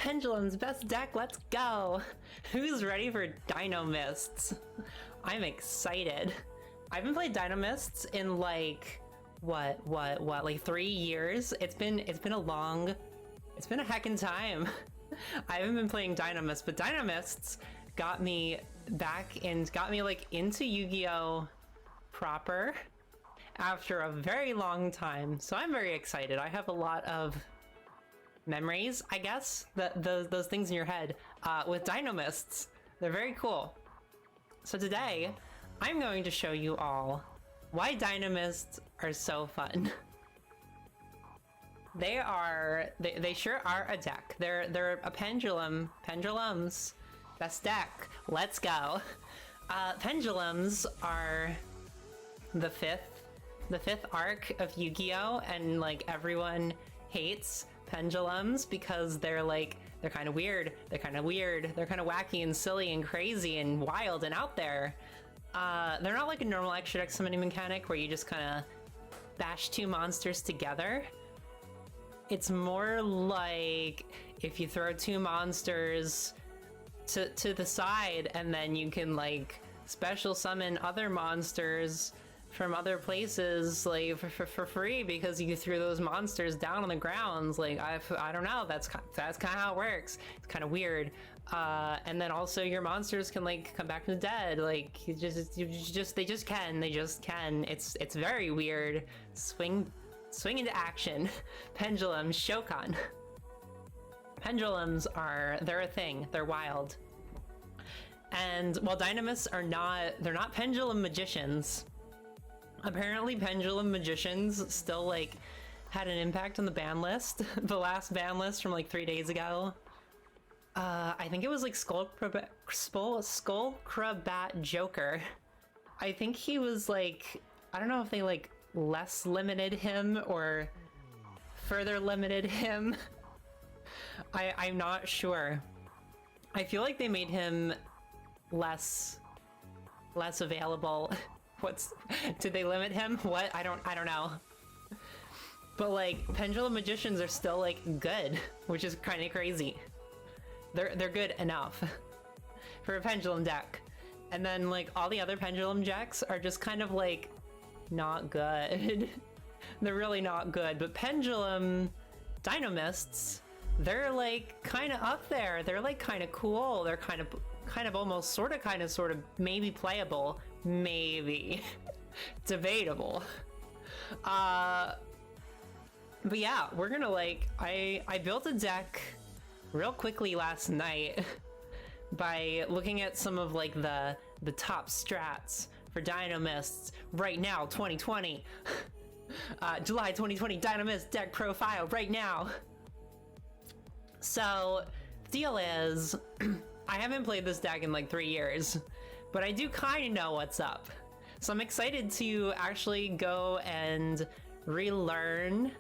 Pendulum's best deck, let's go! Who's ready for Dinomists? I'm excited. I haven't played Dinomists in like, like 3 years? It's been a heckin' time. I haven't been playing Dinomists, but Dinomists got me back and got me like into Yu-Gi-Oh! Proper after a very long time. So I'm very excited. I have a lot of memories, I guess, those things in your head with Dinomists. They're very cool. So today, I'm going to show you all why Dinomists are so fun. They sure are a deck. They're a pendulums. Best deck. Let's go. Pendulums are the fifth arc of Yu-Gi-Oh! And like everyone hates pendulums because they're kind of weird, they're kind of wacky and silly and crazy and wild and out there. They're not like a normal extra deck summoning mechanic where you just kind of bash two monsters together. It's more like if you throw two monsters to the side and then you can like special summon other monsters from other places like for free because you threw those monsters down on the grounds. Like I don't know, that's kind of how it works. It's kind of weird. And then also your monsters can like come back from the dead. Like they just can. It's very weird. Swing into action. Pendulums, Shokan. Pendulums they're a thing. They're wild. And while Dinomists they're not pendulum magicians. Apparently Pendulum Magicians still like had an impact on the ban list. The last ban list from like 3 days ago. I think it was like Skullcrabat Joker. I think he was like, I don't know if they like less limited him or further limited him. I'm not sure. I feel like they made him less available. Did they limit him? What? I don't know. But like Pendulum Magicians are still like good, which is kind of crazy. They're good enough for a pendulum deck. And then like all the other pendulum decks are just kind of like not good. They're really not good. But Pendulum Dinomists, they're like kind of up there. They're like kind of cool. They're kind of almost sort of maybe playable, maybe debatable. But yeah, we're gonna like I built a deck real quickly last night by looking at some of like the top strats for Dinomists right now, 2020. July 2020 Dinomist deck profile right now. So the deal is I haven't played this deck in like 3 years, but I do kind of know what's up. So I'm excited to actually go and relearn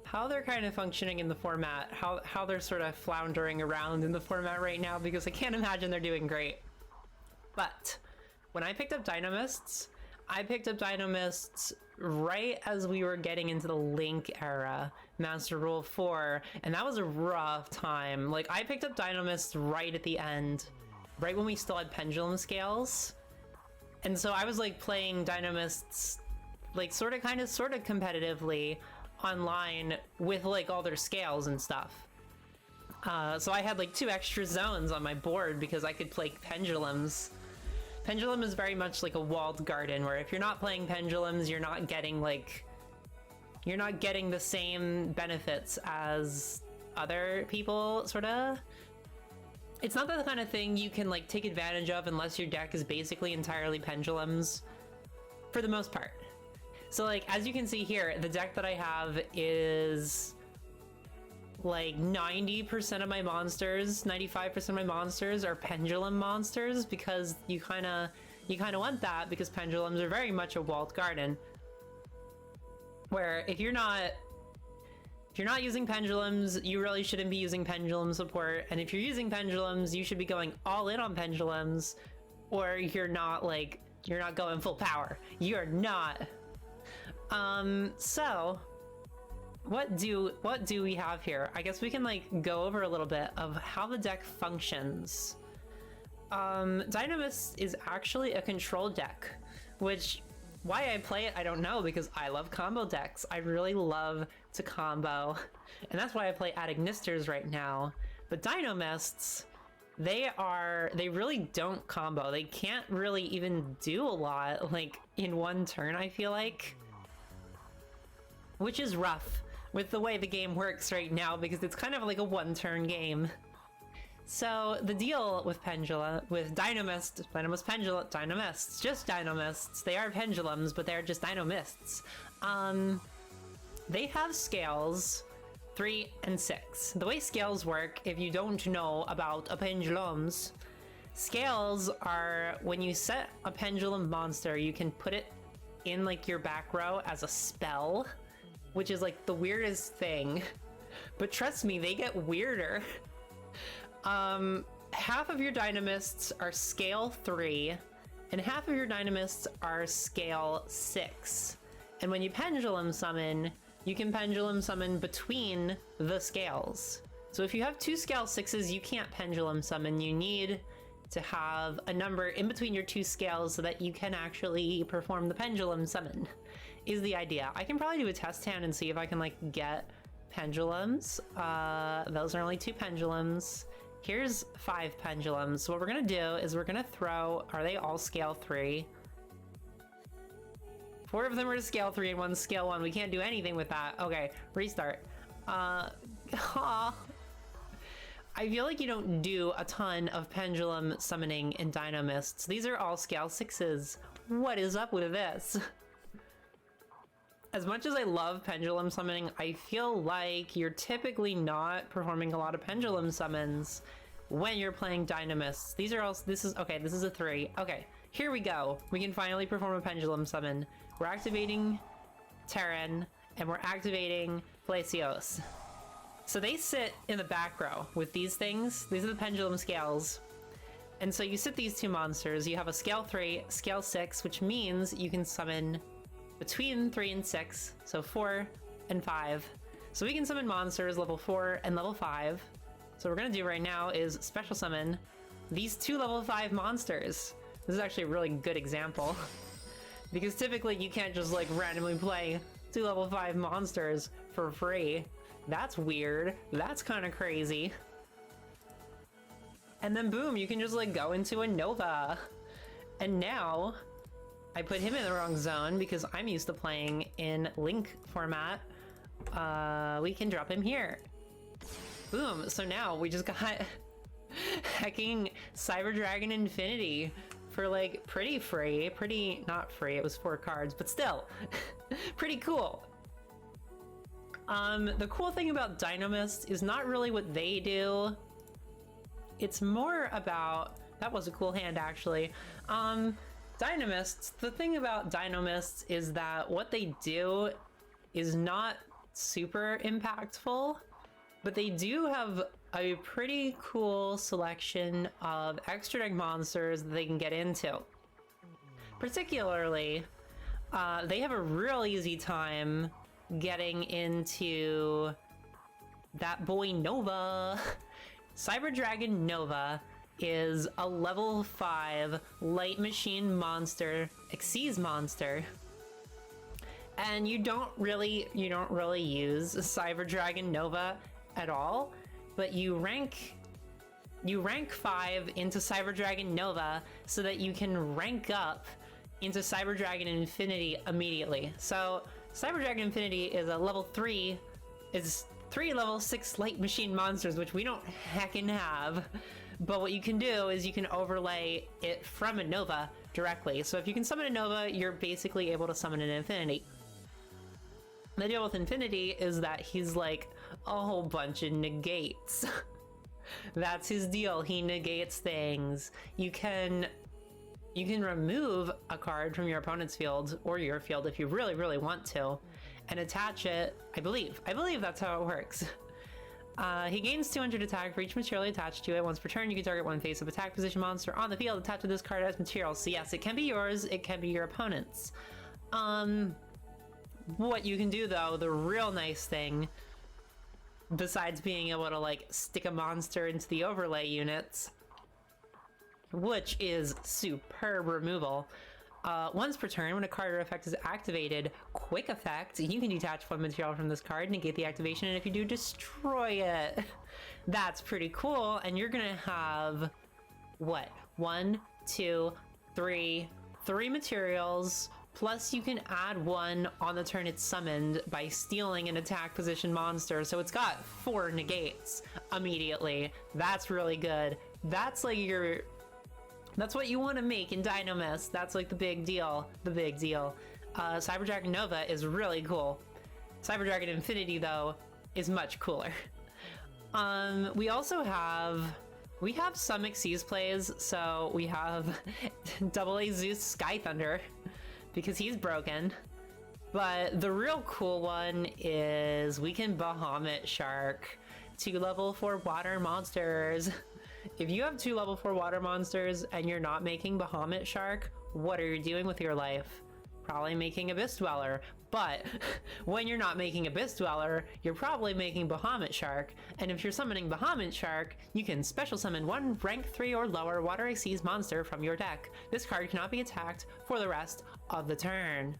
how they're kind of functioning in the format, how they're sort of floundering around in the format right now, because I can't imagine they're doing great. But when I picked up Dinomists, right as we were getting into the Link era, Master Rule 4, and that was a rough time. Like, I picked up Dinomists right at the end, right when we still had pendulum scales. And so I was like playing Dinomists like sort of competitively online with like all their scales and stuff. So I had like 2 extra zones on my board because I could play pendulums. Pendulum is very much like a walled garden where if you're not playing pendulums, you're not getting the same benefits as other people, sort of. It's not the kind of thing you can like take advantage of unless your deck is basically entirely pendulums, for the most part. So like, as you can see here, the deck that I have is like 90% of my monsters, 95% of my monsters are pendulum monsters, because you kind of want that, because pendulums are very much a walled garden. Where if you're not using pendulums, you really shouldn't be using pendulum support, and if you're using pendulums, you should be going all in on pendulums, or you're not going full power. You're not. So what do we have here? I guess we can like go over a little bit of how the deck functions. Dinomists is actually a control deck, which why I play it I don't know, because I love combo decks. I really love to combo, and that's why I play Adignisters right now. But Dinomists, they really don't combo. They can't really even do a lot like in one turn, I feel like, which is rough with the way the game works right now, because it's kind of like a one-turn game. So the deal with Dinomists, just Dinomists. They are pendulums, but they're just Dinomists. They have scales 3 and 6. The way scales work, if you don't know about a pendulums, scales are when you set a pendulum monster, you can put it in like your back row as a spell, which is like the weirdest thing. But trust me, they get weirder. Half of your Dinomists are scale 3, and half of your Dinomists are scale 6. And when you pendulum summon, you can pendulum summon between the scales. So if you have 2 scale 6s, you can't pendulum summon. You need to have a number in between your 2 scales so that you can actually perform the pendulum summon, is the idea. I can probably do a test hand and see if I can like get pendulums. Those are only 2 pendulums. Here's 5 pendulums. So what we're gonna do is we're gonna throw, are they all scale 3? 4 of them are scale 3 and 1 scale 1. We can't do anything with that. Okay, restart. I feel like you don't do a ton of pendulum summoning in Dinomists. These are all scale 6s. What is up with this? As much as I love pendulum summoning, I feel like you're typically not performing a lot of pendulum summons when you're playing Dinomists. These are all, this is a 3. Okay, here we go. We can finally perform a pendulum summon. We're activating Terran, and we're activating Glacios. So they sit in the back row with these things. These are the pendulum scales. And so you sit these 2 monsters. You have a scale 3, scale 6, which means you can summon between 3 and 6, so 4 and 5. So we can summon monsters level 4 and level 5. So what we're gonna do right now is special summon these 2 level 5 monsters. This is actually a really good example, because typically you can't just like randomly play 2 level 5 monsters for free. That's weird. That's kind of crazy. And then boom, you can just like go into a Nova. And now I put him in the wrong zone because I'm used to playing in Link format. We can drop him here. Boom, so now we just got hacking Cyber Dragon Infinity for like pretty free. Pretty, not free, it was 4 cards, but still, pretty cool. The cool thing about Dinomist is not really what they do. It's more about, that was a cool hand actually. Dinomists, the thing about Dinomists is that what they do is not super impactful, but they do have a pretty cool selection of extra deck monsters that they can get into. Particularly, they have a real easy time getting into that boy Nova. Cyber Dragon Nova is a level 5 light machine monster, Xyz monster. And you don't really use Cyber Dragon Nova at all, but you rank 5 into Cyber Dragon Nova so that you can rank up into Cyber Dragon Infinity immediately. So Cyber Dragon Infinity is a level 3, is 3 level 6 light machine monsters, which we don't heckin' have. But what you can do is you can overlay it from a Nova directly. So if you can summon a Nova, you're basically able to summon an Infinity. The deal with Infinity is that he's like a whole bunch of negates. That's his deal. He negates things. You can remove a card from your opponent's field or your field if you really, really want to, and attach it. I believe that's how it works. He gains 200 attack for each material attached to it. Once per turn, you can target one face-up attack position monster on the field attached to this card as material. So yes, it can be yours, it can be your opponent's. What you can do though, the real nice thing, besides being able to like stick a monster into the overlay units, which is superb removal. Once per turn, when a card or effect is activated, quick effect, you can detach one material from this card, negate the activation, and if you do, destroy it. That's pretty cool, and you're gonna have, what, 1, 2, 3 materials, plus you can add one on the turn it's summoned by stealing an attack position monster, so it's got 4 negates immediately. That's really good. That's like your... That's what you want to make in Dinomists. That's like the big deal. The big deal. Cyber Dragon Nova is really cool. Cyber Dragon Infinity, though, is much cooler. We also have... We have some Xyz plays, so we have AA Zeus Sky Thunder, because he's broken. But the real cool one is we can Bahamut Shark 2 level 4 water monsters. If you have 2 level 4 water monsters and you're not making Bahamut Shark, what are you doing with your life? Probably making Abyss Dweller. But when you're not making Abyss Dweller, you're probably making Bahamut Shark. And if you're summoning Bahamut Shark, you can special summon one rank 3 or lower Water Xyz monster from your deck. This card cannot be attacked for the rest of the turn.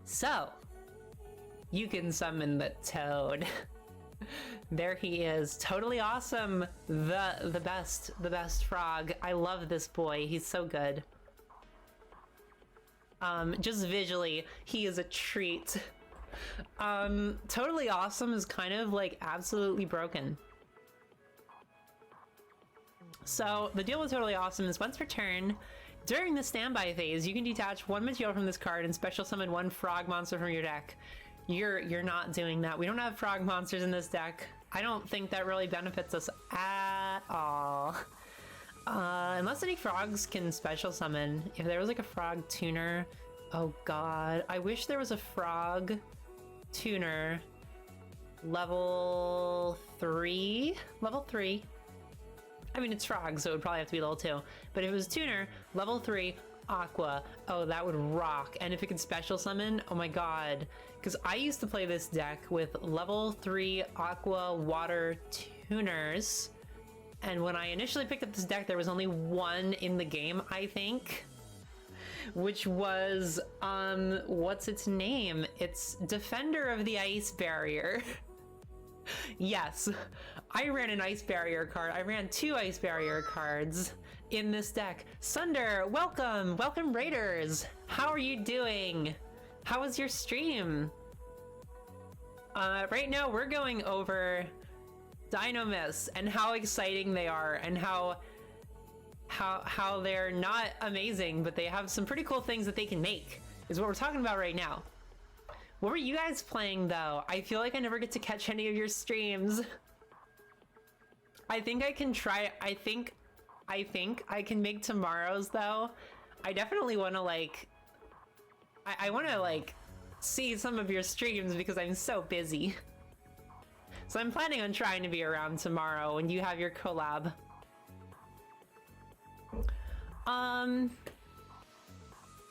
So, you can summon the Toad. There he is, totally awesome. The best frog. I love this boy. He's so good. Just visually, he is a treat. Totally awesome is kind of like absolutely broken. So the deal with totally awesome is once per turn, during the standby phase, you can detach one material from this card and special summon one frog monster from your deck. You're not doing that. We don't have frog monsters in this deck. I don't think that really benefits us at all. Unless any frogs can special summon. If there was like a frog tuner, oh god. I wish there was a frog tuner level 3. Level 3. I mean, it's frogs, so it would probably have to be level 2. But if it was tuner, level 3, Aqua. Oh, that would rock. And if it could special summon, oh my god. Because I used to play this deck with level 3 Aqua Water tuners. And when I initially picked up this deck, there was only one in the game, I think. Which was, what's its name? It's Defender of the Ice Barrier. Yes, I ran an Ice Barrier card. I ran 2 Ice Barrier cards in this deck. Sunder, welcome! Welcome, Raiders! How are you doing? How was your stream? Right now, we're going over Dinomists and how exciting they are and how they're not amazing, but they have some pretty cool things that they can make, is what we're talking about right now. What were you guys playing though? I feel like I never get to catch any of your streams. I think I can try, I think I can make tomorrow's though. I definitely want to like, I want to like see some of your streams because I'm so busy. So I'm planning on trying to be around tomorrow when you have your collab.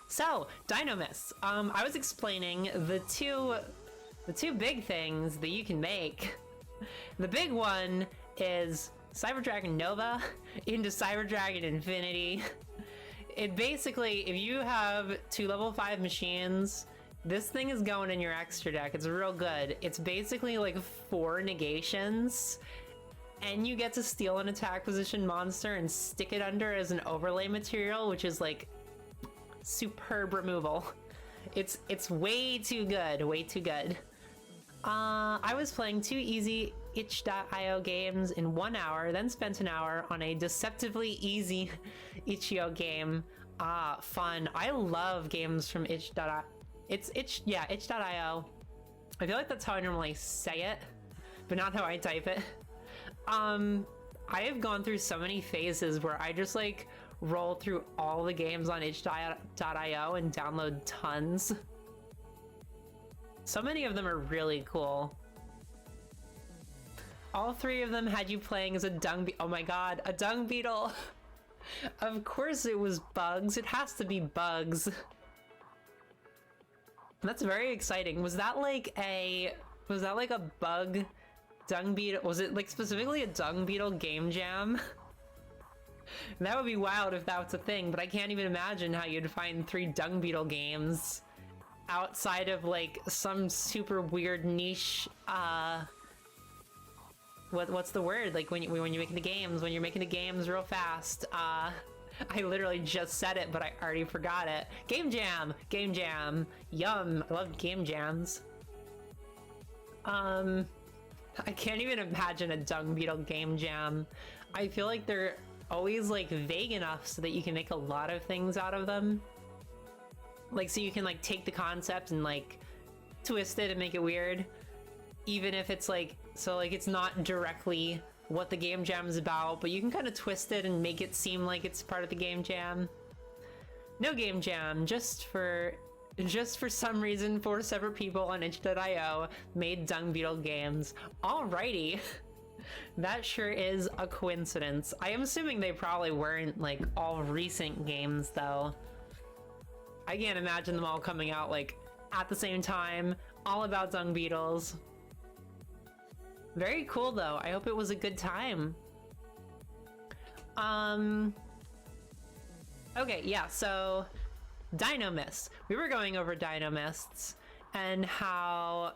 So, Dinomists. I was explaining the two big things that you can make. The big one is Cyber Dragon Nova into Cyber Dragon Infinity. It basically, if you have 2 level 5 machines, this thing is going in your extra deck. It's real good. It's basically like 4 negations, and you get to steal an attack position monster and stick it under as an overlay material, which is like superb removal. It's way too good, way too good. I was playing 2 easy itch.io games in 1 hour, then spent an hour on a deceptively easy itch.io game. Fun. I love games from itch.io. itch.io. I feel like that's how I normally say it, but not how I type it. I have gone through so many phases where I just like roll through all the games on itch.io and download tons. So many of them are really cool. All 3 of them had you playing as a dung beetle. Oh my god, a dung beetle! Of course it was bugs. It has to be bugs. That's very exciting. Was that like a bug dung beetle? Was it like specifically a dung beetle game jam? That would be wild if that was a thing, but I can't even imagine how you'd find 3 dung beetle games outside of like some super weird niche what's the word, like when you're making the games real fast. I literally just said it, but I already forgot it. Game jam. Yum. I love game jams. I can't even imagine a dung beetle game jam. I feel like they're always like vague enough so that you can make a lot of things out of them. Like, so you can like take the concept and like twist it and make it weird, even if it's like, so like it's not directly what the game jam is about, but you can kind of twist it and make it seem like it's part of the game jam. No game jam, just for some reason 4 separate people on itch.io made dung beetle games. Alrighty. That sure is a coincidence. I am assuming they probably weren't like all recent games though. I can't imagine them all coming out like at the same time, all about dung beetles. Very cool though. I hope it was a good time. Okay, yeah, so Dinomists. We were going over Dinomists and how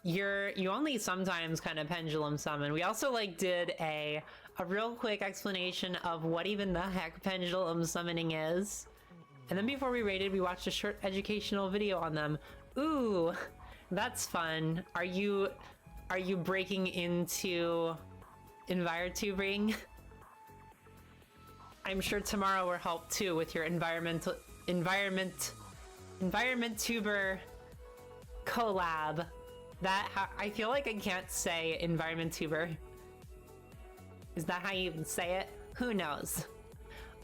you only sometimes kind of pendulum summon. We also like did a real quick explanation of what even the heck pendulum summoning is. And then before we raided, we watched a short educational video on them. Ooh, that's fun. Are you breaking into EnviroTubing? I'm sure tomorrow will help too with your environment tuber collab. I feel like I can't say environment tuber. Is that how you even say it? Who knows?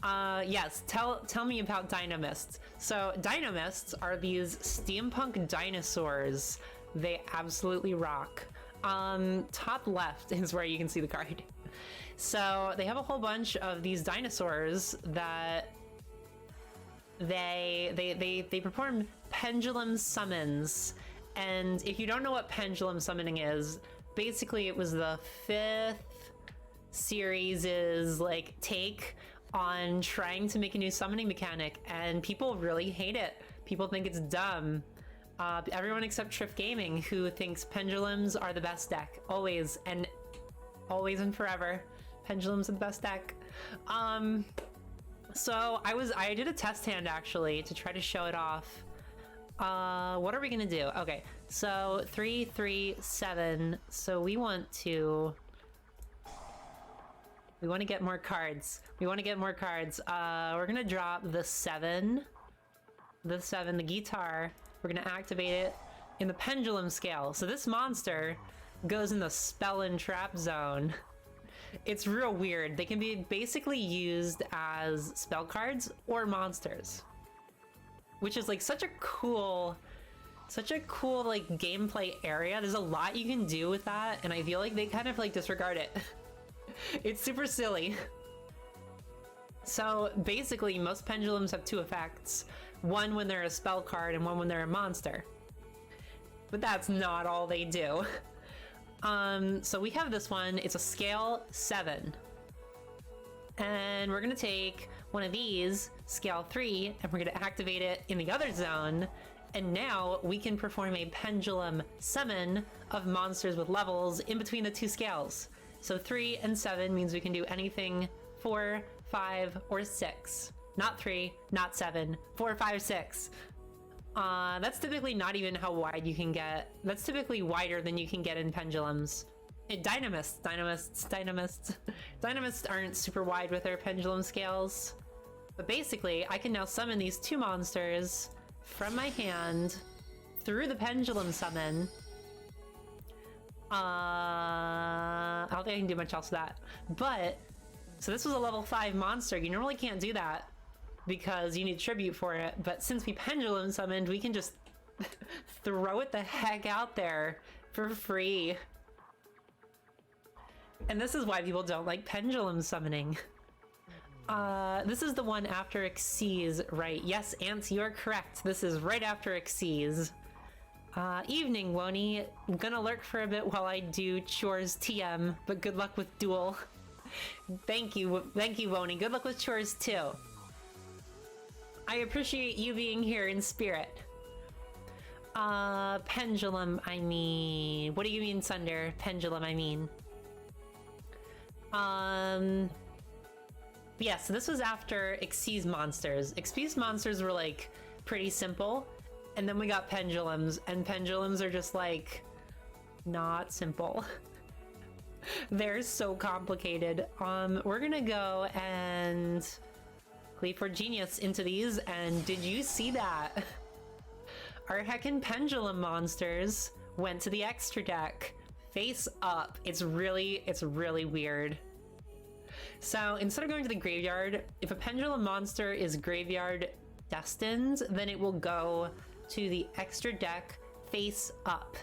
Yes, tell me about Dinomists. So Dinomists are these steampunk dinosaurs. They absolutely rock. Top left is where you can see the card. So they have a whole bunch of these dinosaurs that they perform pendulum summons. And if you don't know what pendulum summoning is, basically it was the 5th series' like take on trying to make a new summoning mechanic, and people really hate it. People think it's dumb. Everyone except Triff Gaming, who thinks pendulums are the best deck. Always and forever. Pendulums are the best deck. So I did a test hand actually to try to show it off. What are we gonna do? Okay, so 3, 3, 7. So we want to get more cards. We're gonna drop the 7, the guitar. We're gonna activate it in the pendulum scale. So this monster goes in the spell and trap zone. It's real weird. They can be basically used as spell cards or monsters, which is like such a cool like gameplay area. There's a lot you can do with that, and I feel like they kind of like disregard it. It's super silly. So basically most pendulums have 2 effects. One when they're a spell card and one when they're a monster. But that's not all they do. So we have this one. It's a scale 7. And we're gonna take one of these, scale 3, and we're gonna activate it in the other zone. And now we can perform a pendulum summon of monsters with levels in between the 2 scales. So 3 and 7 means we can do anything 4, 5, or 6. Not 3, not 7, 4, 5, 6. That's typically not even how wide you can get. That's typically wider than you can get in pendulums. Dinomists aren't super wide with their pendulum scales. But basically, I can now summon these 2 monsters from my hand through the pendulum summon. I don't think I can do much else with that. But, so this was a level 5 monster. You normally can't do that because you need tribute for it. But since we pendulum summoned, we can just throw it the heck out there for free. And this is why people don't like pendulum summoning. This is the one after Xyz, right? Yes, Ants, you are correct. This is right after Xyz. Evening, Wony. I'm gonna lurk for a bit while I do chores TM, but good luck with duel. Thank you, Wony. Good luck with chores too. I appreciate you being here in spirit. Pendulum, I mean... What do you mean, Sunder? Pendulum, I mean. Yeah, so this was after Xyz monsters. Xyz monsters were, like, pretty simple. And then we got pendulums, and pendulums are just, like, not simple. They're so complicated. We're gonna go and play for Genius into these, and did you see that? Our heckin' pendulum monsters went to the extra deck, face up. It's really weird. So instead of going to the graveyard, if a pendulum monster is graveyard destined, then it will go to the extra deck face up.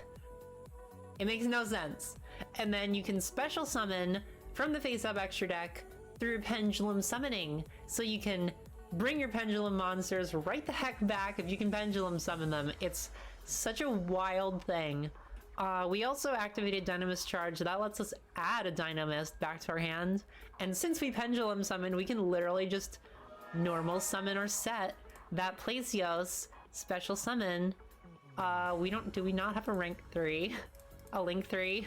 It makes no sense. And then you can special summon from the face up extra deck through pendulum summoning. So you can bring your pendulum monsters right the heck back if you can pendulum summon them. It's such a wild thing. We also activated Dinomist Charge, so that lets us add a Dinomist back to our hand. And since we pendulum summon, we can literally just normal summon or set that Placios special summon. Do we not have a rank 3? A link 3?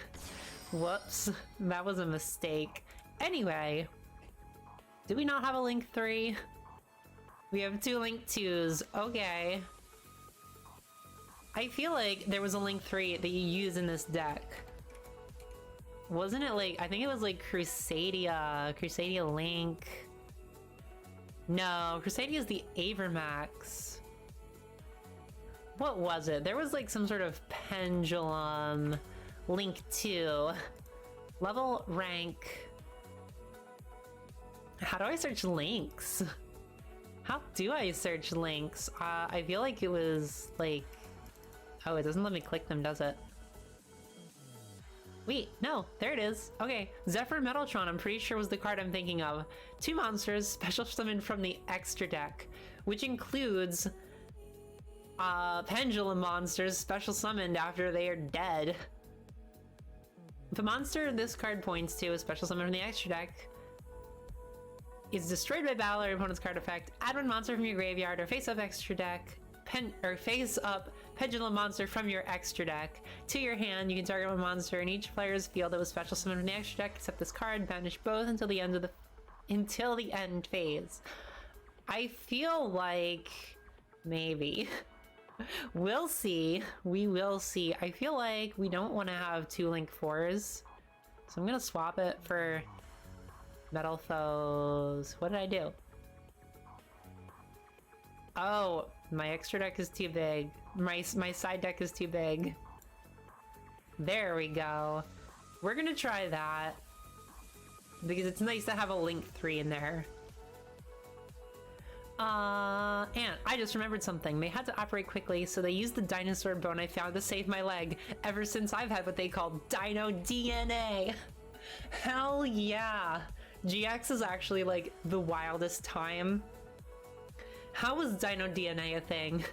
Whoops, that was a mistake. Anyway, do we not have a link 3? We have 2 link 2s, okay. I feel like there was a link 3 that you use in this deck. Wasn't it like, I think it was like Crusadia Link. No, Crusadia is the Avermax. What was it? There was like some sort of pendulum link 2. Level rank. How do I search links? How do I search links? I feel like it was like... Oh, it doesn't let me click them, does it? Wait, no, there it is. Okay, Zephyr Metaltron, I'm pretty sure was the card I'm thinking of. 2 monsters, special summoned from the extra deck, which includes pendulum monsters special summoned after they are dead. If a monster this card points to is special summoned from the extra deck, is destroyed by battle or opponent's card effect, add 1 monster from your graveyard or face up extra deck, face up pendulum monster from your extra deck to your hand. You can target 1 monster in each player's field that was special summoned from the extra deck except this card, banish both until the end phase. I feel like maybe. We'll see. We will see. I feel like we don't want to have 2 link 4s, so I'm gonna swap it for Metal Foes. What did I do? Oh, my extra deck is too big. My side deck is too big. There we go. We're gonna try that because it's nice to have a link 3 in there. And I just remembered something. They had to operate quickly, so they used the dinosaur bone I found to save my leg. Ever since I've had what they call Dino DNA. Hell yeah. GX is actually like the wildest time. How was Dino DNA a thing?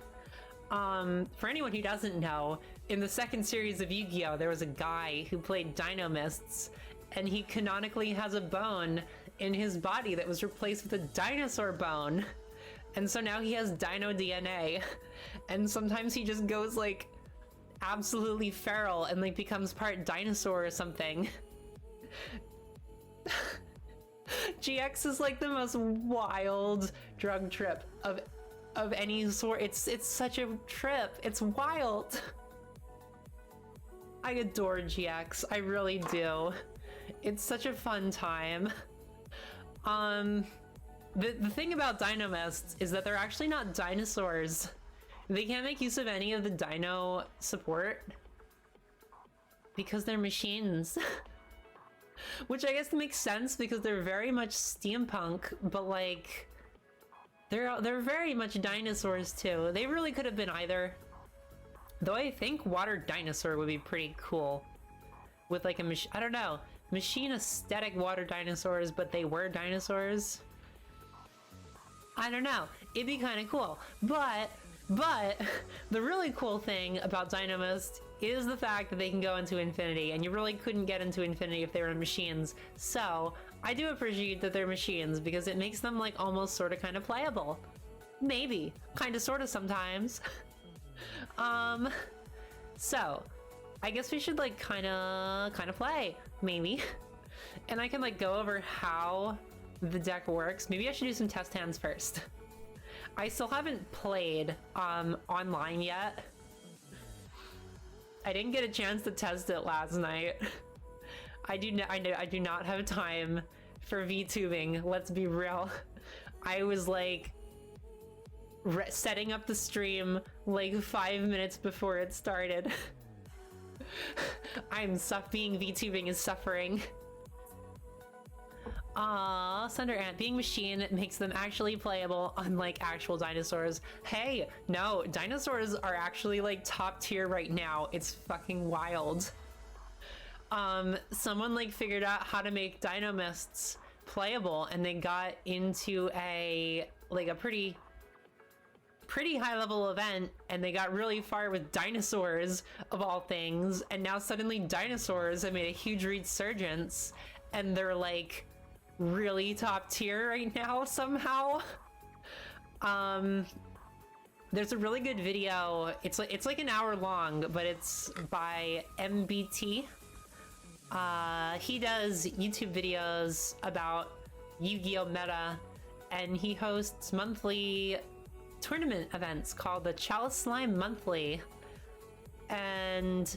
For anyone who doesn't know, in the 2nd series of Yu-Gi-Oh! There was a guy who played Dinomists, and he canonically has a bone in his body that was replaced with a dinosaur bone. And so now he has Dino DNA. And sometimes he just goes like absolutely feral and like becomes part dinosaur or something. GX is like the most wild drug trip of any sort. It's such a trip. It's wild. I adore GX. I really do. It's such a fun time. The thing about Dinomists is that they're actually not dinosaurs. They can't make use of any of the dino support because they're machines. Which I guess makes sense because they're very much steampunk, but like they're very much dinosaurs too. They really could have been either. Though I think water dinosaur would be pretty cool with like a I don't know, machine aesthetic water dinosaurs, but they were dinosaurs. I don't know. It'd be kind of cool. But But the really cool thing about Dinomists is the fact that they can go into infinity, and you really couldn't get into infinity if they were machines. So I do appreciate that they're machines because it makes them like almost sort of kind of playable. Maybe. Kind of sort of sometimes. So I guess we should like kind of play, maybe. And I can like go over how the deck works. Maybe I should do some test hands first. I still haven't played online yet. I didn't get a chance to test it last night. I do not have time for VTubing, let's be real. I was like setting up the stream like 5 minutes before it started. Being VTubing is suffering. Thunder Ant, being machine makes them actually playable unlike actual dinosaurs. Hey, no, dinosaurs are actually like top tier right now. It's fucking wild. Someone like figured out how to make Dinomists playable, and they got into a pretty high level event, and they got really far with dinosaurs of all things, and now suddenly dinosaurs have made a huge resurgence, and they're like really top tier right now somehow. There's a really good video. It's like an hour long, but it's by MBT. He does YouTube videos about Yu-Gi-Oh! Meta, and he hosts monthly tournament events called the Chalice Slime Monthly. And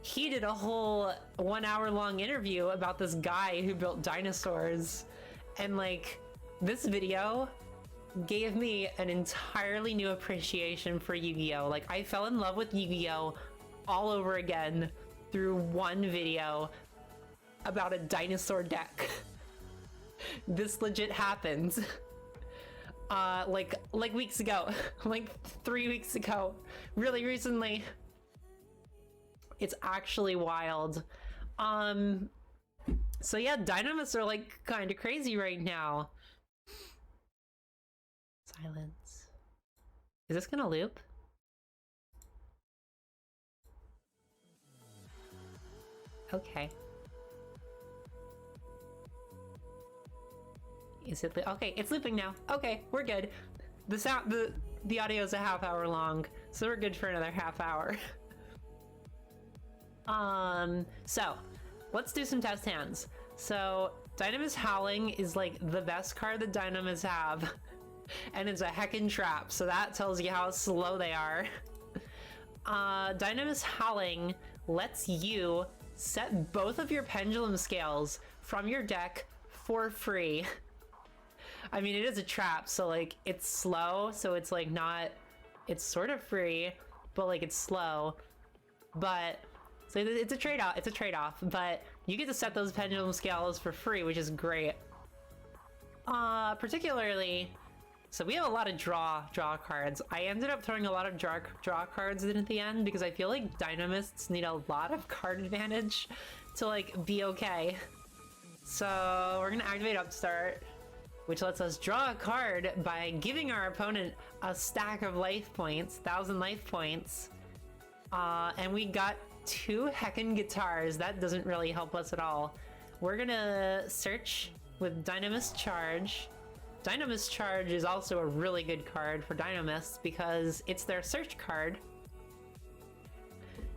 he did a whole 1 hour long interview about this guy who built dinosaurs. And like, this video gave me an entirely new appreciation for Yu-Gi-Oh! Like, I fell in love with Yu-Gi-Oh! All over again through one video about a dinosaur deck. This legit happened. Like weeks ago, like 3 weeks ago, really recently. It's actually wild. So yeah, Dinomists are like kind of crazy right now. Silence. Is this gonna loop? Okay. Is it okay? It's looping now. Okay, we're good. The audio is a half hour long, so we're good for another half hour. So let's do some test hands. So Dinomist Howling is like the best card that Dinomists have, and it's a heckin' trap, so that tells you how slow they are. Dinomist Howling lets you set both of your pendulum scales from your deck for free. I mean, it is a trap, so like it's slow, so it's like not, it's sort of free, but like it's slow. But so it's a trade-off. It's a trade-off, but you get to set those pendulum scales for free, which is great. Particularly, so we have a lot of draw cards. I ended up throwing a lot of draw cards in at the end because I feel like Dinomists need a lot of card advantage to like be okay. So we're gonna activate Upstart, which lets us draw a card by giving our opponent a stack of life points, 1,000 life points. And we got 2 heckin' guitars. That doesn't really help us at all. We're gonna search with Dinomist Charge. Dinomist Charge is also a really good card for Dinomists because it's their search card.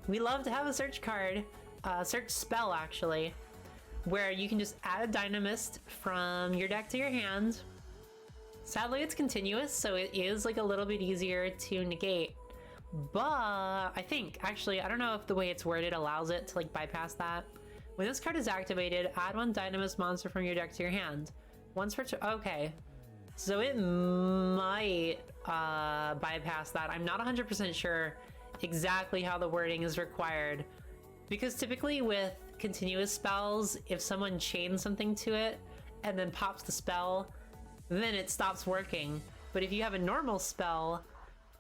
We love to have a search card, search spell actually, where you can just add a Dinomist from your deck to your hand. Sadly, it's continuous, so it is like a little bit easier to negate. But I think, actually, I don't know if the way it's worded allows it to like bypass that. When this card is activated, add 1 Dinomist monster from your deck to your hand. Once per turn, okay. So it might bypass that. I'm not 100% sure exactly how the wording is required. Because typically with continuous spells, if someone chains something to it and then pops the spell, then it stops working. But if you have a normal spell,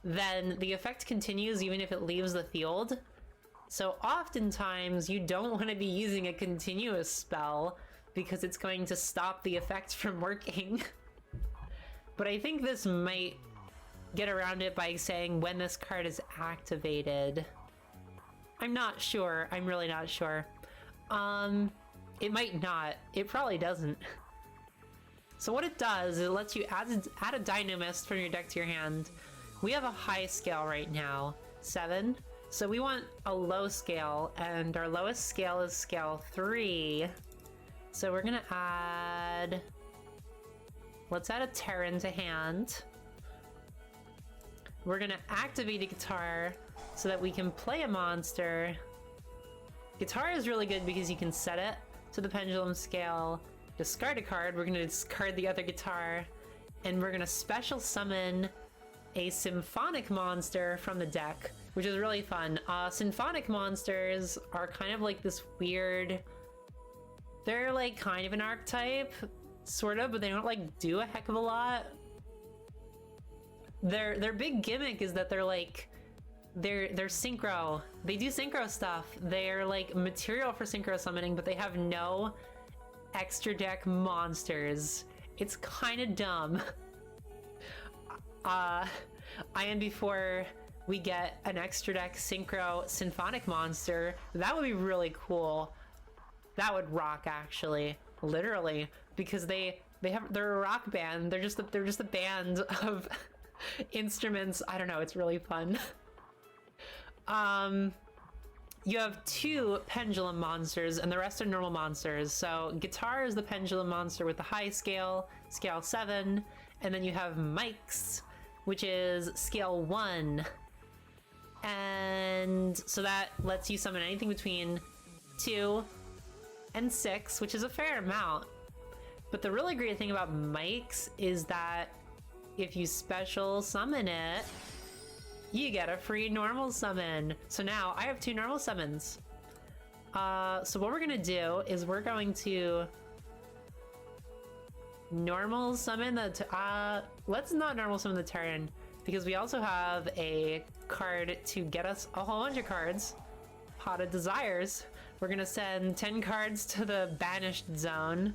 then the effect continues even if it leaves the field. So oftentimes you don't want to be using a continuous spell because it's going to stop the effect from working. But I think this might get around it by saying when this card is activated. I'm not sure. I'm really not sure. It might not. It probably doesn't. So what it does is it lets you add a Dinomist from your deck to your hand. We have a high scale right now, 7. So we want a low scale, and our lowest scale is scale 3. So we're gonna add... Let's add a Terran to hand. We're gonna activate a guitar so that we can play a monster. Guitar is really good because you can set it to the pendulum scale, discard a card, we're gonna discard the other guitar, and we're gonna special summon a symphonic monster from the deck, which is really fun. Symphonic monsters are kind of like this weird... They're like kind of an archetype, sort of, but they don't like do a heck of a lot. Their big gimmick is that they're like... They're synchro. They do synchro stuff. They're like material for synchro summoning, but they have no extra deck monsters. It's kind of dumb. And before we get an extra deck synchro symphonic monster, that would be really cool. That would rock, actually, literally, because they're a rock band. They're just a band of instruments. I don't know. It's really fun. You have 2 pendulum monsters and the rest are normal monsters. So guitar is the pendulum monster with the high scale, scale 7, and then you have mics, which is scale 1. And so that lets you summon anything between 2 and 6, which is a fair amount. But the really great thing about mics is that if you special summon it, you get a free normal summon. So now I have 2 normal summons. So what we're gonna do is we're going to normal summon the... let's not normal summon the Terran, because we also have a card to get us a whole bunch of cards. Pot of Desires. We're gonna send 10 cards to the banished zone.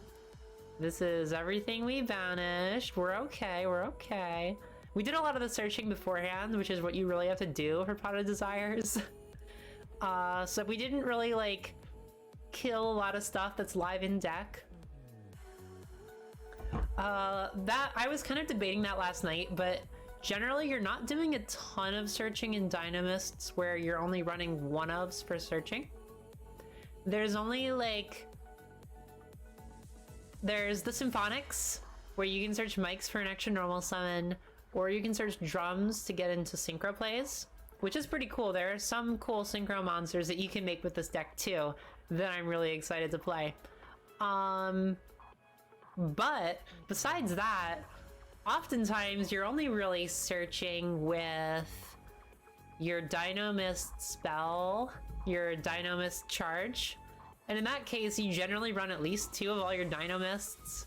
This is everything we banished. We're okay, we're okay. We did a lot of the searching beforehand, which is what you really have to do for Pot of Desires. So we didn't really, like, kill a lot of stuff that's live in deck. I was kind of debating that last night, but generally you're not doing a ton of searching in Dinomists where you're only running one-ofs for searching. There's only, like... There's the Symphonics, where you can search mics for an extra normal summon, or you can search drums to get into synchro plays, which is pretty cool. There are some cool synchro monsters that you can make with this deck too, that I'm really excited to play. But besides that, oftentimes you're only really searching with your Dinomist spell, your Dinomist charge, and in that case you generally run at least 2 of all your Dinomists.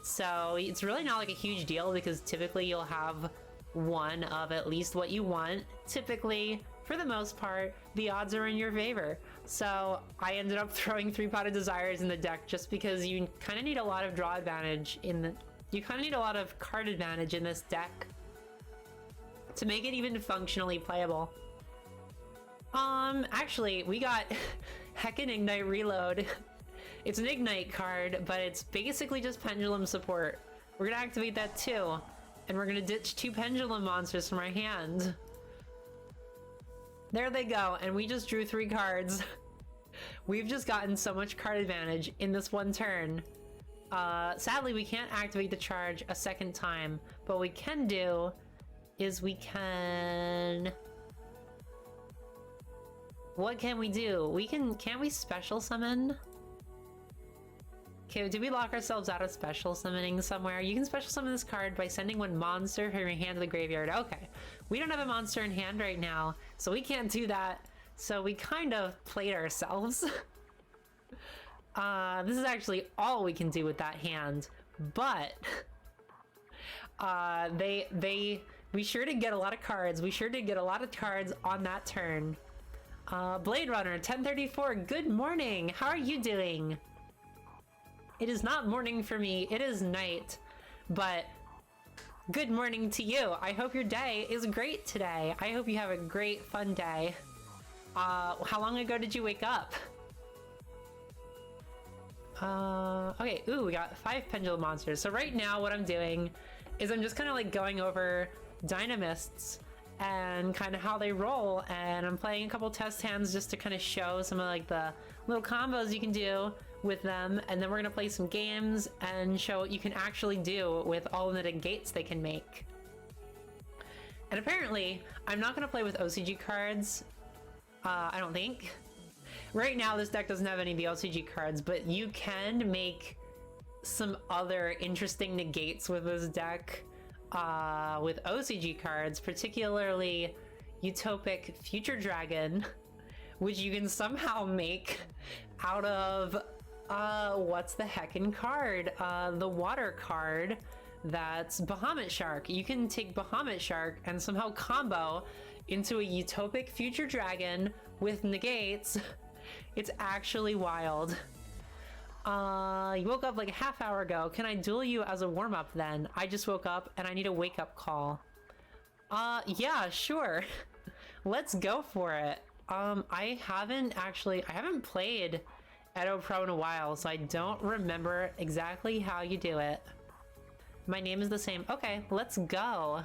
So it's really not like a huge deal because typically you'll have 1 of at least what you want. Typically, for the most part, the odds are in your favor. So I ended up throwing 3 Pot of Desires in the deck just because you kind of need a lot of draw advantage you kind of need a lot of card advantage in this deck to make it even functionally playable. Actually, we got Heckin' Ignite Reload. It's an Ignite card, but it's basically just Pendulum support. We're gonna activate that too, and we're gonna ditch 2 Pendulum monsters from our hand. There they go, and we just drew 3 cards. We've just gotten so much card advantage in this one turn. Sadly, we can't activate the charge a second time, but what we can do is we can... What can we do? Can't we special summon? Okay, did we lock ourselves out of special summoning somewhere? You can special summon this card by sending 1 monster from your hand to the graveyard. Okay, we don't have a monster in hand right now, so we can't do that. So we kind of played ourselves. This is actually all we can do with that hand, but we sure did get a lot of cards. We sure did get a lot of cards on that turn. Blade Runner 1034, good morning. How are you doing? It is not morning for me, it is night, but Good morning to you. I hope your day is great today. I hope you have a great, fun day. How long ago did you wake up? Okay, ooh, we got 5 pendulum monsters. So right now what I'm doing is I'm just kind of like going over Dinomists and kind of how they roll, and I'm playing a couple test hands just to kind of show some of like the little combos you can do with them, and then we're gonna play some games and show what you can actually do with all of the negates they can make. And apparently, I'm not gonna play with OCG cards, I don't think. Right now, this deck doesn't have any of the OCG cards, but you can make some other interesting negates with this deck with OCG cards, particularly Utopic Future Dragon, which you can somehow make out of what's the heckin' card? The water card that's Bahamut Shark. You can take Bahamut Shark and somehow combo into a Utopic Future Dragon with negates. It's actually wild. You woke up like a half hour ago. Can I duel you as a warm-up then? I just woke up and I need a wake-up call. Yeah, sure. Let's go for it. I haven't played Edo Pro in a while, so I don't remember exactly how you do it. My name is the same. Okay, let's go.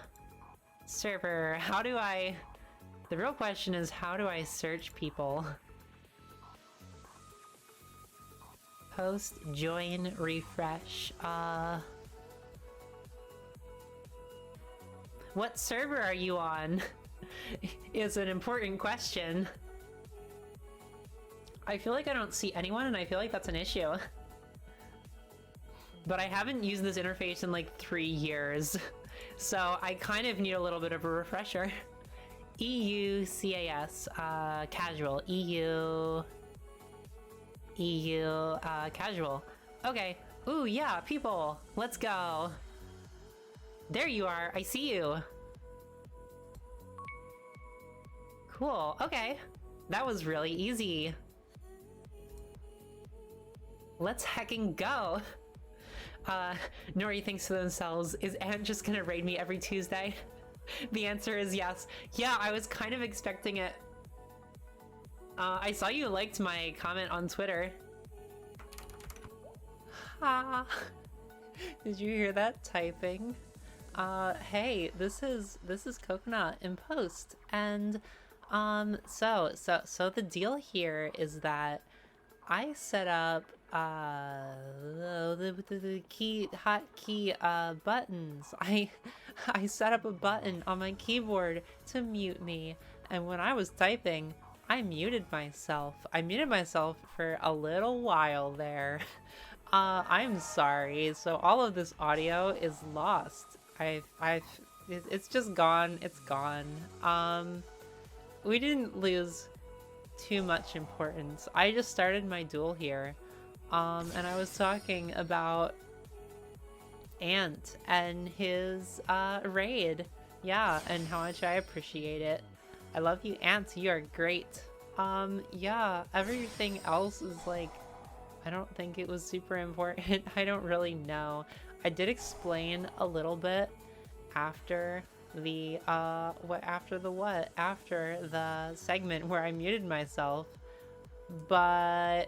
Server, the real question is, how do I search people? Post, join, refresh. What server are you on? Is an important question. I feel like I don't see anyone, and I feel like that's an issue. But I haven't used this interface in like 3 years, so I kind of need a little bit of a refresher. EU, CAS, casual, EU, casual. Okay. Ooh, yeah, people. Let's go. There you are. I see you. Cool. Okay. That was really easy. Let's heckin' go. Nori thinks to themselves, is Ant just gonna raid me every Tuesday? The answer is yes. Yeah, I was kind of expecting it. I saw you liked my comment on Twitter. Ah. Did you hear that typing? Hey, this is Coconut in post, and so the deal here is that I set up the hotkey buttons. I set up a button on my keyboard to mute me, and when I was typing, I muted myself. I muted myself for a little while there. I'm sorry. So all of this audio is lost. It's just gone. It's gone. We didn't lose too much importance. I just started my duel here. And I was talking about Ant and his raid. Yeah, and how much I appreciate it. I love you, Ant. You are great. Yeah, everything else is like, I don't think it was super important. I don't really know. I did explain a little bit after the after the segment where I muted myself, but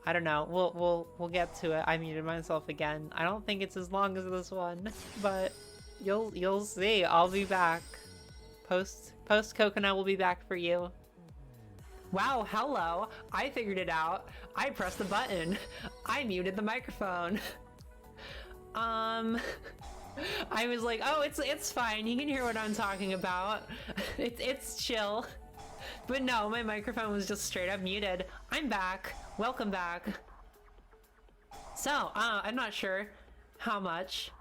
I don't know. We'll get to it. I muted myself again. I don't think it's as long as this one, but you'll see. I'll be back. Post Coconut will be back for you. Wow, hello. I figured it out. I pressed the button. I muted the microphone. I was like, oh, it's fine. You can hear what I'm talking about. It's chill. But no, my microphone was just straight up muted. I'm back. Welcome back. So, I'm not sure how much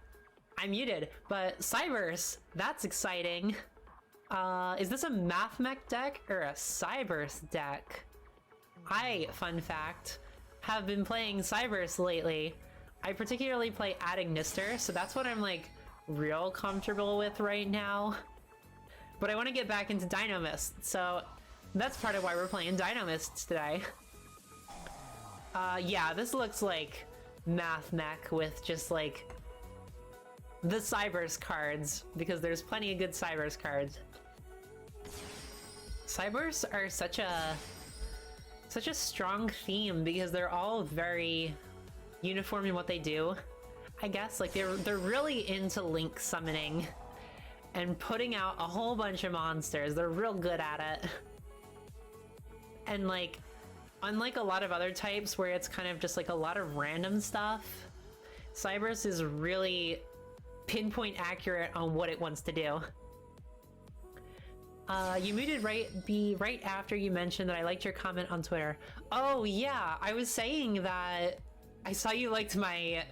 I muted, but Cyberse, that's exciting. Is this a Math Mech deck or a Cyberse deck? Fun fact, have been playing Cyberse lately. I particularly play Adagnister, so that's what I'm like real comfortable with right now. But I want to get back into Dinomists, so that's part of why we're playing Dinomists today. Yeah, this looks like Math Mech with just like the Cybers cards, because there's plenty of good Cybers cards. Cybers are such a strong theme because they're all very uniform in what they do. I guess like they're really into link summoning and putting out a whole bunch of monsters. They're real good at it. And like, unlike a lot of other types where it's kind of just like a lot of random stuff, Cybers is really pinpoint accurate on what it wants to do. You muted right after you mentioned that I liked your comment on Twitter. Oh yeah, I was saying that I saw you liked my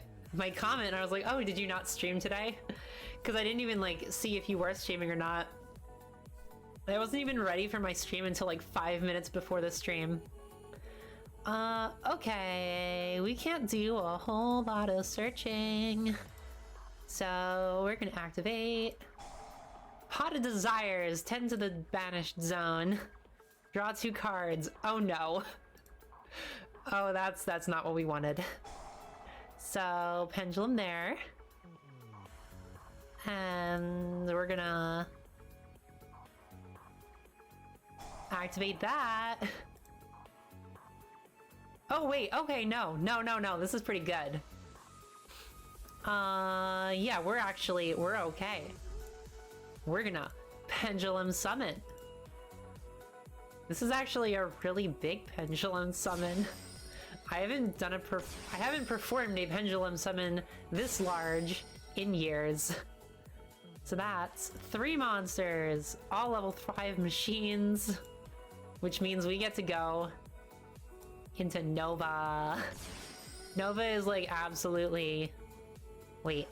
comment and I was like, oh, did you not stream today? Because I didn't even like see if you were streaming or not. I wasn't even ready for my stream until like 5 minutes before the stream. Okay, we can't do a whole lot of searching. So we're gonna activate Pot of Desires, 10 to the banished zone. Draw 2 cards. Oh no. Oh, that's not what we wanted. So Pendulum there. And we're gonna activate that. Oh wait, okay, no, this is pretty good. Yeah, we're okay. We're gonna Pendulum Summon. This is actually a really big Pendulum Summon. I haven't performed a Pendulum Summon this large in years. So that's 3 monsters, all level 5 machines, which means we get to go into Nova. Nova is like absolutely... Wait.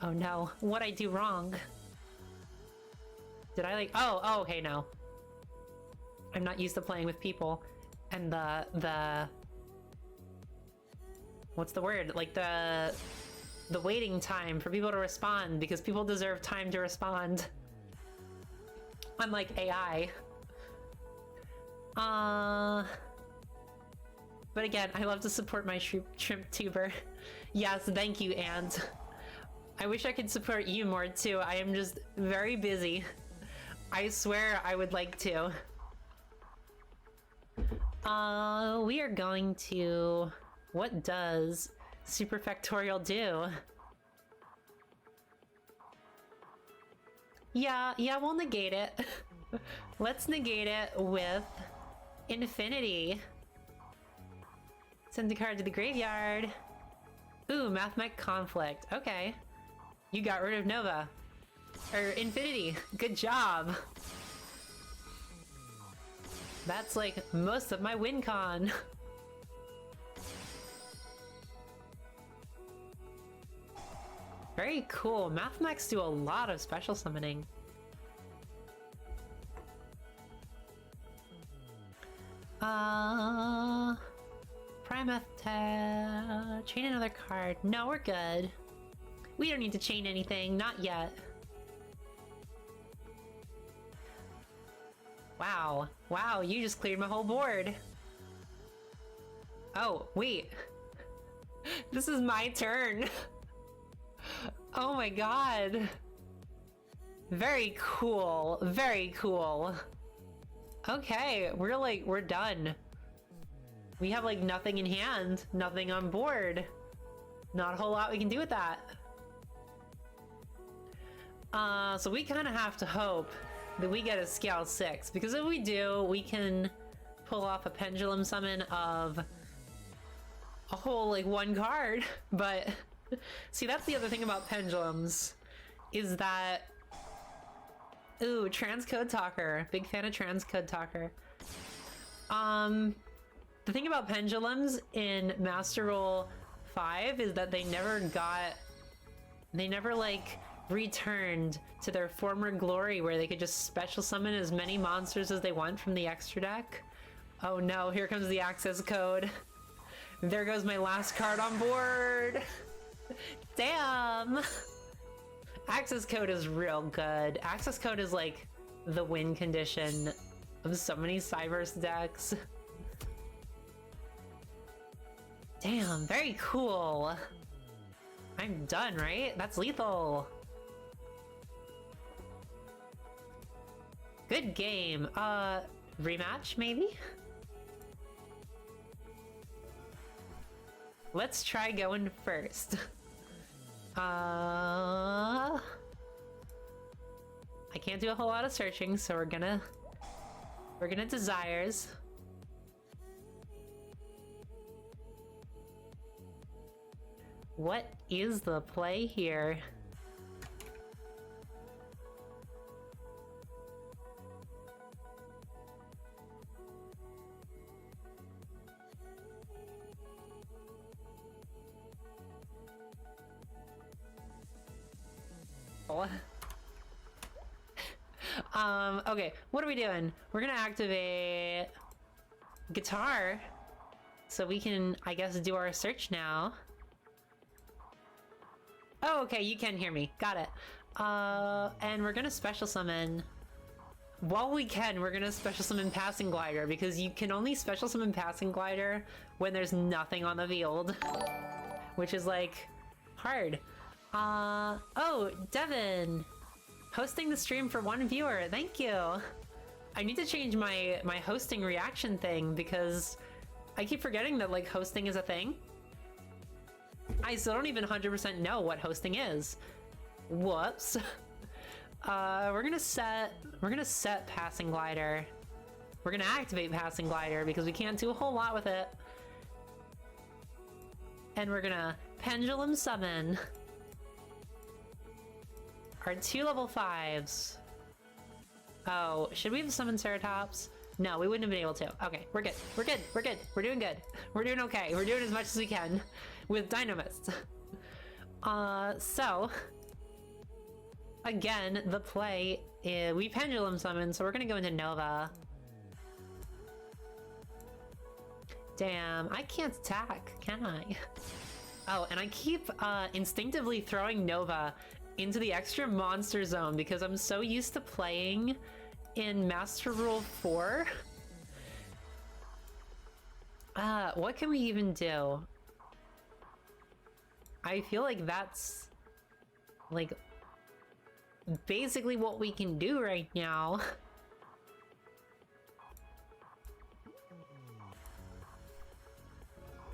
Oh no, what'd I do wrong? Did I like... Oh, okay, no. I'm not used to playing with people. And the... What's the word? Like the waiting time for people to respond, because people deserve time to respond. Unlike AI. But again, I love to support my shrimp tuber. Yes, thank you, Ant. I wish I could support you more too. I am just very busy. I swear I would like to. We are going to... What does Superfactorial do? Yeah, we'll negate it. Let's negate it with Infinity. Send the card to the graveyard. Ooh, Mathematic Conflict. Okay. You got rid of Nova. Or Infinity. Good job. That's like most of my win con. Very cool. Mathemax do a lot of special summoning. Primath, chain another card. No, we're good. We don't need to chain anything, not yet. Wow, you just cleared my whole board. Oh, wait. This is my turn. Oh my god. Very cool, very cool. Okay, we're done. We have like nothing in hand, nothing on board. Not a whole lot we can do with that. So we kind of have to hope that we get a scale 6, because if we do, we can pull off a pendulum summon of a whole like 1 card. But see, that's the other thing about pendulums, is that... Ooh, Transcode Talker. Big fan of Transcode Talker. The thing about pendulums in Master Rule 5 is that they never like returned to their former glory where they could just special summon as many monsters as they want from the extra deck. Oh no, here comes the access code. There goes my last card on board. Damn. Access code is real good. Access code is like the win condition of so many Cyberse decks. Damn, very cool. I'm done, right? That's lethal. Good game. Rematch, maybe? Let's try going first. I can't do a whole lot of searching, so we're gonna desires. What is the play here? Okay, what are we doing? We're gonna activate guitar so we can, I guess, do our search now. Oh, okay, you can hear me. Got it. And we're gonna special summon. While we can, we're gonna special summon Passing Glider, because you can only special summon Passing Glider when there's nothing on the field. Which is, like, hard. Oh, Devin! Hosting the stream for 1 viewer, thank you! I need to change my hosting reaction thing, because I keep forgetting that, like, hosting is a thing. I still don't even 100% know what hosting is. Whoops. We're gonna set Passing Glider. We're gonna activate Passing Glider because we can't do a whole lot with it. And we're gonna Pendulum Summon our 2 level 5s. Oh, should we have summoned Ceratops? No, we wouldn't have been able to. Okay, we're good. We're good. We're good. We're doing good. We're doing okay. We're doing as much as we can with Dinomists. So again, the play is we Pendulum Summon, so we're gonna go into Nova. Damn, I can't attack, can I? Oh, and I keep instinctively throwing Nova into the extra monster zone because I'm so used to playing in Master Rule 4. What can we even do? I feel like that's like basically what we can do right now.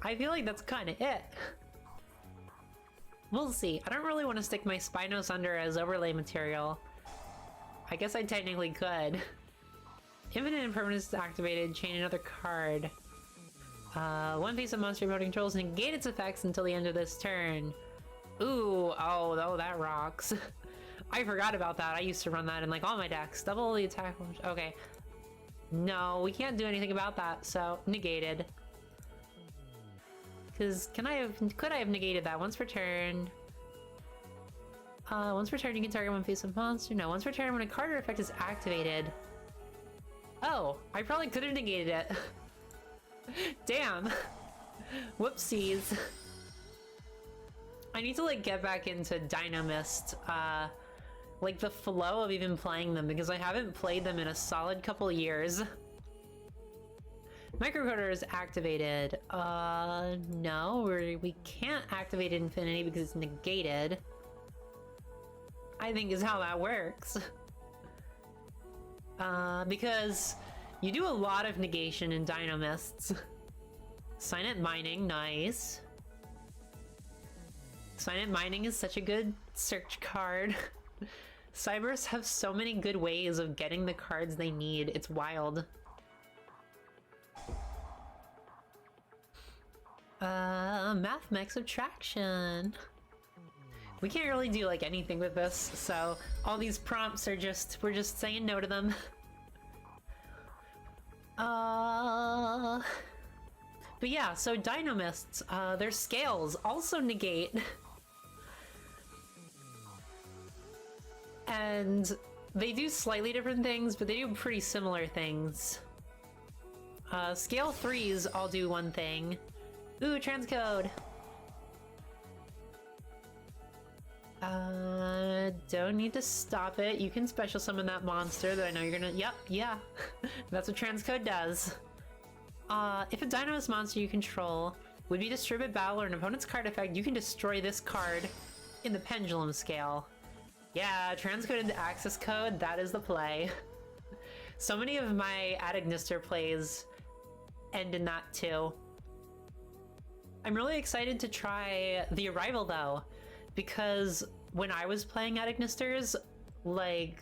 I feel like that's kind of it. We'll see. I don't really want to stick my Spinos under as overlay material. I guess I technically could. Infinite Impermanence is activated. Chain another card. One piece of monster remote controls negate its effects until the end of this turn. Ooh, oh, that rocks. I forgot about that. I used to run that in like all my decks. Double the attack. Okay. No, we can't do anything about that, so negated. Because could I have negated that once per turn? Once per turn you can target one piece of monster. No, once per turn when a card or effect is activated. Oh, I probably could have negated it. Damn. Whoopsies. I need to like get back into Dinomist, like the flow of even playing them, because I haven't played them in a solid couple years. Microcoder is activated. No, we can't activate Infinity because it's negated. I think is how that works. Because you do a lot of negation in Dinomists. Signet Mining, nice. Signet Mining is such a good search card. Cybers have so many good ways of getting the cards they need. It's wild. Math mech subtraction. We can't really do like anything with this, so all these prompts are we're just saying no to them. But yeah, so Dinomists, their scales also negate. And they do slightly different things, but they do pretty similar things. Scale 3s all do one thing. Ooh, transcode! Don't need to stop it. You can special summon that monster that I know you're gonna- Yep, yeah. That's what transcode does. If a Dinomist monster you control Would be distributed battle or an opponent's card effect, you can destroy this card in the pendulum scale. Yeah, transcode into access code, that is the play. So many of my Adignister plays end in that too. I'm really excited to try the Arrival though, because when I was playing Adignisters, like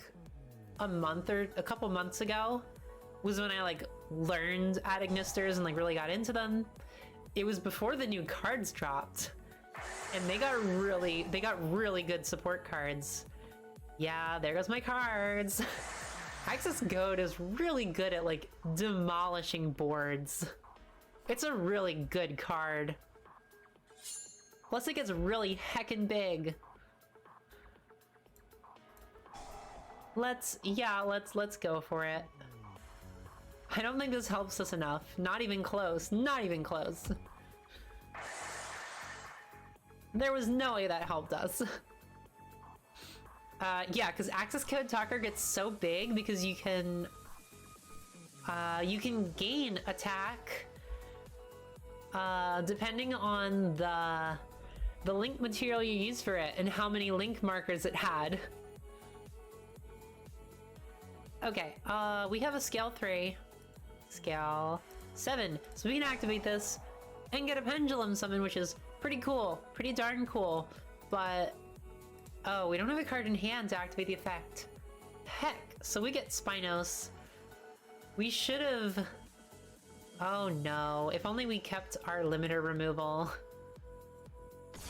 a couple months ago, was when I like learned Adignisters and like really got into them. It was before the new cards dropped, and they got really good support cards. Yeah, there goes my cards. Access Goad is really good at like demolishing boards. It's a really good card. Plus it gets really heckin' big. Let's go for it. I don't think this helps us enough. Not even close. Not even close. There was no way that helped us. Yeah, because Access Code Talker gets so big because you can gain attack depending on the link material you use for it and how many link markers it had. Okay, we have a scale 3, scale 7, so we can activate this and get a pendulum summon, which is pretty cool, pretty darn cool, but oh, we don't have a card in hand to activate the effect. Heck, so we get Spinos. We should have... Oh no, if only we kept our limiter removal.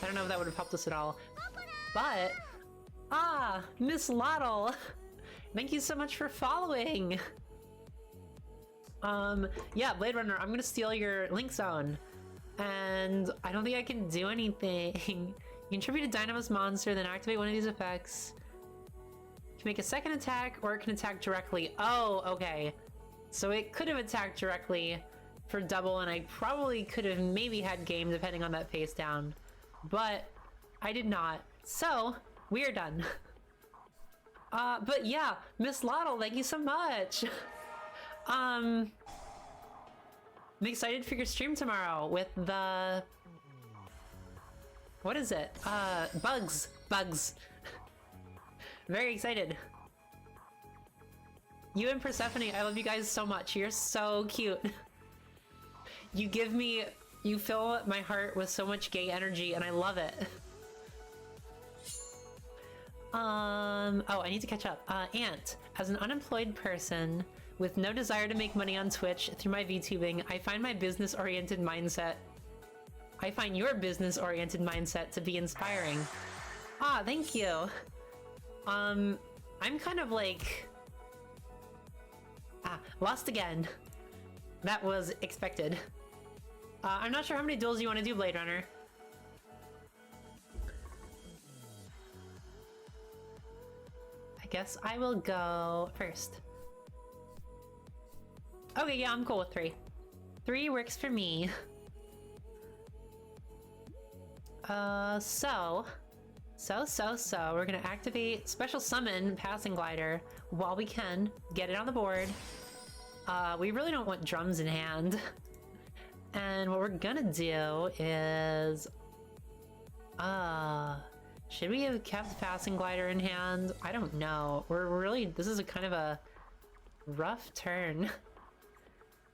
I don't know if that would have helped us at all. But... Ah, Miss Lottle! Thank you so much for following! Yeah, Blade Runner, I'm gonna steal your Link Zone. And I don't think I can do anything. You can tribute a Dinomist monster, then activate one of these effects. You can make a second attack, or it can attack directly. Oh, okay. So it could have attacked directly for double, and I probably could have maybe had game depending on that face down. But I did not. So, we are done. But yeah, Miss Lottle, thank you so much! I'm excited for your stream tomorrow with the... What is it? Bugs. Bugs. Very excited. You and Persephone, I love you guys so much. You're so cute. You fill my heart with so much gay energy, and I love it. Oh, I need to catch up. Ant, as an unemployed person with no desire to make money on Twitch through my VTubing, I find your business-oriented mindset to be inspiring. Ah, thank you. I'm kind of like... lost again. That was expected. I'm not sure how many duels you want to do, Blade Runner. I guess I will go first. Okay, yeah, I'm cool with 3. 3 works for me. So we're gonna activate Special Summon Passing Glider while we can. Get it on the board. We really don't want drums in hand. And what we're gonna do is... should we have kept Passing Glider in hand? I don't know. This is a kind of a rough turn.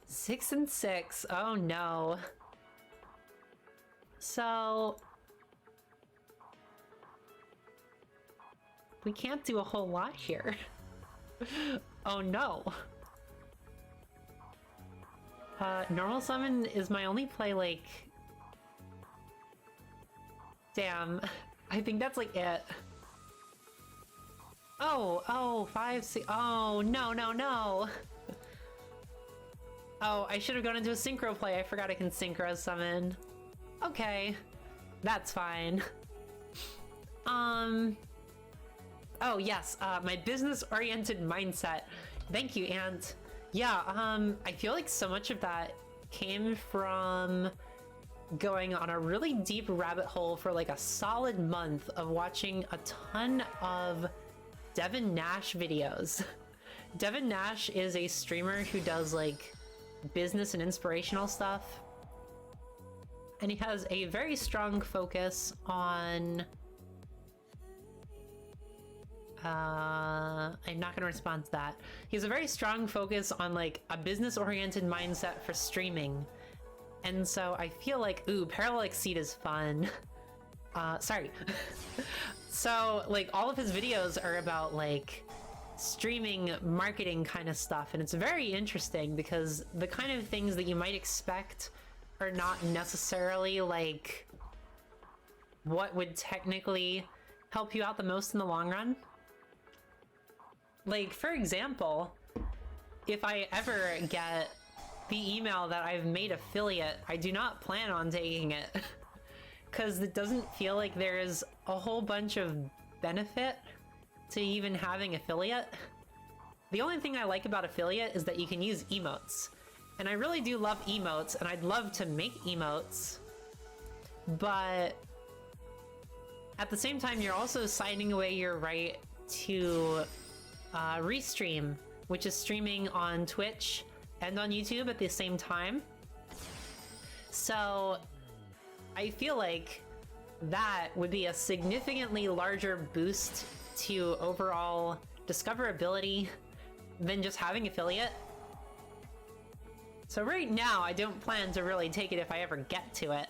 6 and 6, oh no. So... we can't do a whole lot here. Oh no. Normal summon is my only play, like... Damn. I think that's like it. Oh, 5, 6... Oh, no. Oh, I should have gone into a synchro play. I forgot I can synchro summon. Okay. That's fine. Oh yes, my business-oriented mindset. Thank you, Ant. Yeah, I feel like so much of that came from going on a really deep rabbit hole for like a solid month of watching a ton of Devin Nash videos. Devin Nash is a streamer who does like business and inspirational stuff. And he has a very strong focus on... I'm not gonna respond to that. He has a very strong focus on like a business-oriented mindset for streaming. And so I feel like, ooh, Parallel Exceed is fun. Sorry. So like all of his videos are about like streaming marketing kind of stuff, and it's very interesting because the kind of things that you might expect are not necessarily like what would technically help you out the most in the long run. Like, for example, if I ever get the email that I've made affiliate, I do not plan on taking it because it doesn't feel like there is a whole bunch of benefit to even having affiliate. The only thing I like about affiliate is that you can use emotes. And I really do love emotes, and I'd love to make emotes. But at the same time, you're also signing away your right to restream, which is streaming on Twitch and on YouTube at the same time. So I feel like that would be a significantly larger boost to overall discoverability than just having affiliate. So right now, I don't plan to really take it if I ever get to it.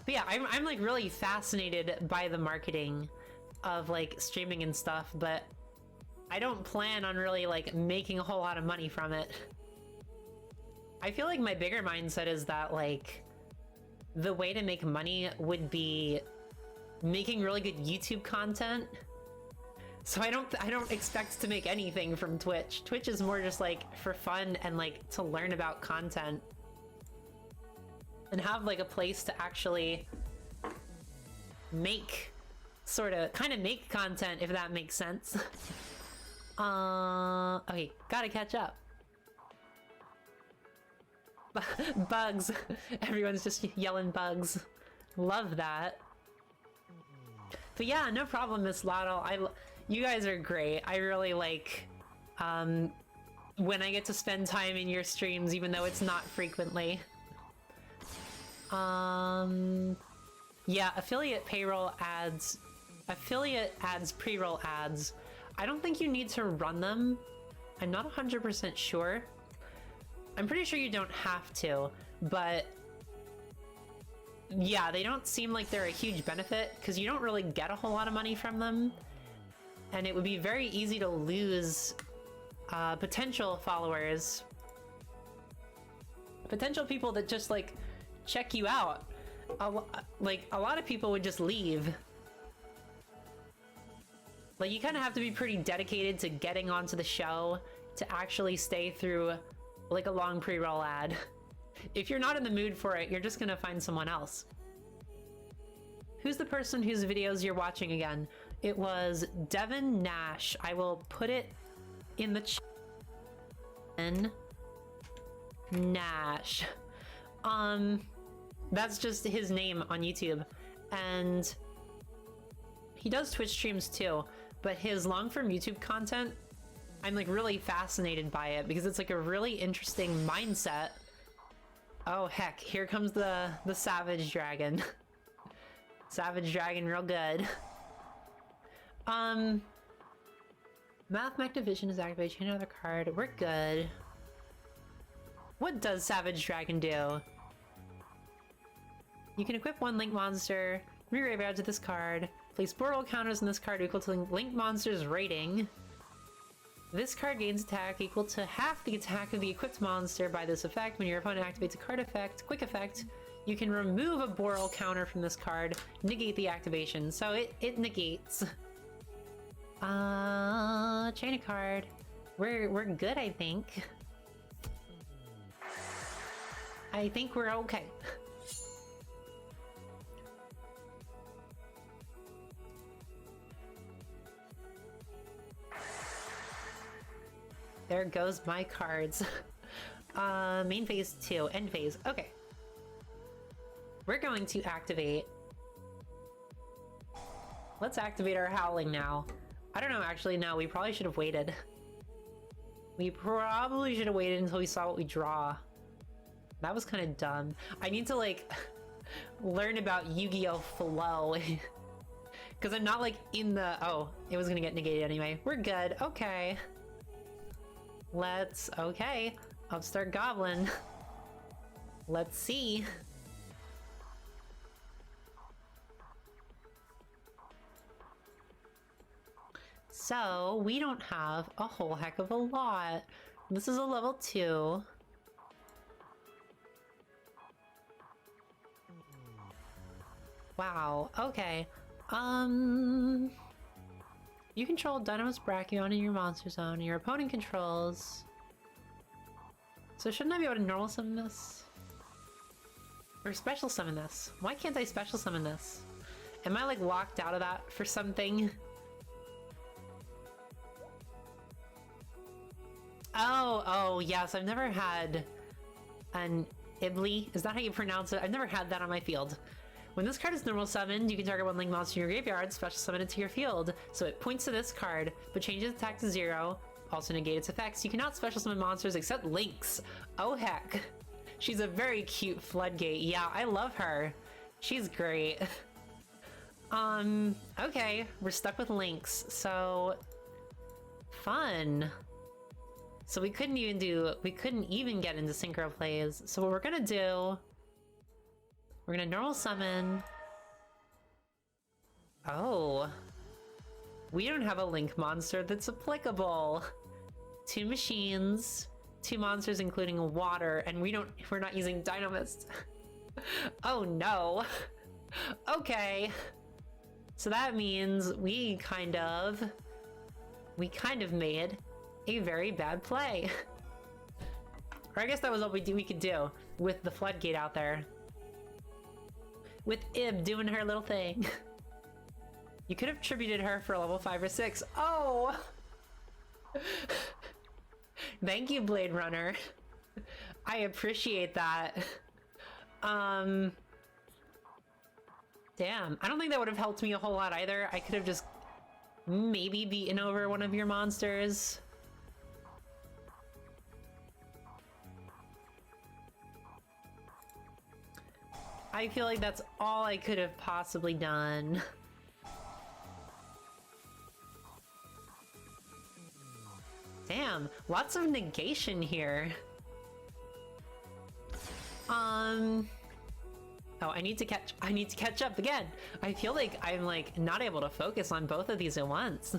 But yeah, I'm like really fascinated by the marketing of like streaming and stuff, but I don't plan on really like making a whole lot of money from it. I feel like my bigger mindset is that like the way to make money would be making really good YouTube content. So I don't expect to make anything from Twitch. Twitch is more just like for fun and like to learn about content and have like a place to actually make kind of make content, if that makes sense. Okay, gotta catch up. Bugs. Everyone's just yelling bugs. Love that. But yeah, no problem, Miss Lotto. You guys are great. I really like when I get to spend time in your streams, even though it's not frequently. Yeah, affiliate ads, pre-roll ads. I don't think you need to run them. I'm not 100% sure. I'm pretty sure you don't have to, but yeah, they don't seem like they're a huge benefit because you don't really get a whole lot of money from them. And it would be very easy to lose potential followers. Potential people that just like check you out. Like a lot of people would just leave. Like you kind of have to be pretty dedicated to getting onto the show to actually stay through like a long pre-roll ad. If you're not in the mood for it, you're just gonna find someone else. Who's the person whose videos you're watching again? It was Devin Nash. I will put it in the chat. Nash. That's just his name on YouTube. And he does Twitch streams too, but his long-form YouTube content, I'm like really fascinated by it because it's like a really interesting mindset. Oh heck, here comes the Savage Dragon. Savage Dragon real good. Mathmech Division is activated. Change another card. We're good. What does Savage Dragon do? You can equip one Link monster, re-graveyard to this card, place 4 roll counters in this card equal to Link monster's rating. This card gains attack equal to half the attack of the equipped monster by this effect. When your opponent activates a card effect, quick effect, you can remove a Boral counter from this card, negate the activation. So it negates. Chain a card. We're good, I think. I think we're okay. There goes my cards. Main phase 2, end phase. Okay. We're going to activate. Let's activate our Howling now. I don't know, actually, no, we probably should have waited. We probably should have waited until we saw what we draw. That was kind of dumb. I need to like learn about Yu-Gi-Oh! Flow. Because I'm not like in the... Oh, it was gonna get negated anyway. We're good. Okay. Let's... Okay. Upstart Goblin. Let's see. So, we don't have a whole heck of a lot. This is a level 2. Wow, okay. You control Dinomist Brachion in your monster zone, and your opponent controls... So shouldn't I be able to normal summon this? Or special summon this? Why can't I special summon this? Am I like locked out of that for something? Oh, yes, I've never had an Ibli. Is that how you pronounce it? I've never had that on my field. When this card is normal summoned, you can target one link monster in your graveyard, special summon it to your field. So it points to this card, but changes attack to 0, also negate its effects. You cannot special summon monsters except links. Oh heck. She's a very cute floodgate. Yeah, I love her. She's great. Okay, we're stuck with links, so... Fun. So we couldn't even get into synchro plays. So what we're gonna do... We're gonna normal summon... Oh. We don't have a link monster that's applicable. 2 machines, 2 monsters including water, and we're not using Dinomists. Oh no. Okay. So that means we kind of made a very bad play. Or I guess that was all we could do with the floodgate out there. With Ib doing her little thing. You could have tributed her for a level 5 or 6. Oh! Thank you, Blade Runner. I appreciate that. Damn, I don't think that would have helped me a whole lot either. I could have just maybe beaten over one of your monsters. I feel like that's all I could have possibly done. Damn, lots of negation here. Oh, I need to catch up again. I feel like I'm like not able to focus on both of these at once.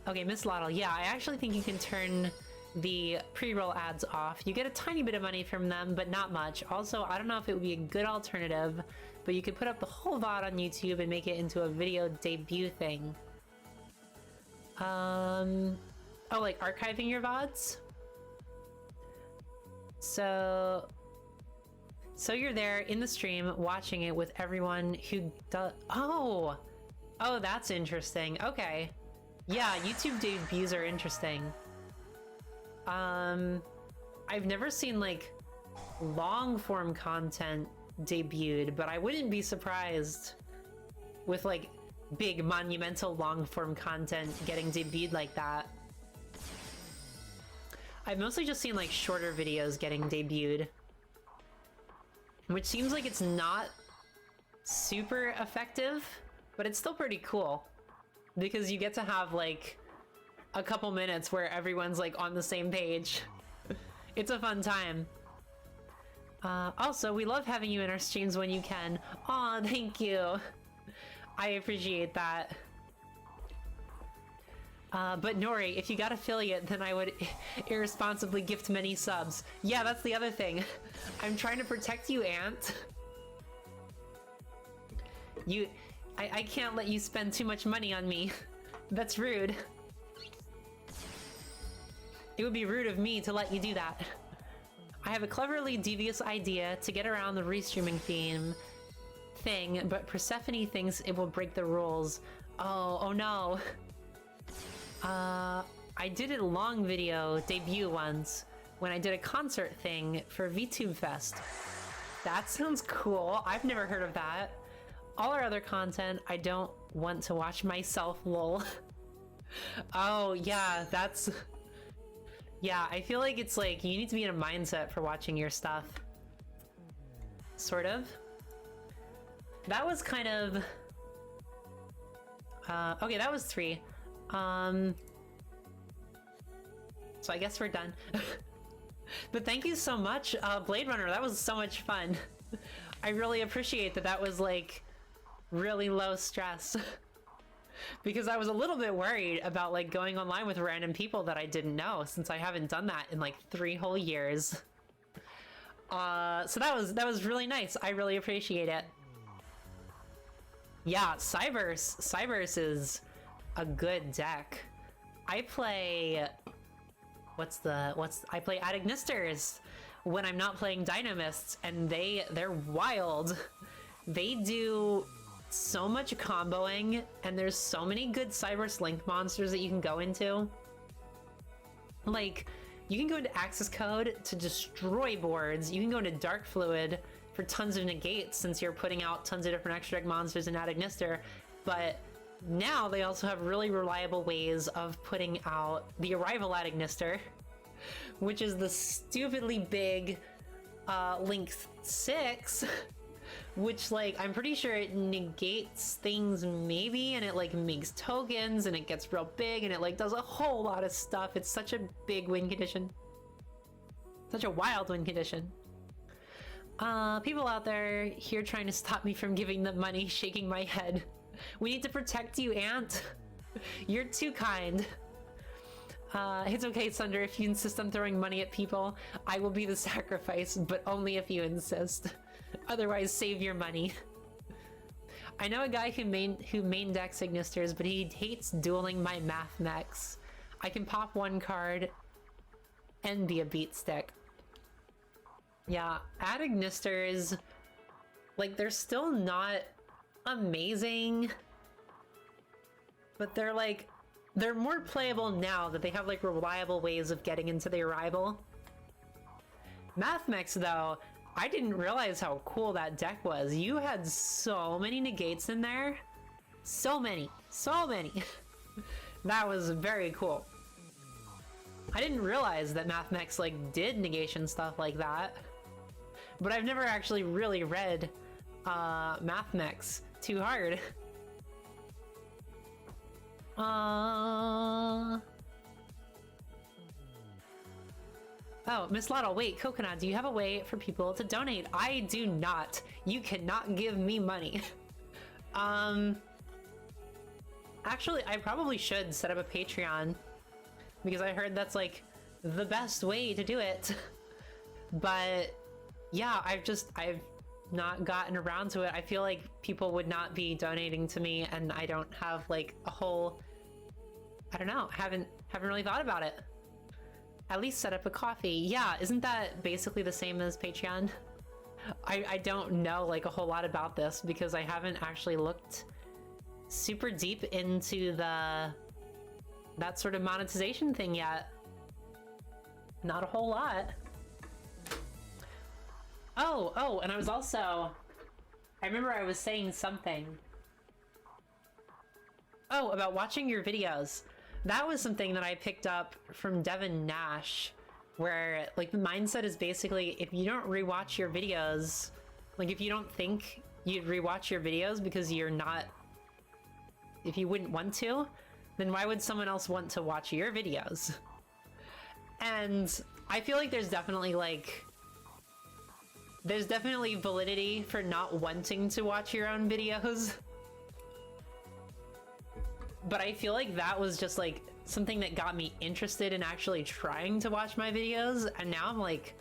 Okay, Miss Lottle. Yeah, I actually think you can turn the pre-roll ads off. You get a tiny bit of money from them, but not much. Also, I don't know if it would be a good alternative, but you could put up the whole VOD on YouTube and make it into a video debut thing. Oh, like archiving your VODs? So you're there in the stream watching it with everyone who does... Oh, that's interesting. Okay. Yeah, YouTube debuts are interesting. I've never seen like long form content debuted, but I wouldn't be surprised with like big monumental long form content getting debuted like that. I've mostly just seen like shorter videos getting debuted, which seems like it's not super effective, but it's still pretty cool because you get to have like a couple minutes where everyone's like on the same page. It's a fun time. Also, we love having you in our streams when you can. Aw, thank you. I appreciate that. But Nori, if you got affiliate, then I would irresponsibly gift many subs. Yeah, that's the other thing. I'm trying to protect you, Ant. I can't let you spend too much money on me. That's rude. It would be rude of me to let you do that. I have a cleverly devious idea to get around the restreaming thing, but Persephone thinks it will break the rules. Oh no. I did a long video debut once when I did a concert thing for VTube Fest. That sounds cool. I've never heard of that. All our other content, I don't want to watch myself, lol. Oh yeah, Yeah, I feel like it's like you need to be in a mindset for watching your stuff. Sort of. That was kind of... okay, that was 3. So I guess we're done. But thank you so much, Blade Runner. That was so much fun. I really appreciate that that was like really low stress. Because I was a little bit worried about like going online with random people that I didn't know, since I haven't done that in like 3 whole years. So that was really nice. I really appreciate it. Yeah, Cyberse is a good deck. I play I play Adignisters when I'm not playing Dinomists, and they're wild. They do so much comboing, and there's so many good Cyberse Link monsters that you can go into. Like, you can go into Access Code to destroy boards. You can go into Dark Fluid for tons of negates, since you're putting out tons of different extra deck monsters in Adignister. But now they also have really reliable ways of putting out the Arrival Adignister, which is the stupidly big Link 6, which, like, I'm pretty sure it negates things maybe, and it like makes tokens, and it gets real big, and it like does a whole lot of stuff. It's such a big win condition. Such a wild win condition. People out there here trying to stop me from giving them money, shaking my head. We need to protect you, Ant. You're too kind. It's okay, Sunder, if you insist on throwing money at people. I will be the sacrifice, but only if you insist. Otherwise, save your money. I know a guy who main decks Ignisters, but he hates dueling my math mechs. I can pop 1 card and be a beat stick. Yeah, Adignisters, like, they're still not amazing, but they're like, they're more playable now that they have like reliable ways of getting into the Arrival. Math mechs, though, I didn't realize how cool that deck was. You had so many negates in there. So many. That was very cool. I didn't realize that Math mechs like did negation stuff like that. But I've never actually really read Math mechs too hard. Oh, Miss Lotto, wait, Coconut, do you have a way for people to donate? I do not. You cannot give me money. Actually, I probably should set up a Patreon, because I heard that's like the best way to do it. But yeah, I've not gotten around to it. I feel like people would not be donating to me, and I don't have like a whole, I don't know, haven't really thought about it. At least set up a coffee. Yeah, isn't that basically the same as Patreon? I don't know like a whole lot about this, because I haven't actually looked super deep into that sort of monetization thing yet. Not a whole lot. Oh, and I was also, I remember I was saying something. Oh, about watching your videos. That was something that I picked up from Devin Nash, where like the mindset is basically, if you don't rewatch your videos, like if you don't think you'd rewatch your videos because you're not, if you wouldn't want to, then why would someone else want to watch your videos? And I feel like there's definitely validity for not wanting to watch your own videos. But I feel like that was just like something that got me interested in actually trying to watch my videos, and now I'm like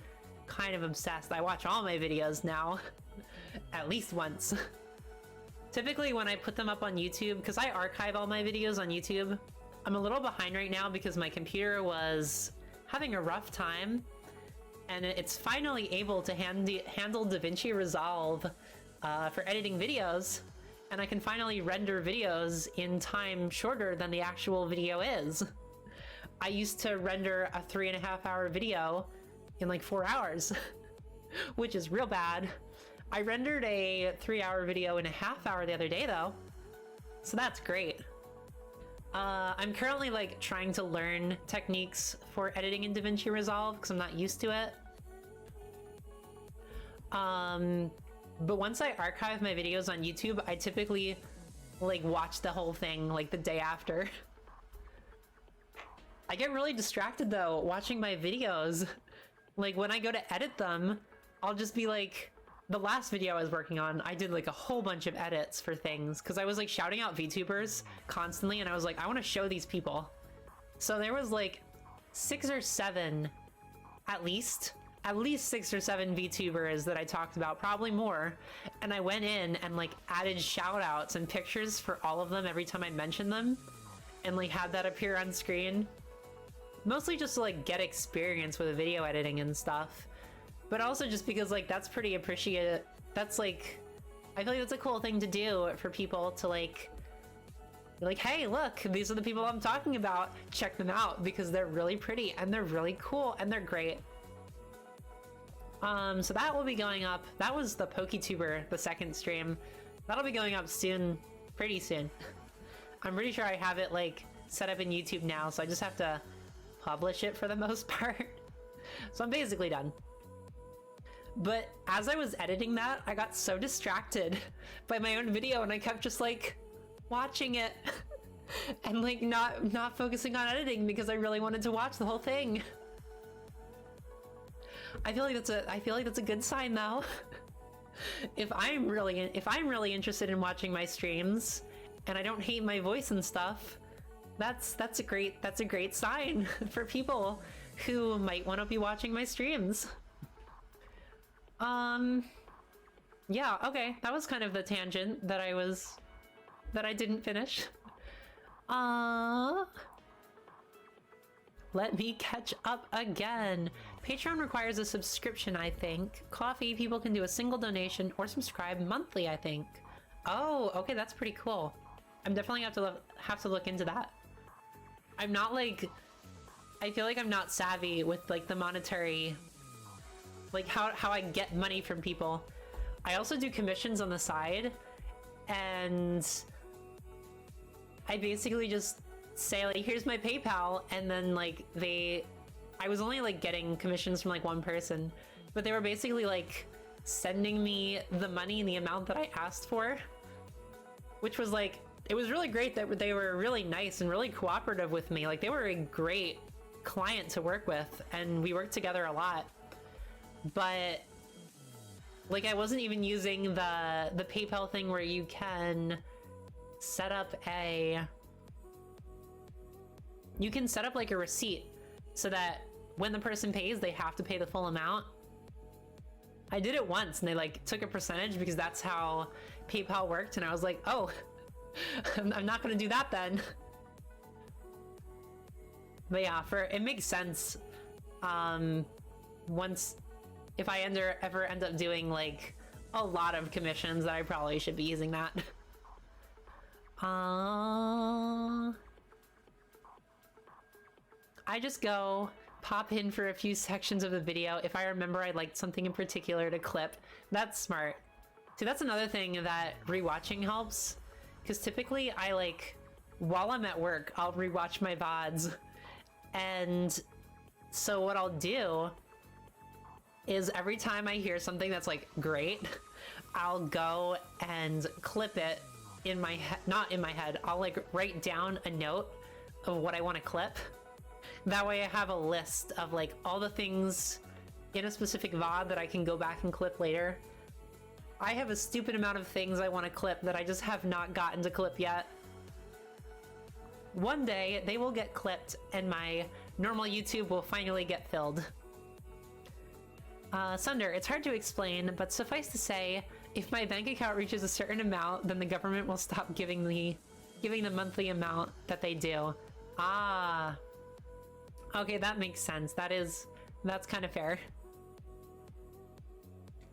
kind of obsessed. I watch all my videos now at least once. Typically when I put them up on YouTube, because I archive all my videos on YouTube, I'm a little behind right now because my computer was having a rough time, and it's finally able to handle DaVinci Resolve for editing videos, and I can finally render videos in time shorter than the actual video is. I used to render a 3.5 hour video in like 4 hours, which is real bad. I rendered a 3 hour video in a half hour the other day though, so that's great. I'm currently like trying to learn techniques for editing in DaVinci Resolve because I'm not used to it. But once I archive my videos on YouTube, I typically like watch the whole thing like the day after. I get really distracted though watching my videos. Like when I go to edit them, I'll just be like, the last video I was working on, I did like a whole bunch of edits for things because I was like shouting out VTubers constantly and I was like, I want to show these people. So there was like 6 or 7, at least 6 or 7 VTubers that I talked about, probably more. And I went in and like added shout outs and pictures for all of them every time I mentioned them and like had that appear on screen. Mostly just to like get experience with video editing and stuff. But also just because like that's pretty appreciated. That's like, I feel like that's a cool thing to do for people to like, hey, look, these are the people I'm talking about. Check them out because they're really pretty and they're really cool and they're great. So that will be going up. That was the PokeTuber, the second stream. That'll be going up soon, pretty soon. I'm pretty sure I have it like set up in YouTube now, so I just have to publish it for the most part. So I'm basically done. But as I was editing that, I got so distracted by my own video and I kept just like watching it and like not focusing on editing because I really wanted to watch the whole thing. I feel like that's a good sign though. If I'm really interested in watching my streams and I don't hate my voice and stuff, that's a great sign for people who might want to be watching my streams. Yeah, okay, that was kind of the tangent that I didn't finish. Let me catch up again. Patreon requires a subscription, I think. Coffee, people can do a single donation or subscribe monthly, I think. Oh, okay, that's pretty cool. I'm definitely have to look into that. I'm not like, I feel like I'm not savvy with like the monetary, like how I get money from people. I also do commissions on the side, and I basically just say like, here's my PayPal, and then like I was only like getting commissions from like one person, but they were basically like sending me the money and the amount that I asked for, which was like, it was really great that they were really nice and really cooperative with me. Like they were a great client to work with and we worked together a lot. But like I wasn't even using the PayPal thing where you can set up like a receipt so that when the person pays, they have to pay the full amount. I did it once and they like took a percentage because that's how PayPal worked, and I was like, oh, I'm not gonna do that then. But yeah, it makes sense. If I ever end up doing like a lot of commissions, that I probably should be using that. I just go pop in for a few sections of the video if I remember I liked something in particular to clip. That's smart. See, that's another thing that rewatching helps, because typically I like, while I'm at work, I'll rewatch my VODs, and so what I'll do is every time I hear something that's like great, I'll go and clip it in my head, not in my head, I'll like write down a note of what I want to clip. That way I have a list of like all the things in a specific VOD that I can go back and clip later. I have a stupid amount of things I want to clip that I just have not gotten to clip yet. One day they will get clipped and my normal YouTube will finally get filled. Sunder, it's hard to explain, but suffice to say, if my bank account reaches a certain amount, then the government will stop giving the monthly amount that they do. Ah. Okay, that makes sense. That's kind of fair.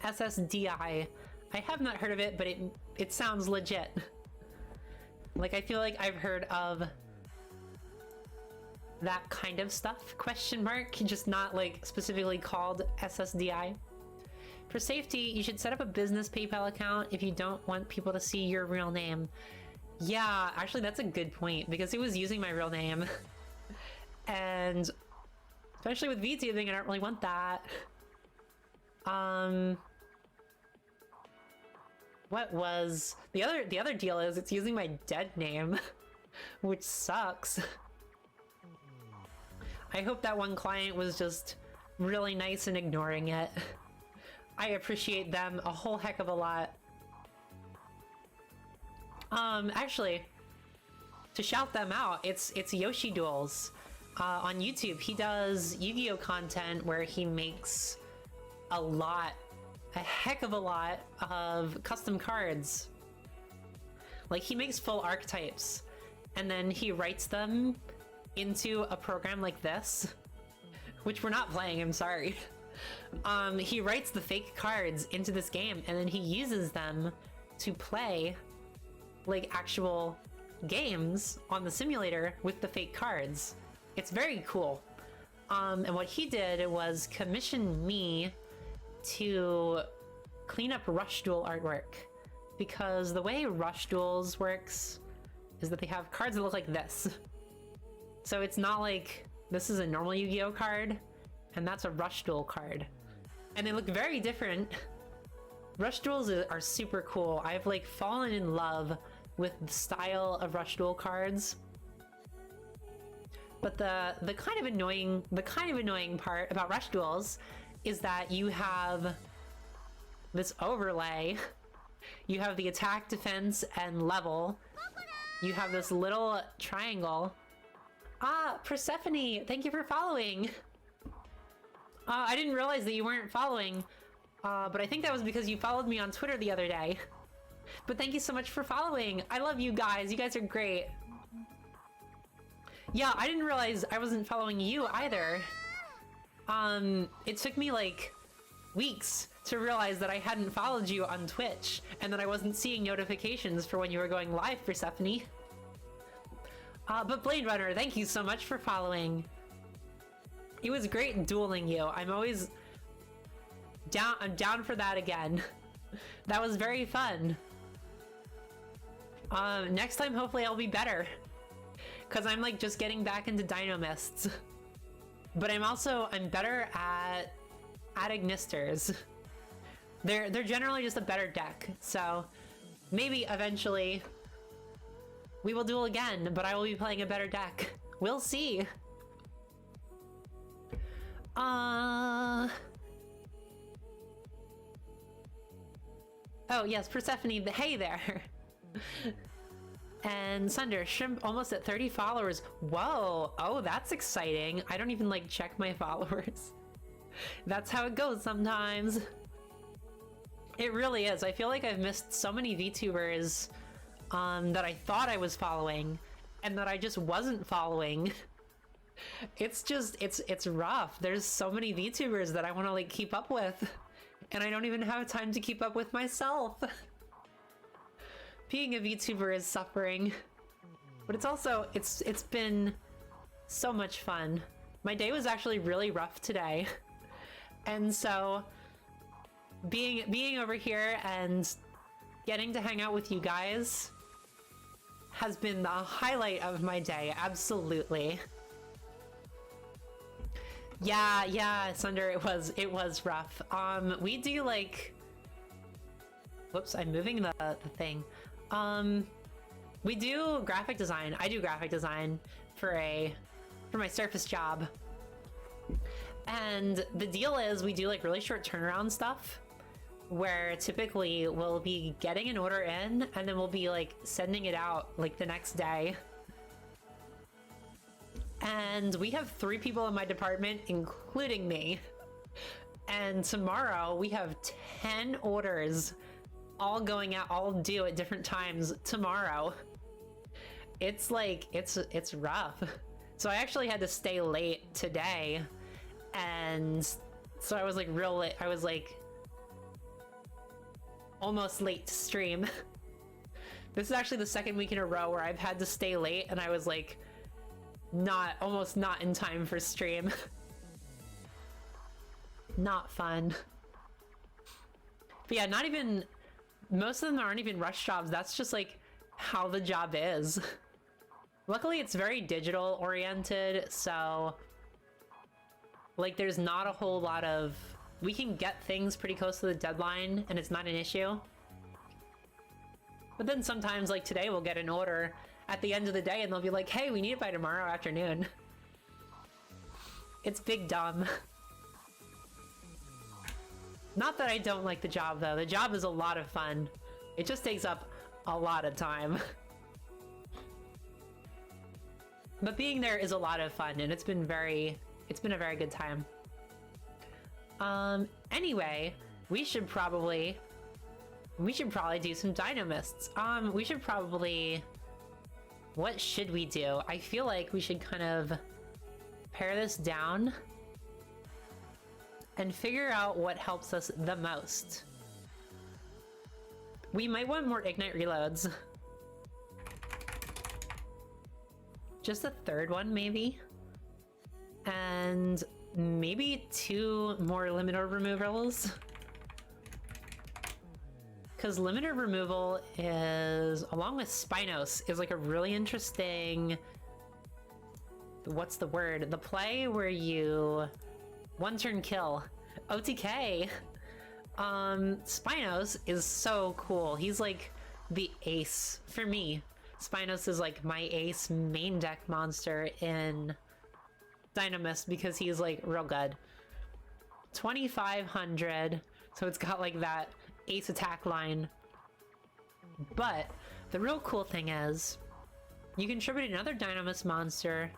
SSDI. I have not heard of it, but it sounds legit. Like, I feel like I've heard of that kind of stuff, question mark, just not like specifically called SSDI. For safety, you should set up a business PayPal account if you don't want people to see your real name. Yeah, actually that's a good point, because he was using my real name. And especially with VTubing, I don't really want that. What was the other deal is it's using my dead name, which sucks. I hope that one client was just really nice in ignoring it. I appreciate them a whole heck of a lot. Actually, to shout them out, it's Yoshi Duels. On YouTube, he does Yu-Gi-Oh content where he makes a heck of a lot of custom cards. Like, he makes full archetypes, and then he writes them into a program like this, which we're not playing, I'm sorry. He writes the fake cards into this game, and then he uses them to play, like, actual games on the simulator with the fake cards. It's very cool. And what he did was commission me to clean up Rush Duel artwork, because the way Rush Duels works is that they have cards that look like this. So it's not like this is a normal Yu-Gi-Oh card and that's a Rush Duel card, and they look very different. Rush Duels are super cool. I've like fallen in love with the style of Rush Duel cards. But the kind of annoying part about Rush Duels is that you have this overlay. You have the attack, defense, and level. You have this little triangle. Ah, Persephone, thank you for following. I didn't realize that you weren't following, but I think that was because you followed me on Twitter the other day. But thank you so much for following. I love you guys. You guys are great. Yeah, I didn't realize I wasn't following you either. It took me like weeks to realize that I hadn't followed you on Twitch and that I wasn't seeing notifications for when you were going live, Persephone. But Blade Runner, thank you so much for following. It was great dueling you. I'm always down. I'm down for that again. That was very fun. Next time, hopefully I'll be better, because I'm like just getting back into Dinomists. But I'm better at Ignisters. They're generally just a better deck, so maybe eventually we will duel again, but I will be playing a better deck. We'll see. Oh yes, Persephone, hey there. And Sunder, Shrimp almost at 30 followers. Whoa, oh, that's exciting. I don't even like check my followers. That's how it goes sometimes. It really is. I feel like I've missed so many VTubers that I thought I was following and that I just wasn't following. It's rough. There's so many VTubers that I want to like keep up with, and I don't even have time to keep up with myself. Being a VTuber is suffering, but it's also, it's been so much fun. My day was actually really rough today, and so being over here and getting to hang out with you guys has been the highlight of my day, absolutely. Yeah, Sunder, it was rough. We do like, whoops, I'm moving the thing. We do graphic design. I do graphic design for my Surface job. And the deal is we do like really short turnaround stuff, where typically we'll be getting an order in and then we'll be like sending it out like the next day. And we have 3 people in my department, including me. And tomorrow we have 10 orders all going out, all due at different times tomorrow. It's like, it's rough. So I actually had to stay late today. And so I was like real late. I was like almost late to stream. This is actually the second week in a row where I've had to stay late and I was like almost not in time for stream. Not fun. But yeah, not even, most of them aren't even rush jobs. That's just like how the job is. Luckily, it's very digital oriented, so like there's not a whole lot of... We can get things pretty close to the deadline and it's not an issue. But then sometimes, like today, we'll get an order at the end of the day and they'll be like, hey, we need it by tomorrow afternoon. It's big dumb. Not that I don't like the job though. The job is a lot of fun. It just takes up a lot of time. But being there is a lot of fun and it's been a very good time. Anyway, we should probably do some Dinomists. What should we do? I feel like we should kind of pare this down and figure out what helps us the most. We might want more Ignite reloads. Just a third one, maybe? And maybe 2 more limiter removals? Because limiter removal is, along with Spinos, is like a really interesting... What's the word? The play where you one-turn kill. OTK! Spinos is so cool. He's like the ace for me. Spinos is like my ace main deck monster in Dinomist because he's like real good. 2,500, so it's got like that ace attack line. But the real cool thing is you contribute another Dinomist monster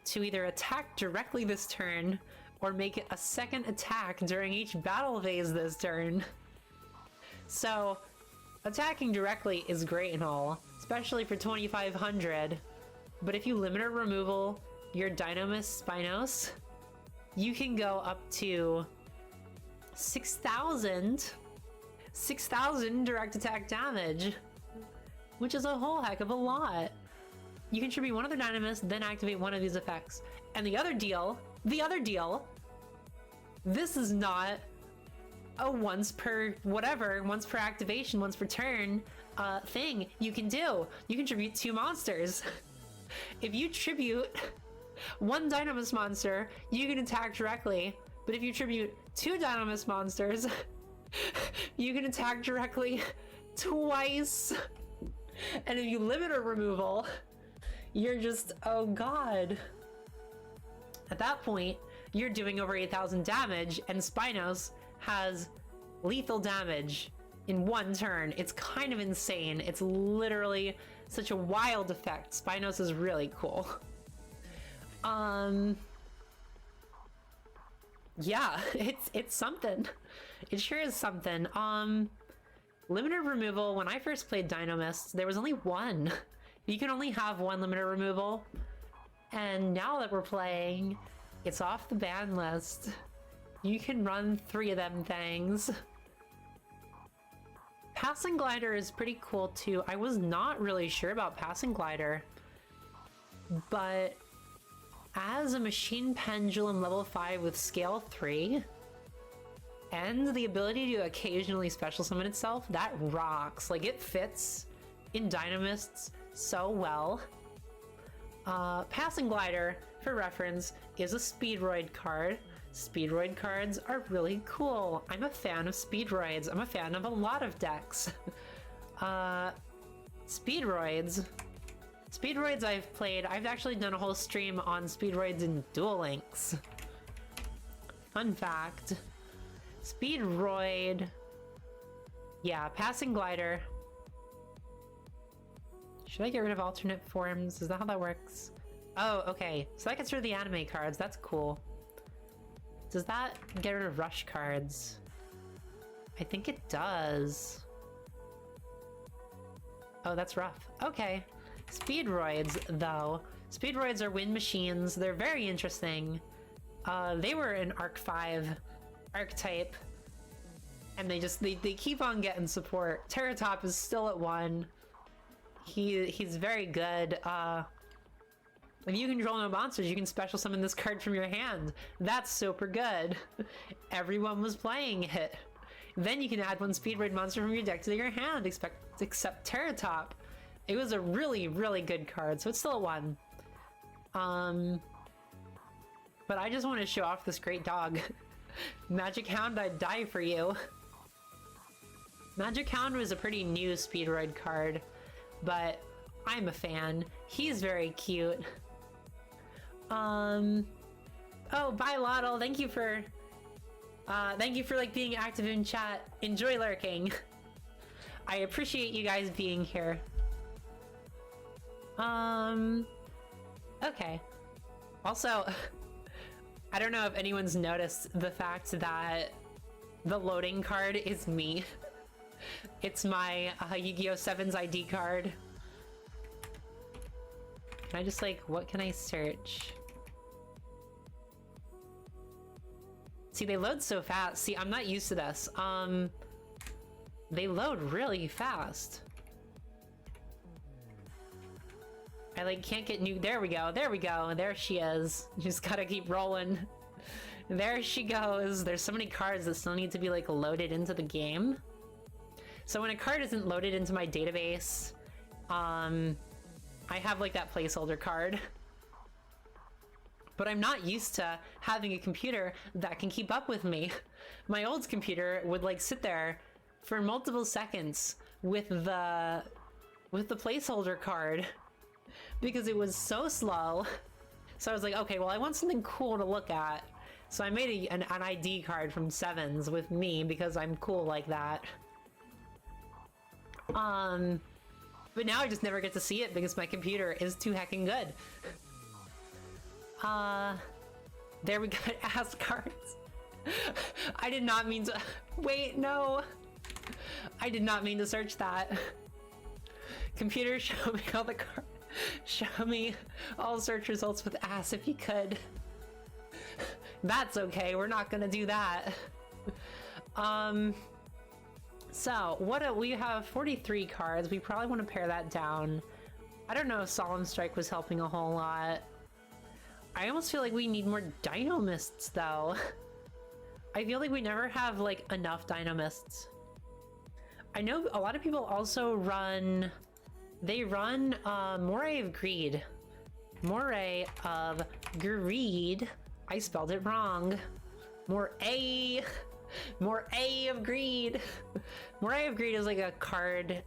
to either attack directly this turn or make it a second attack during each battle phase this turn. So attacking directly is great and all, especially for 2,500, but if you limiter removal your Dinomist Spinos, you can go up to 6,000 direct attack damage, which is a whole heck of a lot. You contribute one other Dinomist, then activate one of these effects. And the other deal, this is not a once per activation, once per turn thing you can do. You can tribute 2 monsters. If you tribute 1 Dinomist monster, you can attack directly. But if you tribute 2 Dinomist monsters, you can attack directly twice. And if you limiter removal, you're just, oh god. At that point, you're doing over 8,000 damage, and Spinos has lethal damage in 1 turn. It's kind of insane. It's literally such a wild effect. Spinos is really cool. Yeah, it's something. It sure is something. Limiter removal, when I first played Dinomists, there was only 1. You can only have 1 limiter removal. And now that we're playing, it's off the ban list. You can run 3 of them things. Passing Glider is pretty cool too. I was not really sure about Passing Glider, but as a Machine Pendulum level 5 with scale 3, and the ability to occasionally special summon itself, that rocks. Like, it fits in Dinomists so well. Passing Glider, for reference, is a Speedroid card. Speedroid cards are really cool. I'm a fan of Speedroids. I'm a fan of a lot of decks. Speedroids I've played. I've actually done a whole stream on Speedroids and Duel Links. Fun fact. Speedroid. Yeah, Passing Glider. Should I get rid of alternate forms? Is that how that works? Oh, okay. So that gets rid of the anime cards. That's cool. Does that get rid of rush cards? I think it does. Oh, that's rough. Okay. Speedroids, though. Speedroids are wind machines. They're very interesting. They were an Arc 5 archetype. And they keep on getting support. Terratop is still at 1. He's very good. If you control no monsters, you can special summon this card from your hand. That's super good. Everyone was playing it. Then you can add 1 Speedroid monster from your deck to your hand, except Terratop. It was a really, really good card, so it's still a 1. But I just want to show off this great dog. Magic Hound, I'd die for you. Magic Hound was a pretty new Speedroid card, but I'm a fan. He's very cute. Oh, bye Lottle. Thank you for like being active in chat. Enjoy lurking. I appreciate you guys being here. Okay. Also, I don't know if anyone's noticed the fact that the loading card is me. It's my Yu-Gi-Oh! 7's ID card. Can I just like, what can I search? See, they load so fast. See, I'm not used to this. They load really fast. I like can't get new. There we go. There we go. There she is. Just gotta keep rolling. There she goes. There's so many cards that still need to be like loaded into the game. So when a card isn't loaded into my database, I have like that placeholder card. But I'm not used to having a computer that can keep up with me. My old computer would like sit there for multiple seconds with the placeholder card because it was so slow. So I was like, okay, well I want something cool to look at. So I made an ID card from 7's with me because I'm cool like that. But now I just never get to see it because my computer is too heckin' good. There we go. Ass cards. I did not mean to. Wait, no. I did not mean to search that. Computer, show me all the cards. Show me all search results with ass if you could. That's okay. We're not gonna do that. So what we have 43 cards. We probably want to pare that down. I don't know if Solemn Strike was helping a whole lot. I almost feel like we need more Dinomists though. I feel like we never have like enough Dinomists. I know a lot of people also run, they run Moray of Greed. Moray of Greed. I spelled it wrong. Moray of Greed. Moray of Greed is like a card,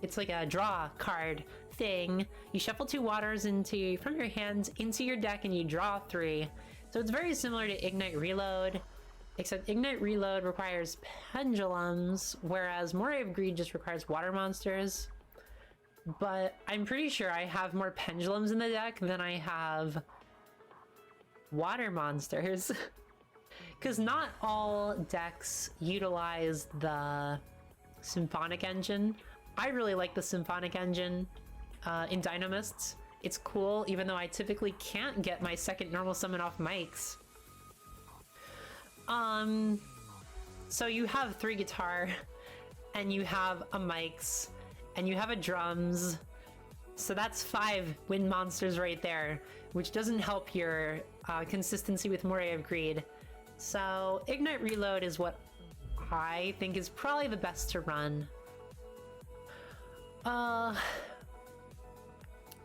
it's like a draw card thing. You shuffle 2 waters from your hands into your deck and you draw 3. So it's very similar to Ignite Reload, except Ignite Reload requires pendulums, whereas Moray of Greed just requires water monsters. But I'm pretty sure I have more pendulums in the deck than I have water monsters. Because not all decks utilize the Symphonic Engine. I really like the Symphonic Engine in Dinomists. It's cool, even though I typically can't get my second normal summon off mics. So you have 3 guitar, and you have a mics, and you have a drums. So that's 5 wind monsters right there, which doesn't help your consistency with Moray of Greed. So Ignite Reload is what I think is probably the best to run.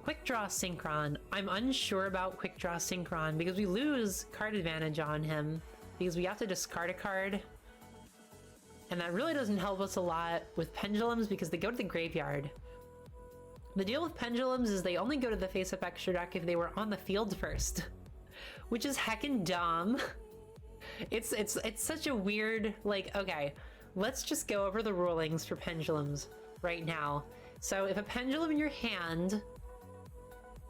Quick Draw Synchron. I'm unsure about Quick Draw Synchron because we lose card advantage on him because we have to discard a card. And that really doesn't help us a lot with pendulums because they go to the graveyard. The deal with pendulums is they only go to the face-up extra deck if they were on the field first, which is heckin' dumb. It's such a weird, like, okay, let's just go over the rulings for pendulums right now. So if a pendulum in your hand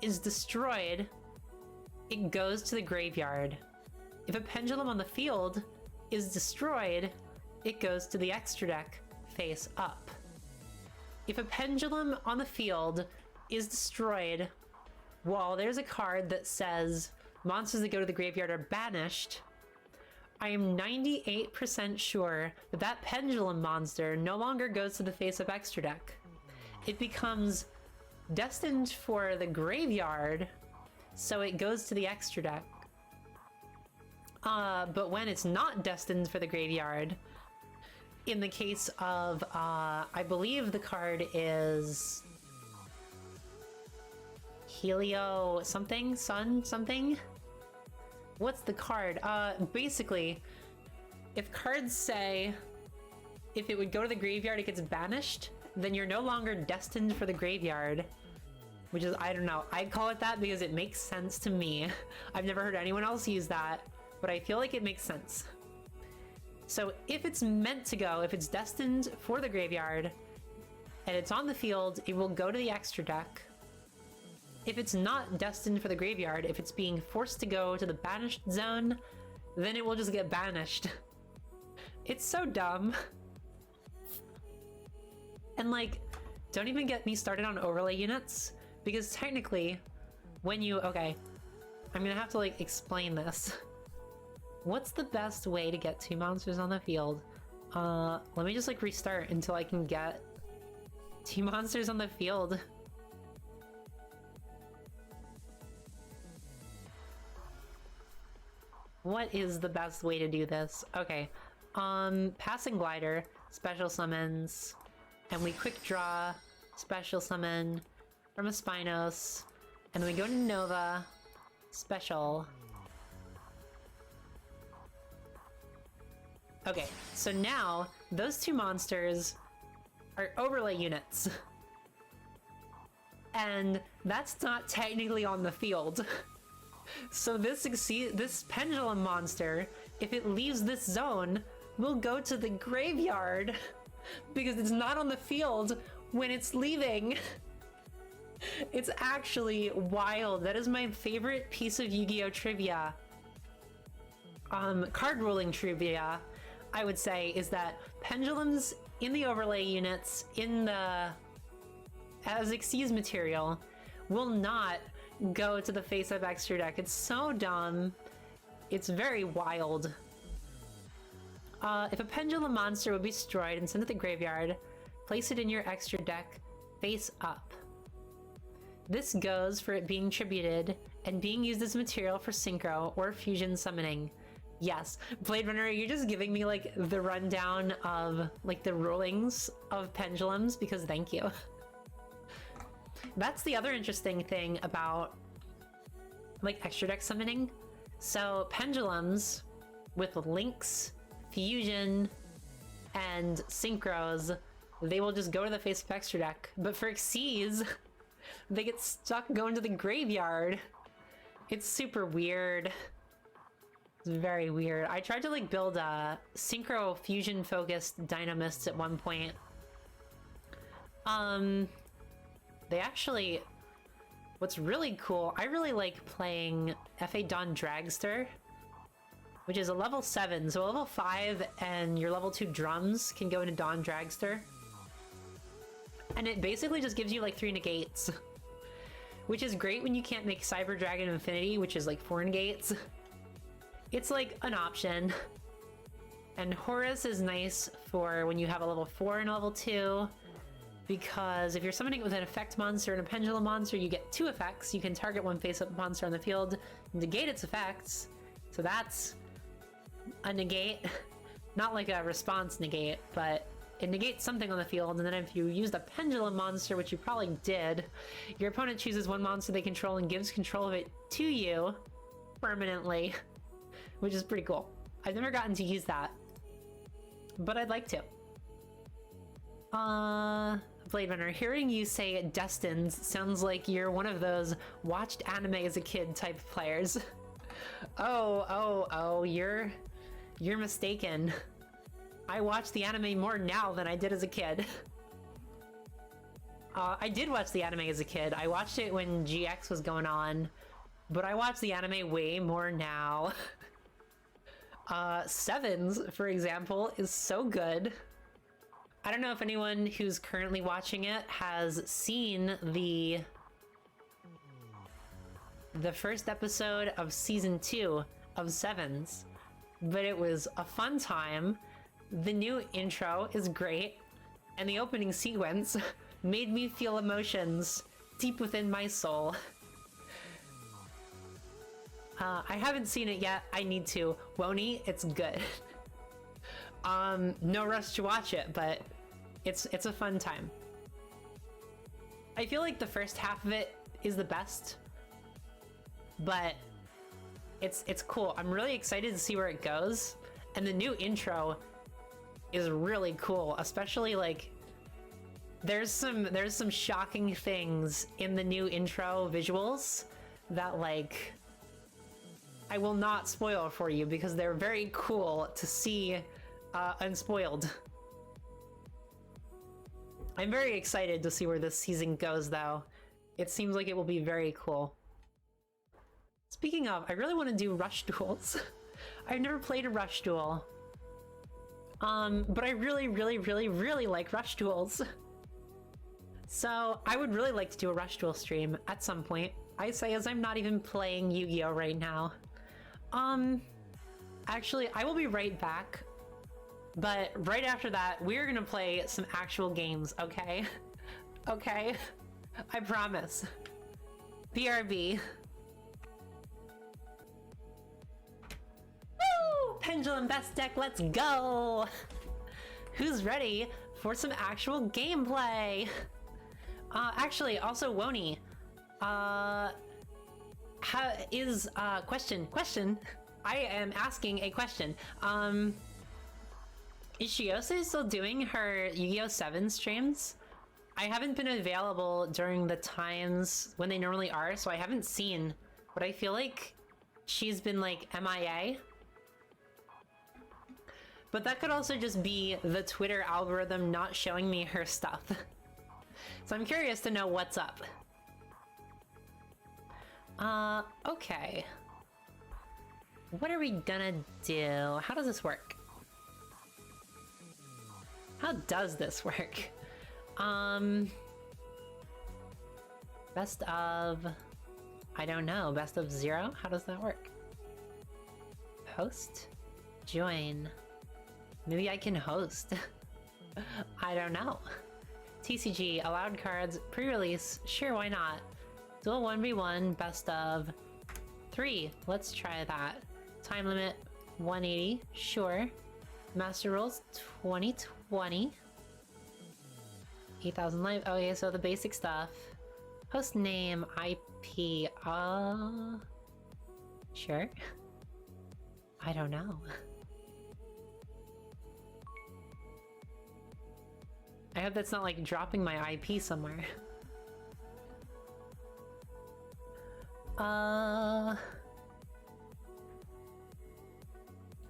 is destroyed, it goes to the graveyard. If a pendulum on the field is destroyed, it goes to the extra deck face up. If a pendulum on the field is destroyed while there's a card that says monsters that go to the graveyard are banished, I am 98% sure that that pendulum monster no longer goes to the face-up extra deck. It becomes destined for the graveyard, so it goes to the extra deck. But when it's not destined for the graveyard, in the case of, I believe the card is Helio something? Sun something? What's the card? Basically, if cards say if it would go to the graveyard, it gets banished, then you're no longer destined for the graveyard. Which is, I don't know, I call it that because it makes sense to me. I've never heard anyone else use that, but I feel like it makes sense. So if it's meant to go, if it's destined for the graveyard, and it's on the field, it will go to the extra deck. If it's not destined for the graveyard, if it's being forced to go to the banished zone, then it will just get banished. It's so dumb. And like, don't even get me started on overlay units, because technically, when you, okay, I'm gonna have to like explain this. What's the best way to get 2 monsters on the field? Let me just like restart until I can get 2 monsters on the field. What is the best way to do this? Okay, Passing Glider, special summons, and we quick draw, special summon from a Spinos, and then we go to Nova, special. Okay, so now those 2 monsters are overlay units. And that's not technically on the field. So this pendulum monster, if it leaves this zone, will go to the graveyard because it's not on the field when it's leaving. It's actually wild. That is my favorite piece of Yu-Gi-Oh! Trivia. Card ruling trivia, I would say, is that pendulums in the overlay units in the as Xyz material will not go to the face-up extra deck. It's so dumb. It's very wild. If a pendulum monster would be destroyed and sent to the graveyard, place it in your extra deck face up. This goes for it being tributed and being used as material for synchro or fusion summoning. Yes, Blade Runner, you're just giving me like the rundown of like the rulings of pendulums because thank you. That's the other interesting thing about like extra deck summoning. So pendulums with links, fusion, and synchros, they will just go to the face of extra deck. But for Xyz, they get stuck going to the graveyard. It's super weird. It's very weird. I tried to like build a synchro fusion focused Dinomists at one point. They actually, what's really cool, I really like playing FA Dawn Dragster, which is a level 7, so a level 5 and your level 2 drums can go into Dawn Dragster. And it basically just gives you like 3 negates, which is great when you can't make Cyber Dragon Infinity, which is like 4 negates. It's like an option. And Horus is nice for when you have a level 4 and a level 2, because if you're summoning it with an effect monster and a pendulum monster, you get 2 effects. You can target one face-up monster on the field, negate its effects. So that's a negate. Not like a response negate, but it negates something on the field, and then if you use the pendulum monster, which you probably did, your opponent chooses one monster they control and gives control of it to you permanently, which is pretty cool. I've never gotten to use that, but I'd like to. Blade Runner, hearing you say Destined sounds like you're one of those watched anime as a kid type players. Oh, you're mistaken. I watch the anime more now than I did as a kid. I did watch the anime as a kid. I watched it when GX was going on, but I watch the anime way more now. Sevens, for example, is so good. I don't know if anyone who's currently watching it has seen the first episode of season 2 of Sevens, but it was a fun time. The new intro is great, and the opening sequence made me feel emotions deep within my soul. I haven't seen it yet. I need to. Won't-y? It's good. No rush to watch it, but it's a fun time. I feel like the first half of it is the best, but it's cool. I'm really excited to see where it goes, and the new intro is really cool, especially like there's some shocking things in the new intro visuals that like I will not spoil for you because they're very cool to see unspoiled. I'm very excited to see where this season goes though. It seems like it will be very cool. Speaking of, I really want to do rush duels. I've never played a rush duel. But I really like rush duels. So I would really like to do a rush duel stream at some point. I say as I'm not even playing Yu-Gi-Oh right now. Actually, I will be right back. But right after that, we're gonna play some actual games, okay? Okay? I promise. BRB. Woo! Pendulum best deck, let's go! Who's ready for some actual gameplay? Actually, also Woni. Question. I am asking a question. Is Shiose still doing her Yu-Gi-Oh! 7 streams? I haven't been available during the times when they normally are, so I haven't seen, but I feel like she's been like MIA. But that could also just be the Twitter algorithm not showing me her stuff. So I'm curious to know what's up. Okay. What are we gonna do? How does this work? How does this work? Best of... I don't know. Best of 0? How does that work? Host? Join. Maybe I can host. I don't know. TCG, allowed cards, pre-release. Sure, why not? Duel 1v1, best of 3. Let's try that. Time limit 180. Sure. Master rules 2020. 8,000 life. Okay, so the basic stuff. Host name, IP. Sure. I don't know. I hope that's not like dropping my IP somewhere.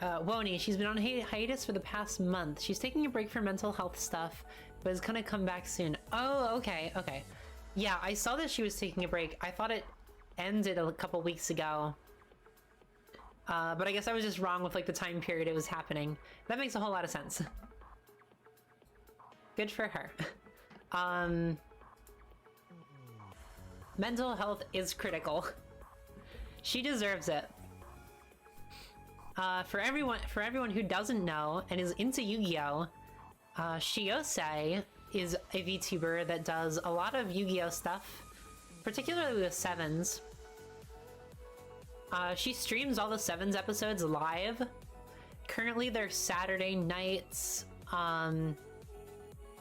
Woni, she's been on hiatus for the past month. She's taking a break for mental health stuff, but is gonna come back soon. Oh, okay. Yeah, I saw that she was taking a break. I thought it ended a couple weeks ago. But I guess I was just wrong with like the time period it was happening. That makes a whole lot of sense. Good for her. Mental health is critical. She deserves it. For everyone who doesn't know and is into Yu-Gi-Oh, Shiose is a VTuber that does a lot of Yu-Gi-Oh stuff, particularly with 7s. She streams all the 7s episodes live. Currently they're Saturday nights.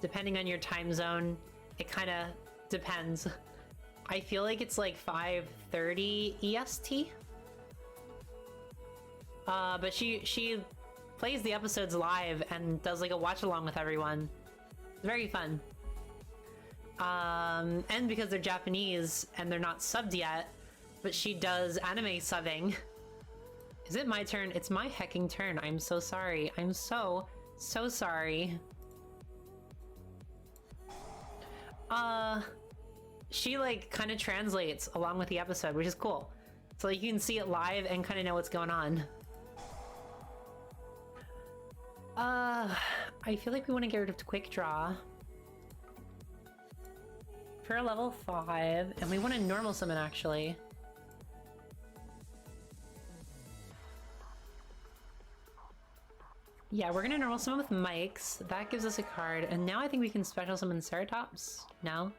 Depending on your time zone, it kind of depends. I feel like it's like 5:30 EST. But she plays the episodes live and does like a watch along with everyone. It's very fun. And because they're Japanese and they're not subbed yet, but she does anime subbing. Is it my turn? It's my hecking turn. I'm so sorry. I'm so sorry. She like kind of translates along with the episode, which is cool. So like, you can see it live and kind of know what's going on. I feel like we want to get rid of Quick Draw for a level 5, and we want to normal summon actually. Yeah, we're gonna normal summon with Mike's. That gives us a card, and now I think we can special summon Ceratops. No?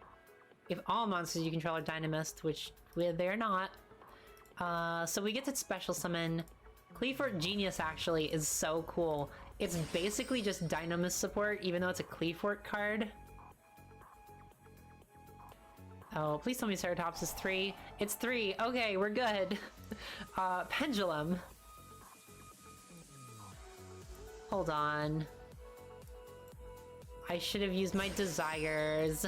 If all monsters you control are Dinomists, which they're not. So we get to special summon. Cleafort Genius actually is so cool. It's basically just Dinomist support, even though it's a Cleafort card. Oh, please tell me Ceratops is 3. It's 3. Okay, we're good. Pendulum. Hold on. I should have used my desires.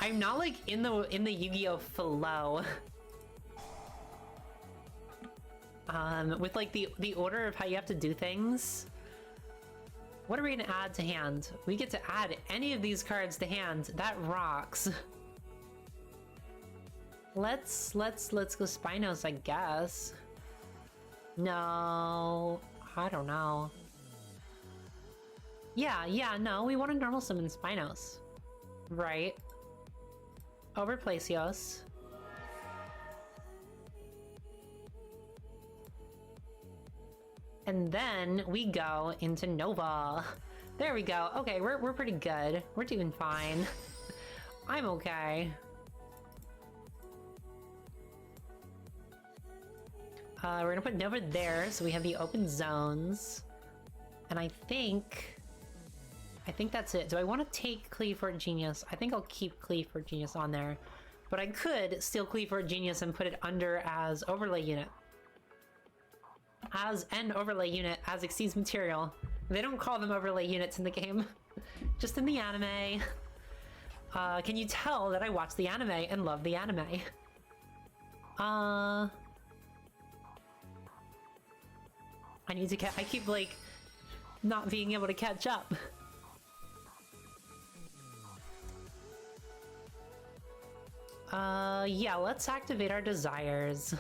I'm not like in the Yu-Gi-Oh flow. With like the order of how you have to do things. What are we gonna add to hand? We get to add any of these cards to hand. That rocks. Let's go Spinos, I guess. No, I don't know. Yeah, no, we want to normal summon Spinos. Right. Over Placios. And then we go into Nova. There we go. Okay, we're pretty good. We're doing fine. I'm okay. We're gonna put Nova there, so we have the open zones. And I think that's it. Do I want to take Cleavefort Genius? I think I'll keep Cleavefort Genius on there. But I could steal Cleavefort Genius and put it under as overlay unit. As an overlay unit, as exceeds material. They don't call them overlay units in the game. Just in the anime. Can you tell that I watch the anime and love the anime? I need to I keep like not being able to catch up. Yeah, let's activate our desires.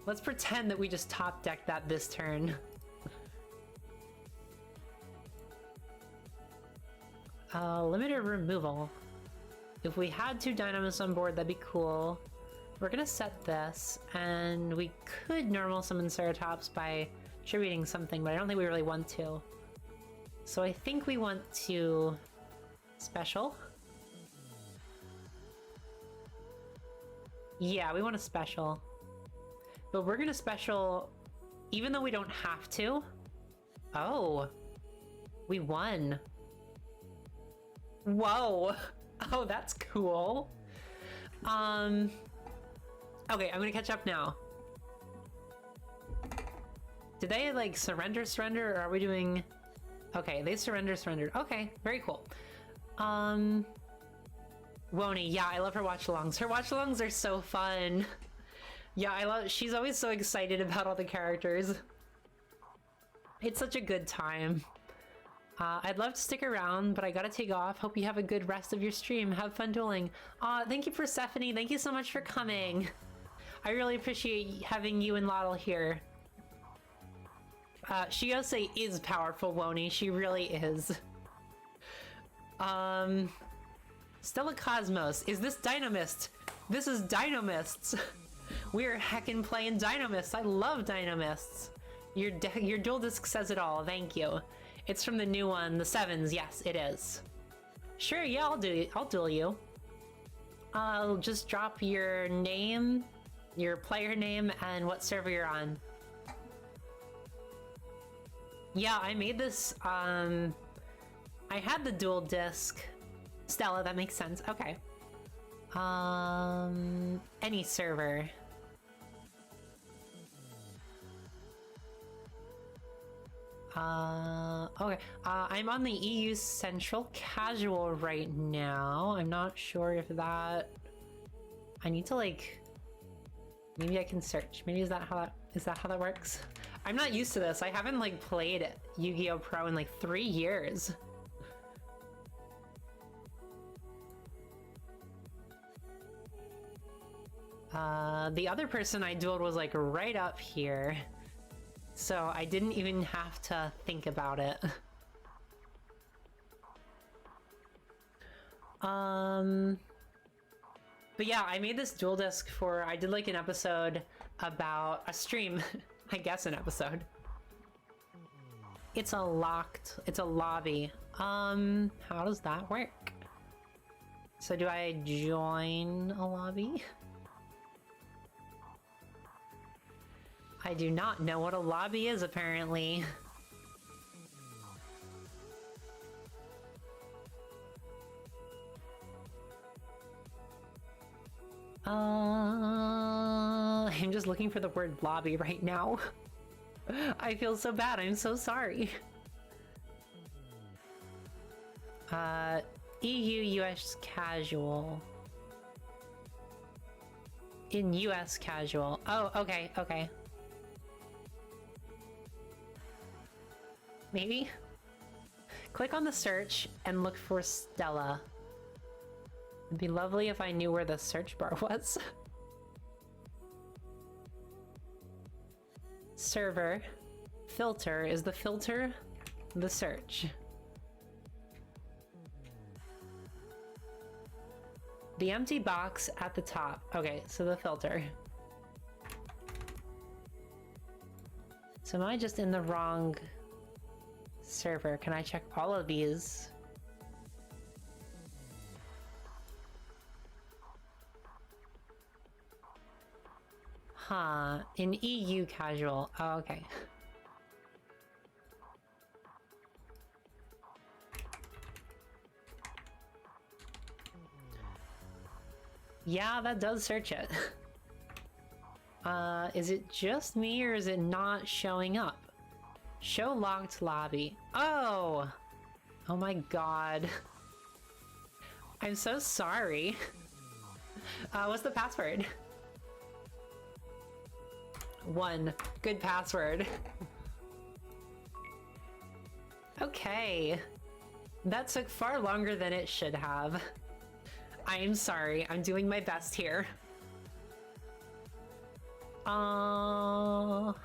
Let's pretend that we just top decked that this turn. Limited removal. If we had 2 Dinomists on board, that'd be cool. We're gonna set this, and we could normal summon Ceratops by attributing something, but I don't think we really want to. So I think we want to special. Yeah, we want a special. But we're gonna special, even though we don't have to. Oh, we won. Whoa. Oh, that's cool. Okay, I'm gonna catch up now. Did they like surrender, or are we doing... Okay, they surrendered. Okay, very cool. Wony, yeah, I love her watch-alongs. Her watch-alongs are so fun. Yeah, she's always so excited about all the characters. It's such a good time. I'd love to stick around, but I gotta take off. Hope you have a good rest of your stream. Have fun dueling. Thank you, Persephone. Thank you so much for coming. I really appreciate having you and Lottle here. Shiose is powerful, Wony. She really is. Stella Cosmos. Is this Dinomist? This is Dinomists. We're heckin' playing Dinomists. I love Dinomists. Your dual disc says it all. Thank you. It's from the new one, the 7s. Yes, it is. Sure, yeah, I'll duel you. I'll just drop your name, your player name, and what server you're on. Yeah, I made this, I had the dual disc. Stella, that makes sense. Okay. Any server. Okay. I'm on the EU Central Casual right now. I'm not sure if that... I need to like... Maybe I can search. Maybe is that how that works? I'm not used to this. I haven't like played Yu-Gi-Oh! Pro in like 3 years. The other person I dueled was like right up here. So I didn't even have to think about it. But yeah, I made this dual disc for, I did like an episode about a stream, I guess an episode. It's a lobby. How does that work? So do I join a lobby? I do not know what a lobby is, apparently. I'm just looking for the word lobby right now. I feel so bad. I'm so sorry. EU, US casual. In US casual. Oh, okay, okay. Maybe? Click on the search and look for Stella. It'd be lovely if I knew where the search bar was. Server. Filter. Is the filter the search? The empty box at the top. Okay, so the filter. So am I just in the wrong server? Can I check all of these? Huh, in EU casual. Oh, okay. Yeah, that does search it. Is it just me or is it not showing up? Show locked lobby. Oh! Oh my god. I'm so sorry. What's the password? 1. Good password. Okay. That took far longer than it should have. I'm sorry. I'm doing my best here. Nori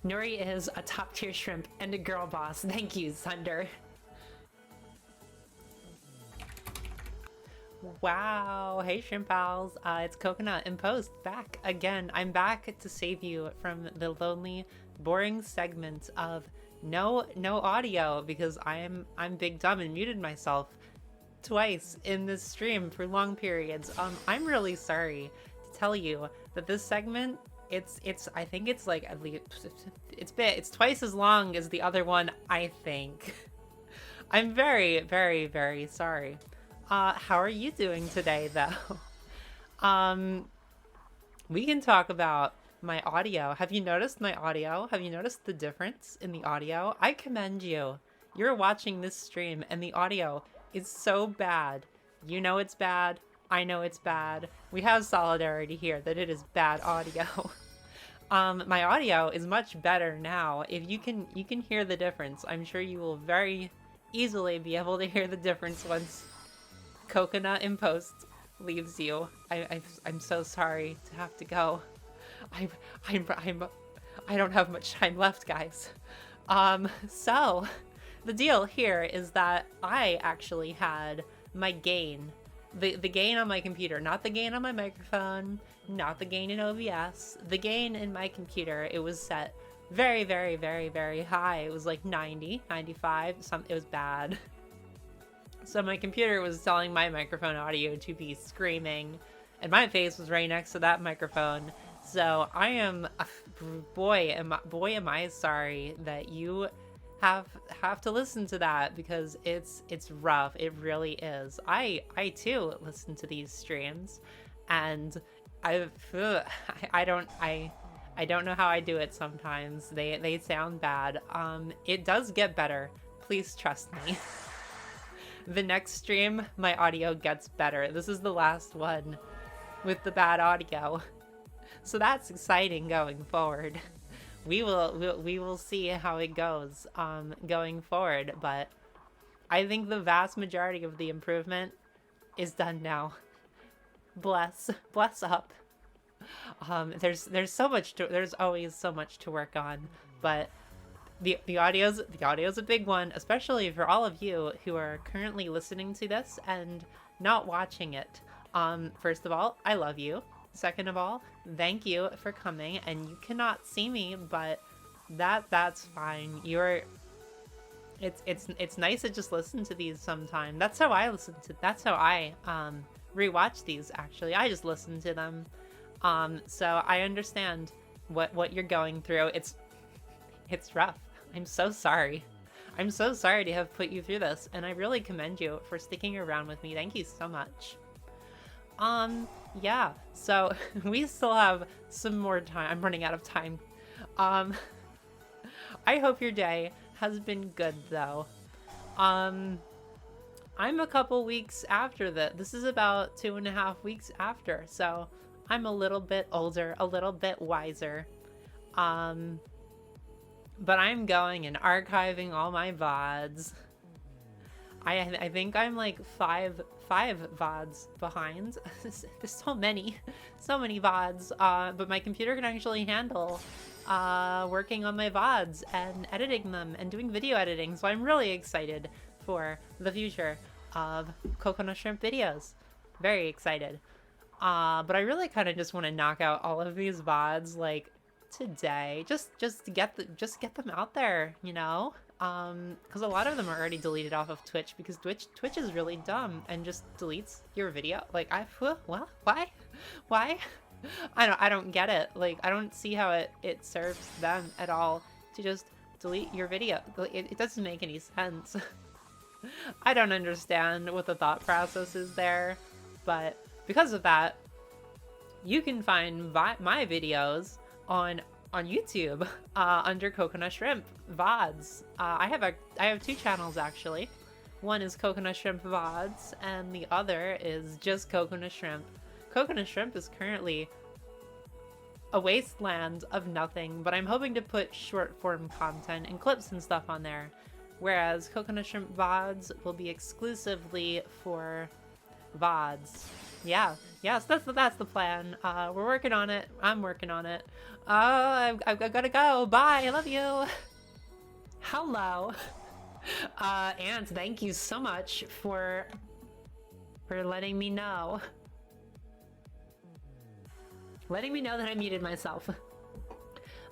is a top tier shrimp and a girl boss. Thank you, Thunder. Wow, hey shrimp pals, it's Coconut and Post back again. I'm back to save you from the lonely, boring segment of no audio because I'm big dumb and muted myself twice in this stream for long periods. I'm really sorry to tell you that this segment, I think it's like at least it's twice as long as the other one, I think. I'm very, very, very sorry. How are you doing today, though? We can talk about my audio. Have you noticed my audio? Have you noticed the difference in the audio? I commend you. You're watching this stream and the audio is so bad. You know it's bad. I know it's bad. We have solidarity here that it is bad audio. My audio is much better now. If you can hear the difference, I'm sure you will very easily be able to hear the difference once Coconut in Post leaves you. I'm so sorry to have to go. I don't have much time left, guys. So the deal here is that I actually had my gain, the gain on my computer, not the gain on my microphone, not the gain in OBS, the gain in my computer. It was set very, very, very, very high. It was like 90, 95, it was bad. So my computer was telling my microphone audio to be screaming, and my face was right next to that microphone. So I am, boy am I sorry that you have to listen to that because it's rough. It really is. I too listen to these streams, and I don't know how I do it sometimes. They sound bad. It does get better. Please trust me. The next stream, my audio gets better. This is the last one with the bad audio. So that's exciting going forward. We will see how it goes going forward, but I think the vast majority of the improvement is done now. Bless up. There's so much there's always so much to work on, but the audio's a big one, especially for all of you who are currently listening to this and not watching it. First of all, I love you. Second of all, thank you for coming, and you cannot see me, but that's fine. It's nice to just listen to these sometime. That's how I rewatch these, actually. I just listen to them. So I understand what you're going through. It's rough. I'm so sorry. I'm so sorry to have put you through this, and I really commend you for sticking around with me. Thank you so much. Yeah, so we still have some more time. I'm running out of time. I hope your day has been good, though. I'm a couple weeks after that. This is about 2.5 weeks after, so I'm a little bit older, a little bit wiser. But I'm going and archiving all my VODs. I think I'm like five VODs behind. There's so many VODs. But my computer can actually handle working on my VODs and editing them and doing video editing. So I'm really excited for the future of Coconut Shrimp videos. Very excited. But I really kind of just want to knock out all of these VODs like today, just to get them out there, you know, because a lot of them are already deleted off of Twitch because Twitch is really dumb and just deletes your video. Like well, why? I don't get it. Like, I don't see how it serves them at all to just delete your video. It doesn't make any sense. I don't understand what the thought process is there, but because of that, you can find my videos on YouTube under Coconut Shrimp VODs. I have 2 channels actually. One is Coconut Shrimp VODs and the other is just Coconut Shrimp. Coconut Shrimp is currently a wasteland of nothing, but I'm hoping to put short form content and clips and stuff on there. Whereas Coconut Shrimp VODs will be exclusively for VODs. Yeah, yes, that's the plan. We're working on it. I'm working on it. I've gotta go. Bye. I love you. Hello. And thank you so much for letting me know. Letting me know that I muted myself.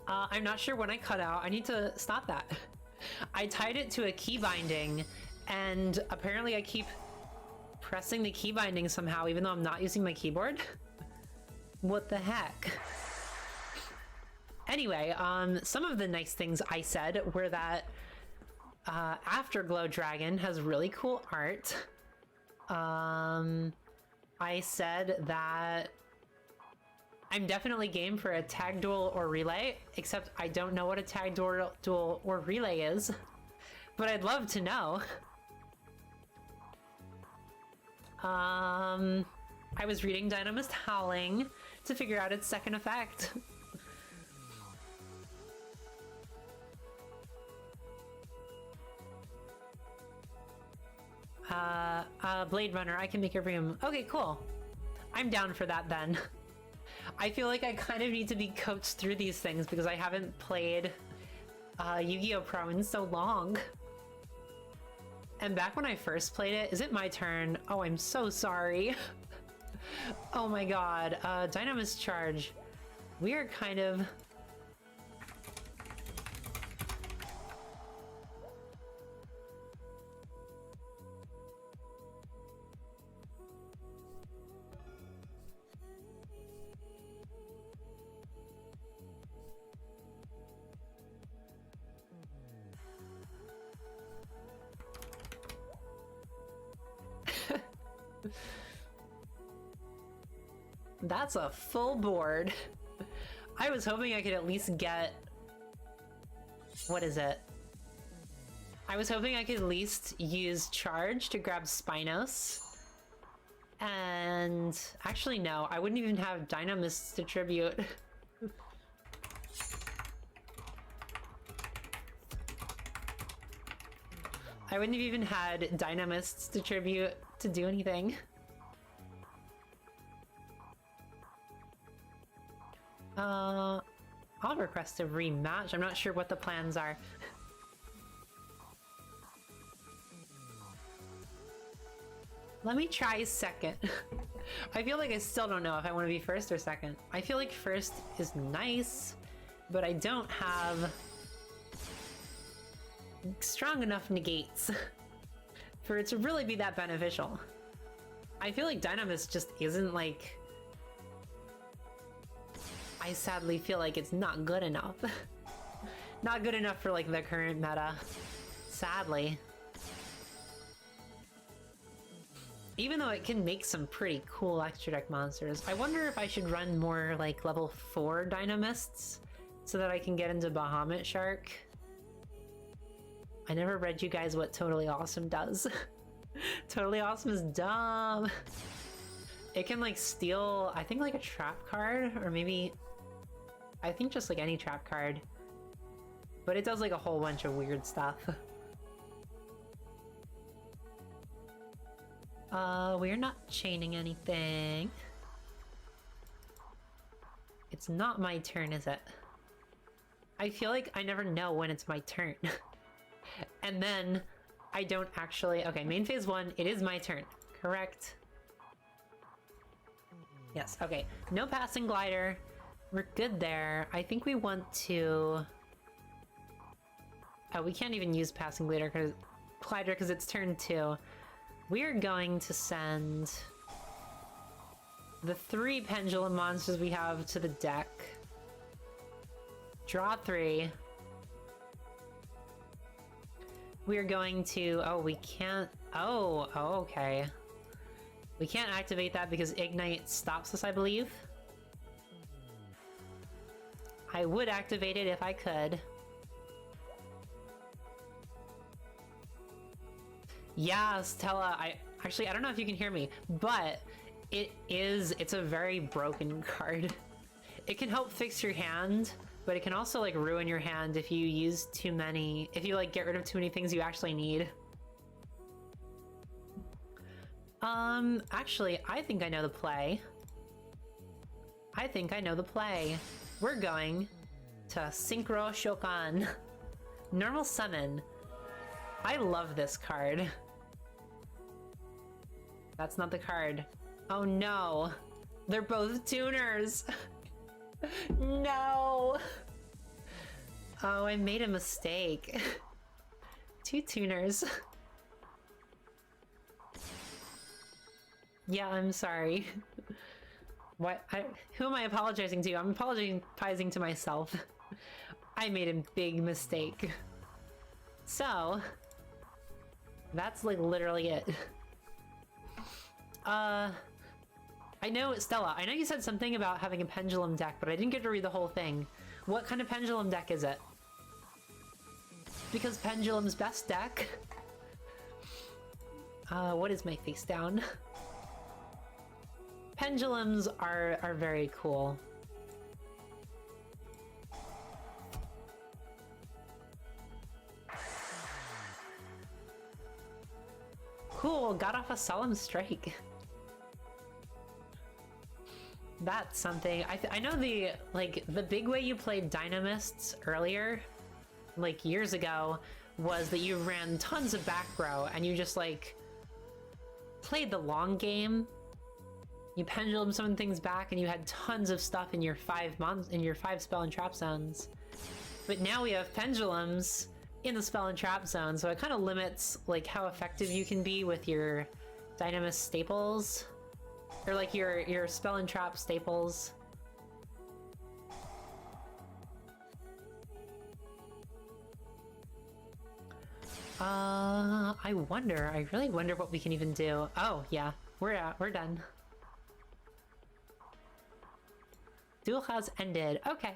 I'm not sure when I cut out. I need to stop that. I tied it to a key binding, and apparently I keep pressing the key binding somehow, even though I'm not using my keyboard. What the heck? Anyway, some of the nice things I said were that Afterglow Dragon has really cool art. I said that I'm definitely game for a tag duel or relay, except I don't know what a tag duel or relay is, but I'd love to know. I was reading Dinomist Howling to figure out its second effect. Blade Runner, I can make your room. Okay, cool. I'm down for that then. I feel like I kind of need to be coached through these things because I haven't played Yu-Gi-Oh! Pro in so long. And back when I first played it, is it my turn? Oh, I'm so sorry. Oh my god. Dinomist Charge. We are kind of... That's a full board. I was hoping I could at least get... What is it? I was hoping I could at least use Charge to grab Spinos. And... Actually, no. I wouldn't even have Dinomists to tribute. I wouldn't have even had Dinomists to tribute to do anything. I'll request a rematch. I'm not sure what the plans are. Let me try second. I feel like I still don't know if I want to be first or second. I feel like first is nice, but I don't have strong enough negates for it to really be that beneficial. I feel like Dinomist just isn't like... I sadly feel like it's not good enough. Not good enough for like the current meta. sadly. Even though it can make some pretty cool extra deck monsters. I wonder if I should run more like level 4 Dinomists so that I can get into Bahamut Shark. I never read you guys what Totally Awesome does. Totally Awesome is dumb. It can like steal, I think like a trap card, or maybe, I think just like any trap card. But it does like a whole bunch of weird stuff. We're not chaining anything. It's not my turn, is it? I feel like I never know when it's my turn. And then I don't actually... Okay, main phase 1, it is my turn. Correct. Yes, okay. No passing glider. We're good there. I think we want to... Oh, we can't even use passing glider because it's turn 2. We're going to send the 3 pendulum monsters we have to the deck. Draw 3. We're going to... Oh, we can't... Oh, okay. We can't activate that because Ignite stops us, I believe. I would activate it if I could. Yeah, Stella, I don't know if you can hear me, but it's a very broken card. It can help fix your hand, but it can also like ruin your hand if you use too many, if you like get rid of too many things you actually need. Actually, I think I know the play. We're going to Synchro Shokan. Normal summon. I love this card. That's not the card. Oh no. They're both tuners. No. Oh, I made a mistake. 2 tuners. Yeah, I'm sorry. What? Who am I apologizing to? I'm apologizing to myself. I made a big mistake. So, that's like literally it. I know, Stella, I know you said something about having a pendulum deck, but I didn't get to read the whole thing. What kind of pendulum deck is it? Because pendulum's best deck. What is my face down? Pendulums are very cool. Cool, got off a solemn strike. That's something. I know the big way you played Dinomists earlier, like years ago, was that you ran tons of back row and you just like played the long game. You pendulum summon things back and you had tons of stuff in your 5 spell and trap zones. But now we have pendulums in the spell and trap zone, so it kind of limits like how effective you can be with your Dynamist staples. Or like your spell and trap staples. I wonder. I really wonder what we can even do. Oh yeah, we're done. Duel has ended. Okay.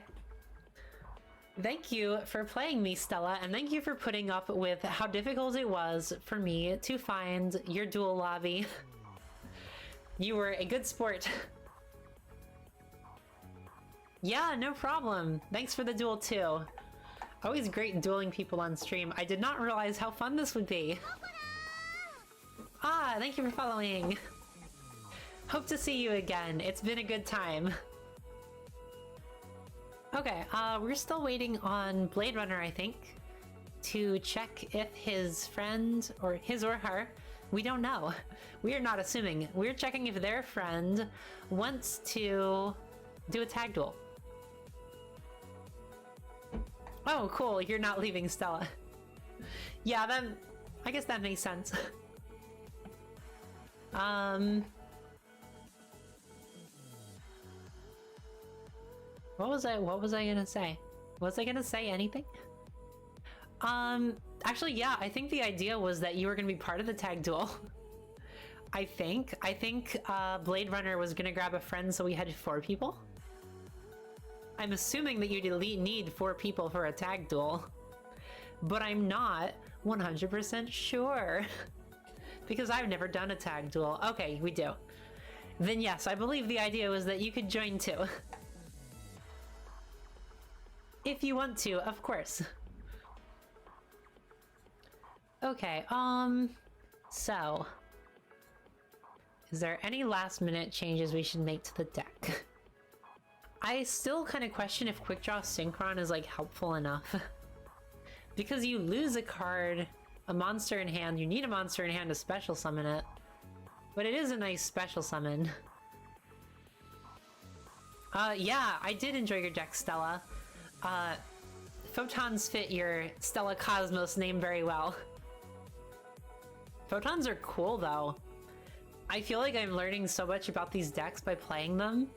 Thank you for playing me, Stella, and thank you for putting up with how difficult it was for me to find your duel lobby. You were a good sport. Yeah, no problem. Thanks for the duel too. Always great dueling people on stream. I did not realize how fun this would be. Ah, thank you for following. Hope to see you again. It's been a good time. Okay, we're still waiting on Blade Runner, I think, to check if his friend, or his or her, we don't know. We are not assuming. We're checking if their friend wants to do a tag duel. Oh, cool, you're not leaving, Stella. Yeah, I guess that makes sense. What was I gonna say? Was I gonna say anything? Actually, yeah, I think the idea was that you were gonna be part of the tag duel. I think Blade Runner was gonna grab a friend, so we had 4 people. I'm assuming that you'd need 4 people for a tag duel, but I'm not 100% sure because I've never done a tag duel. Okay, we do. Then yes, I believe the idea was that you could join too. If you want to, of course. Okay, so is there any last minute changes we should make to the deck? I still kind of question if Quick Draw Synchron is like helpful enough. Because you lose a card, a monster in hand, you need a monster in hand to special summon it. But it is a nice special summon. Yeah, I did enjoy your deck, Stella. Photons fit your Stella Cosmos name very well. Photons are cool, though. I feel like I'm learning so much about these decks by playing them.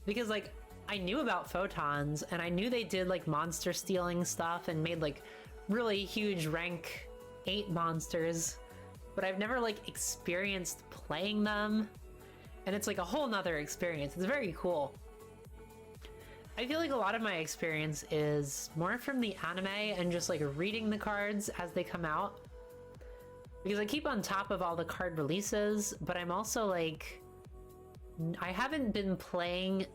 Because, like, I knew about Photons, and I knew they did, like, monster stealing stuff and made, like, really huge rank 8 monsters. But I've never, like, experienced playing them. And it's, like, a whole nother experience. It's very cool. I feel like a lot of my experience is more from the anime and just, like, reading the cards as they come out. Because I keep on top of all the card releases, but I'm also, like... I haven't been playing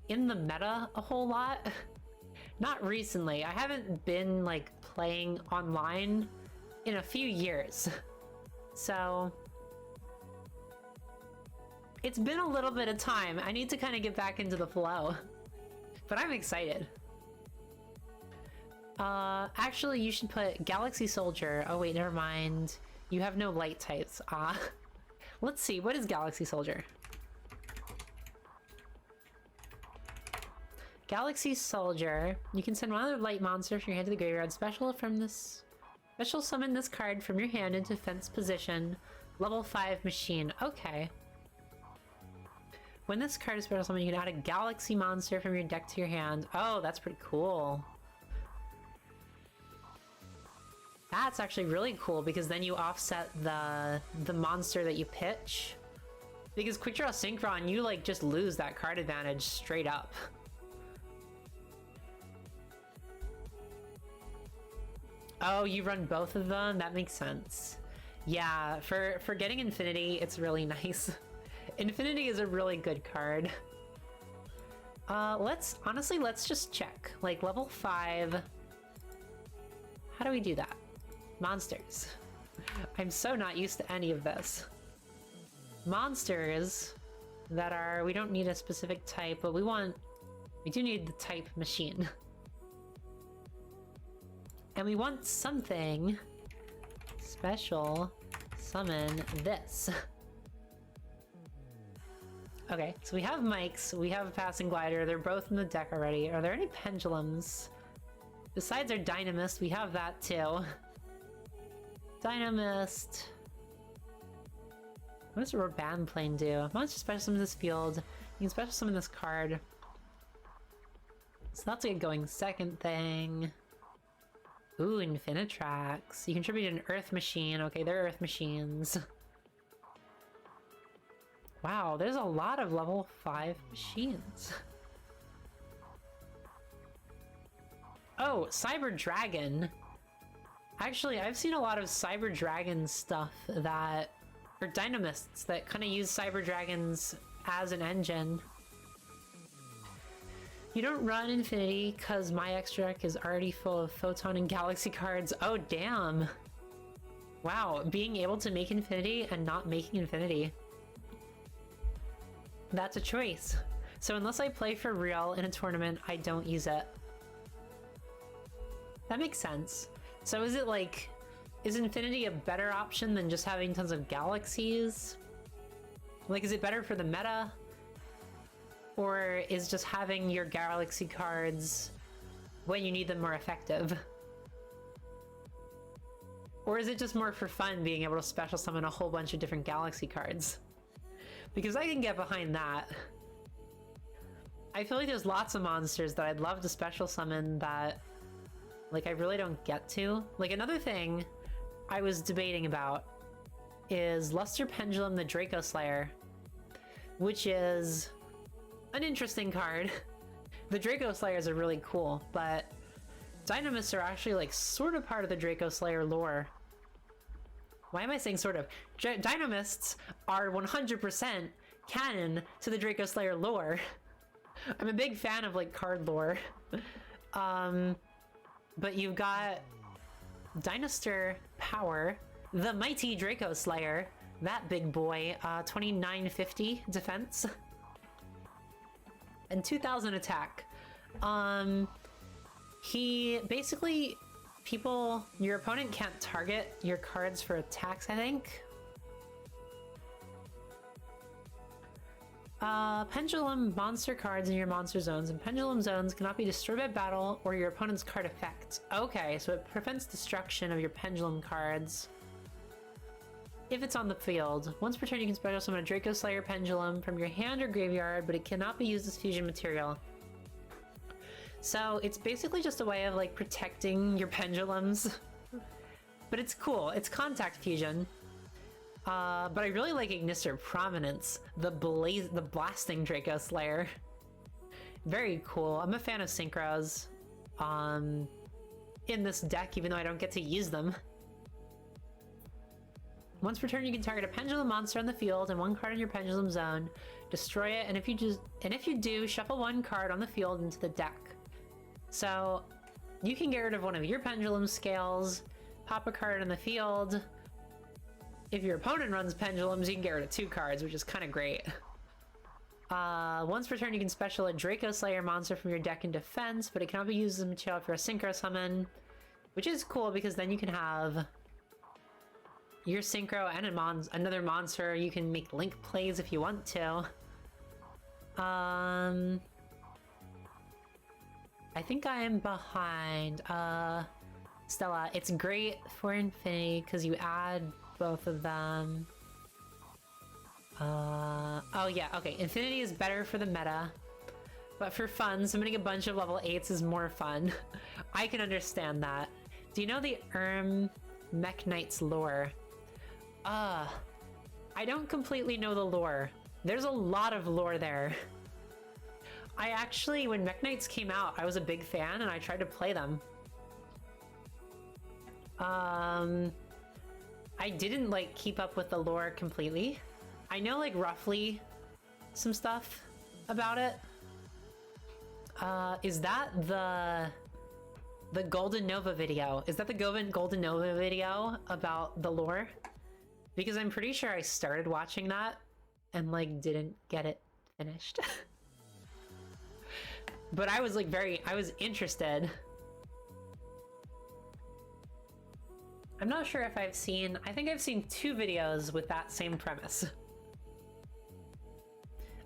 in the meta a whole lot. Not recently. I haven't been, like, playing online in a few years. So... it's been a little bit of time. I need to kind of get back into the flow. But I'm excited. Actually, you should put Galaxy Soldier. Oh wait, never mind. You have no light types. Let's see, what is Galaxy Soldier? Galaxy Soldier. You can send one other light monster from your hand to the graveyard. Special summon this card from your hand into fence position. Level 5 machine. Okay. When this card is special summoned, you can add a galaxy monster from your deck to your hand. Oh, that's pretty cool. That's actually really cool because then you offset the monster that you pitch. Because Quick Draw Synchron, you like just lose that card advantage straight up. Oh, you run both of them? That makes sense. Yeah, for getting Infinity, it's really nice. Infinity is a really good card. Let's just check. Like, level 5. How do we do that? Monsters. I'm so not used to any of this. Monsters that are... we don't need a specific type, but we do need the type machine. And we want something special summon this. Okay, so we have mics, we have a passing glider, they're both in the deck already. Are there any pendulums? Besides our Dynamist, we have that too. Dynamist. What does a Raban plane do? Monster special summon this field. You can special summon this card. So that's a going second thing. Ooh, Infinitrax. You contribute an Earth Machine. Okay, they're Earth Machines. Wow, there's a lot of level 5 machines. Oh, Cyber Dragon. Actually, I've seen a lot of Cyber Dragon stuff that... or Dinomists that kind of use Cyber Dragons as an engine. You don't run Infinity because my extra deck is already full of Photon and Galaxy cards. Oh, damn. Wow, being able to make Infinity and not making Infinity. That's a choice. So unless I play for real in a tournament, I don't use it. That makes sense. So is it like... is Infinity a better option than just having tons of galaxies? Like, is it better for the meta? Or is just having your galaxy cards when you need them more effective? Or is it just more for fun being able to special summon a whole bunch of different galaxy cards? Because I can get behind that. I feel like there's lots of monsters that I'd love to special summon that Like, I really don't get to. Like, another thing I was debating about is Luster Pendulum the Draco Slayer, which is an interesting card. The Draco Slayers are really cool, but Dinomists are actually, like, sort of part of the Draco Slayer lore. Why am I saying sort of? Dinomists are 100% canon to the Draco Slayer lore. I'm a big fan of, like, card lore. But you've got Dinoster Power, the Mighty Draco Slayer, that big boy, 2950 defense, and 2000 attack. He basically, your opponent can't target your cards for attacks, I think. Pendulum monster cards in your monster zones, and pendulum zones cannot be destroyed by battle or your opponent's card effect. Okay, so it prevents destruction of your pendulum cards if it's on the field. Once per turn, you can special summon a Draco Slayer pendulum from your hand or graveyard, but it cannot be used as fusion material. So it's basically just a way of, like, protecting your pendulums. But it's cool. It's contact fusion. But I really like Ignister Prominence, the blasting Draco Slayer. Very cool. I'm a fan of synchros in this deck, even though I don't get to use them. Once per turn, you can target a pendulum monster on the field and one card in your pendulum zone, destroy it, and if you do, shuffle one card on the field into the deck. So you can get rid of one of your pendulum scales, pop a card on the field. If your opponent runs pendulums, you can get rid of 2 cards, which is kind of great. Once per turn, you can special a Draco Slayer monster from your deck in defense, but it cannot be used as material for a synchro summon, which is cool because then you can have your synchro and another monster. You can make link plays if you want to. I think I am behind. Stella, it's great for Infinity because you add both of them. Oh yeah, okay. Infinity is better for the meta, but for fun, summoning a bunch of level 8s is more fun. I can understand that. Do you know the Mech Knight's lore? I don't completely know the lore. There's a lot of lore there. I actually, when Mech Knights came out, I was a big fan and I tried to play them. I didn't, like, keep up with the lore completely. I know, like, roughly some stuff about it. Is that the Golden Nova video? Is that the Golden Nova video about the lore? Because I'm pretty sure I started watching that and, like, didn't get it finished. But I was, like, I was interested. I'm not sure if I think I've seen 2 videos with that same premise.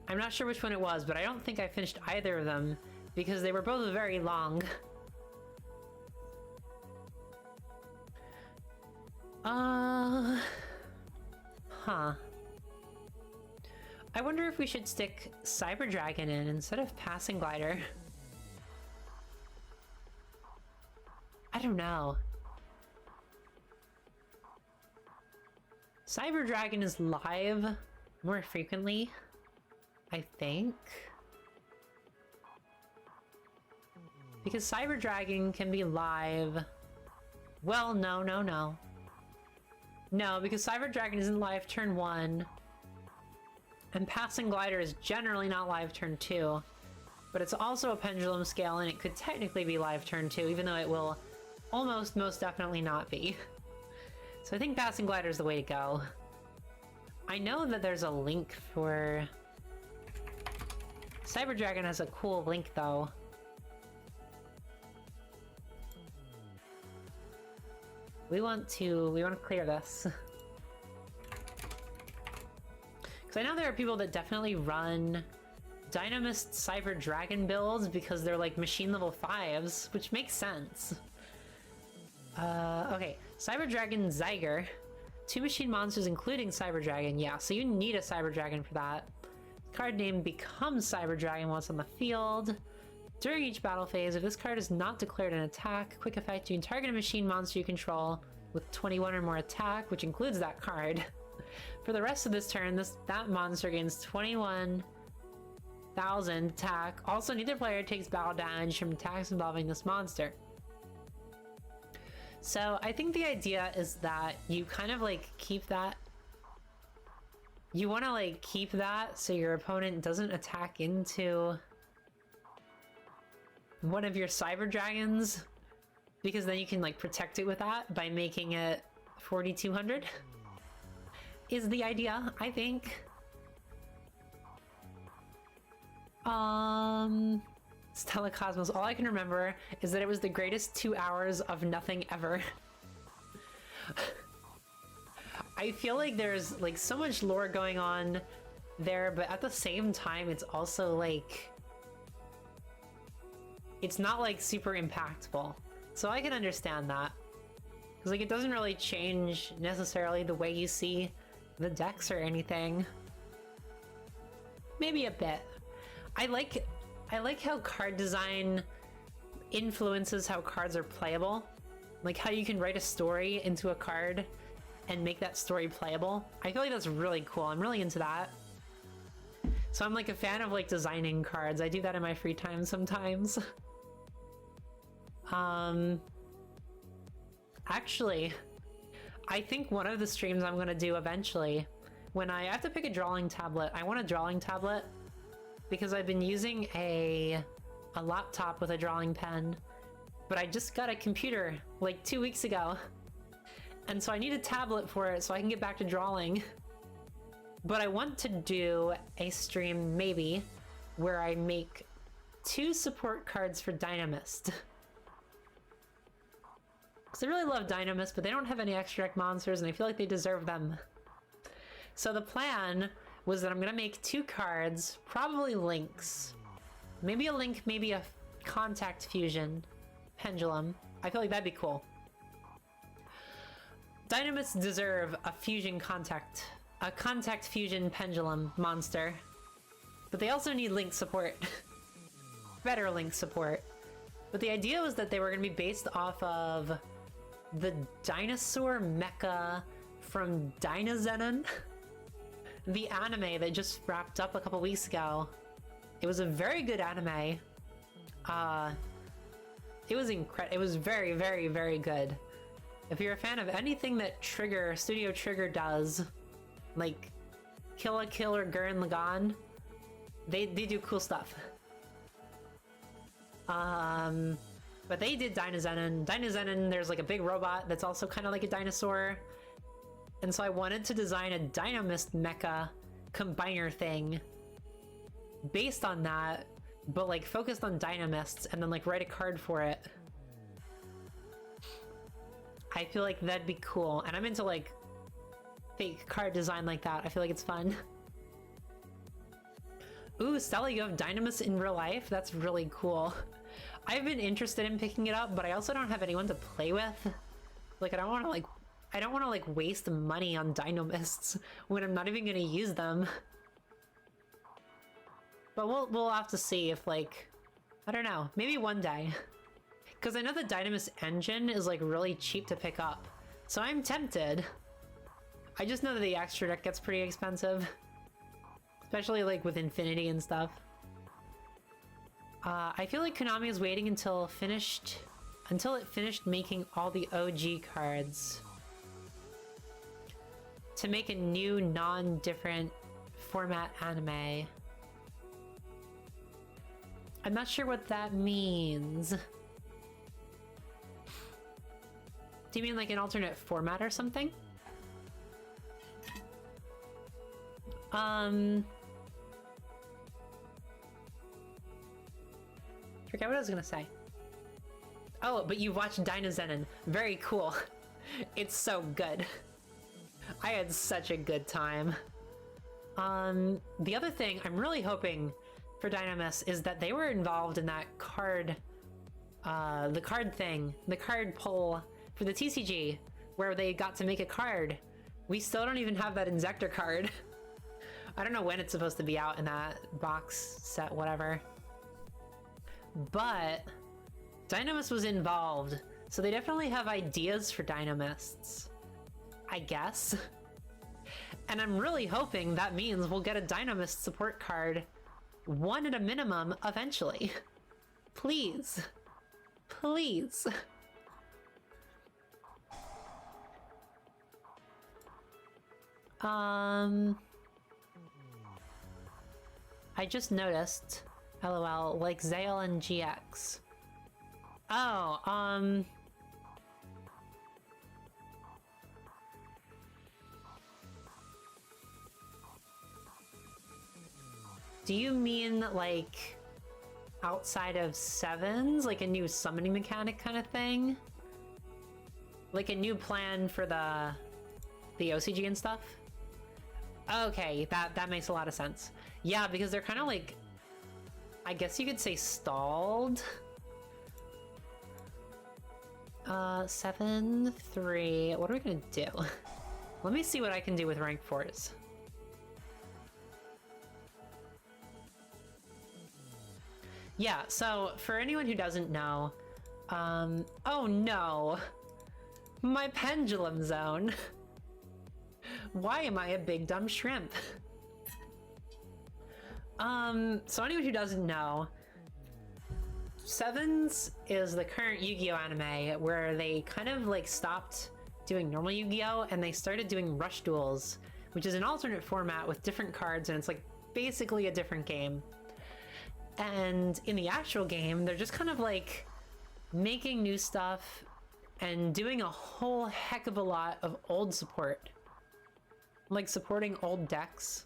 I'm not sure which one it was, but I don't think I finished either of them because they were both very long. Huh. I wonder if we should stick Cyber Dragon in instead of Passing Glider. I don't know. Cyber Dragon is live more frequently, I think. Because Cyber Dragon can be live... Well, no. No, because Cyber Dragon isn't live turn 1. And Passing Glider is generally not live turn 2. But it's also a pendulum scale and it could technically be live turn 2, even though it will almost most definitely not be. So I think Passing Glider is the way to go. I know that there's a link for... Cyber Dragon has a cool link though. We want to clear this. Because I know there are people that definitely run Dinomist Cyber Dragon builds because they're like machine level 5s, which makes sense. Okay, Cyber Dragon Zyger. 2 machine monsters including Cyber Dragon. Yeah, so you need a Cyber Dragon for that. Card name becomes Cyber Dragon once on the field. During each battle phase, if this card is not declared an attack, quick effect, you can target a machine monster you control with 21 or more attack, which includes that card. For the rest of this turn, that monster gains 21,000 attack. Also, neither player takes battle damage from attacks involving this monster. So I think the idea is that you kind of like keep that. You want to like keep that so your opponent doesn't attack into one of your cyber dragons, because then you can like protect it with that by making it 4,200 is the idea, I think. Stella Cosmos, all I can remember is that it was the greatest 2 hours of nothing ever. I feel like there's like so much lore going on there, but at the same time it's also like it's not like super impactful. So I can understand that. Because like it doesn't really change necessarily the way you see the decks or anything. Maybe a bit. I like how card design influences how cards are playable. Like how you can write a story into a card and make that story playable. I feel like that's really cool. I'm really into that. So I'm like a fan of like designing cards. I do that in my free time sometimes. Actually, I think one of the streams I'm gonna do eventually, when I have to pick a drawing tablet, I want a drawing tablet because I've been using a laptop with a drawing pen, but I just got a computer like 2 weeks ago. And so I need a tablet for it so I can get back to drawing. But I want to do a stream maybe where I make 2 support cards for Dinomist. Because I really love Dinomists, but they don't have any extra deck monsters, and I feel like they deserve them. So the plan was that I'm going to make 2 cards, probably links. Maybe a link, maybe a contact fusion pendulum. I feel like that'd be cool. Dinomists deserve a contact fusion pendulum monster. But they also need link support. Better link support. But the idea was that they were going to be based off of the dinosaur mecha from Dinozenon, the anime that just wrapped up a couple weeks ago. It was a very good anime. It was incredible. It was very, very, very good. If you're a fan of anything that Studio Trigger does, like Kill la Kill or Gurren Lagann, they do cool stuff. But they did Dinozenon. Dinozenon, there's like a big robot that's also kind of like a dinosaur. And so I wanted to design a Dinomist mecha combiner thing based on that, but like focused on Dinomists, and then like write a card for it. I feel like that'd be cool. And I'm into like fake card design like that. I feel like it's fun. Ooh, Stella, you have Dinomists in real life? That's really cool. I've been interested in picking it up, but I also don't have anyone to play with. Like, I don't want to like waste money on Dinomists when I'm not even gonna use them. But we'll have to see if like, I don't know, maybe one day. Because I know the Dinomist engine is like really cheap to pick up, so I'm tempted. I just know that the extra deck gets pretty expensive, especially like with Infinity and stuff. I feel like Konami is waiting until it finished making all the OG cards to make a new non-different format anime. I'm not sure what that means. Do you mean like an alternate format or something? Forget what I was gonna say. Oh, but you've watched Dinozenon. Very cool. It's so good. I had such a good time. The other thing I'm really hoping for Dinomists is that they were involved in that card, the card poll for the TCG, where they got to make a card. We still don't even have that Inzektor card. I don't know when it's supposed to be out in that box set, whatever. but Dynomist was involved, so they definitely have ideas for Dynomists, I guess. And I'm really hoping that means we'll get a Dynomist support card, one at a minimum, eventually. Please. Please. I just noticed, LOL, like Zale and GX. Oh, do you mean like outside of sevens, like a new summoning mechanic kind of thing? Like a new plan for the OCG and stuff? Okay, that makes a lot of sense. Yeah, because they're kind of like, I guess you could say stalled. 7, 3, what are we gonna do? Let me see what I can do with rank 4s. Yeah, so for anyone who doesn't know, oh no, my pendulum zone. Why am I a big dumb shrimp? So anyone who doesn't know, Sevens is the current Yu-Gi-Oh anime where they kind of like stopped doing normal Yu-Gi-Oh and they started doing Rush Duels, which is an alternate format with different cards, and it's like basically a different game. And in the actual game, they're just kind of like making new stuff and doing a whole heck of a lot of old support. Like supporting old decks,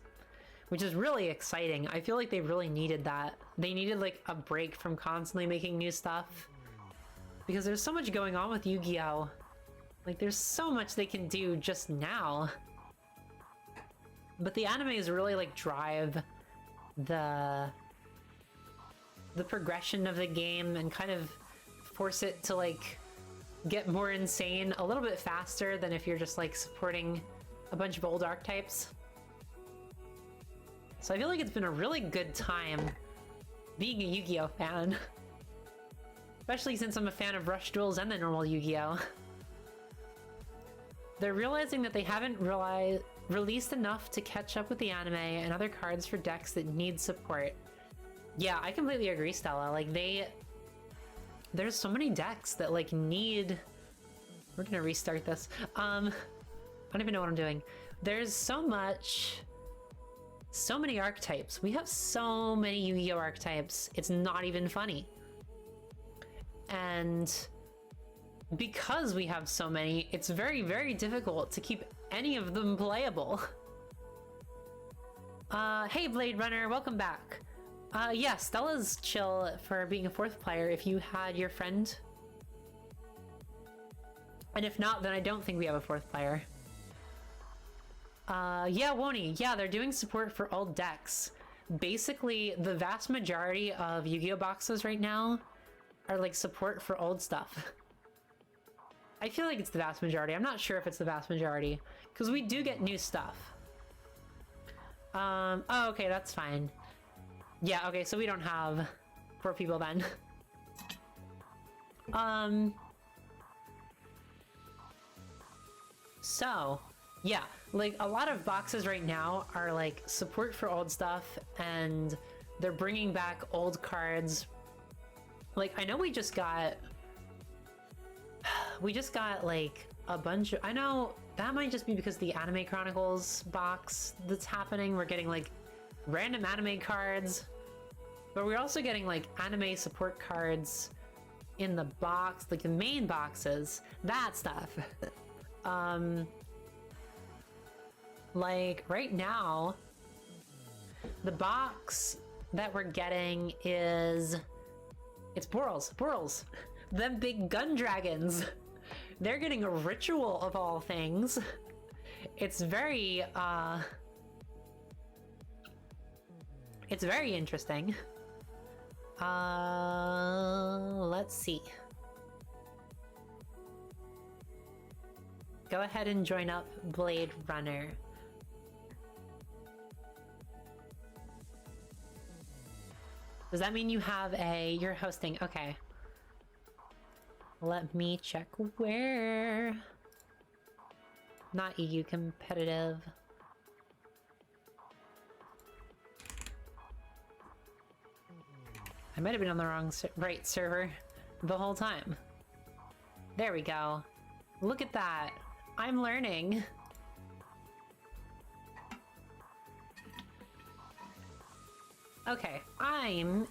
which is really exciting. I feel like they really needed that. They needed like a break from constantly making new stuff, because there's so much going on with Yu-Gi-Oh! Like there's so much they can do just now. But the animes really like drive the progression of the game and kind of force it to like get more insane a little bit faster than if you're just like supporting a bunch of old archetypes. So I feel like it's been a really good time being a Yu-Gi-Oh fan. Especially since I'm a fan of Rush Duels and the normal Yu-Gi-Oh. They're realizing that they haven't released enough to catch up with the anime and other cards for decks that need support. Yeah, I completely agree, Stella. Like there's so many decks that like need... We're gonna restart this. I don't even know what I'm doing. There's so many archetypes. We have so many Yu-Gi-Oh archetypes. It's not even funny. And because we have so many, it's very, very difficult to keep any of them playable. Hey Blade Runner, welcome back. Yeah, Stella's chill for being a 4th player if you had your friend. And if not, then I don't think we have a 4th player. Yeah, Woney, yeah, they're doing support for old decks. Basically, the vast majority of Yu-Gi-Oh boxes right now are like support for old stuff. I feel like it's the vast majority. I'm not sure if it's the vast majority, because we do get new stuff. Oh, okay, that's fine. Yeah, okay, so we don't have 4 people then. So, yeah, like a lot of boxes right now are like support for old stuff, and they're bringing back old cards. Like, I know we just got like a bunch of, I know that might just be because the Anime Chronicles box that's happening, we're getting like random anime cards, but we're also getting like anime support cards in the box, like the main boxes, that stuff. Like right now, the box that we're getting is, it's Borals, them big gun dragons. They're getting a ritual of all things. It's very interesting. Let's see. Go ahead and join up, Blade Runner. Does that mean you have you're hosting? Okay. Let me check where. Not EU competitive. I might have been on the wrong right server the whole time. There we go. Look at that. I'm learning. Okay, I'm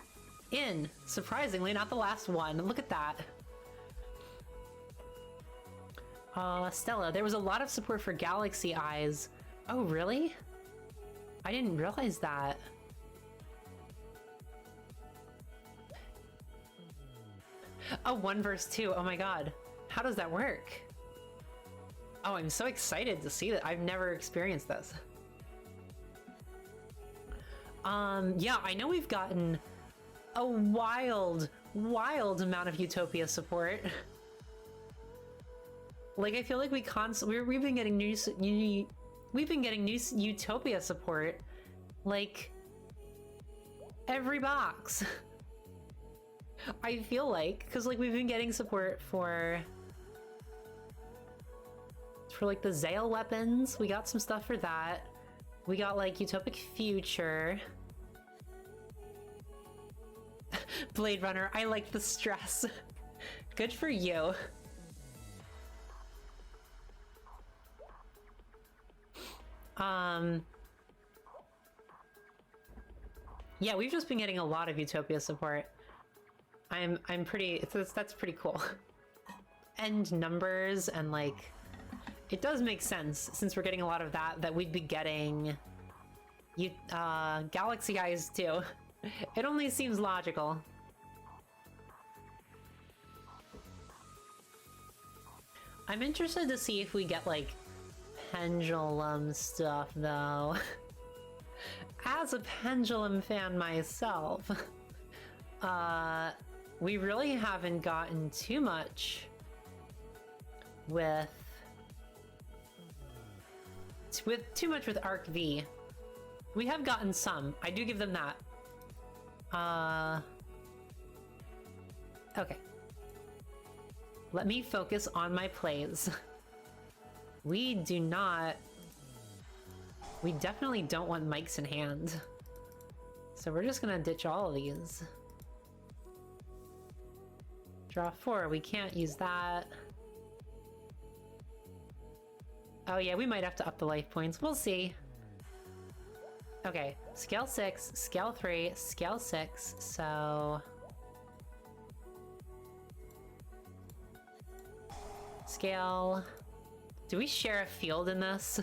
in. Surprisingly, not the last one. Look at that. Stella, there was a lot of support for Galaxy Eyes. Oh, really? I didn't realize that. Oh, 1 verse 2. Oh my god. How does that work? Oh, I'm so excited to see that. I've never experienced this. Yeah, I know we've gotten a wild amount of Utopia support. Like, I feel like we've been getting new Utopia support, like, every box. I feel like, because, like, we've been getting support for like, the Zale weapons. We got some stuff for that. We got, like, Utopic Future. Blade Runner, I like the stress. Good for you. Yeah, we've just been getting a lot of Utopia support. I'm pretty, that's pretty cool. And numbers and, like, it does make sense since we're getting a lot of that we'd be getting Galaxy Eyes too. It only seems logical. I'm interested to see if we get, like, pendulum stuff, though. As a pendulum fan myself, we really haven't gotten too much with Arc V. We have gotten some. I do give them that. Okay. Let me focus on my plays. We definitely don't want mics in hand. So we're just gonna ditch all of these. Draw 4, we can't use that. Oh yeah, we might have to up the life points. We'll see. Okay, scale 6, scale 3, scale 6, so... Scale... Do we share a field in this?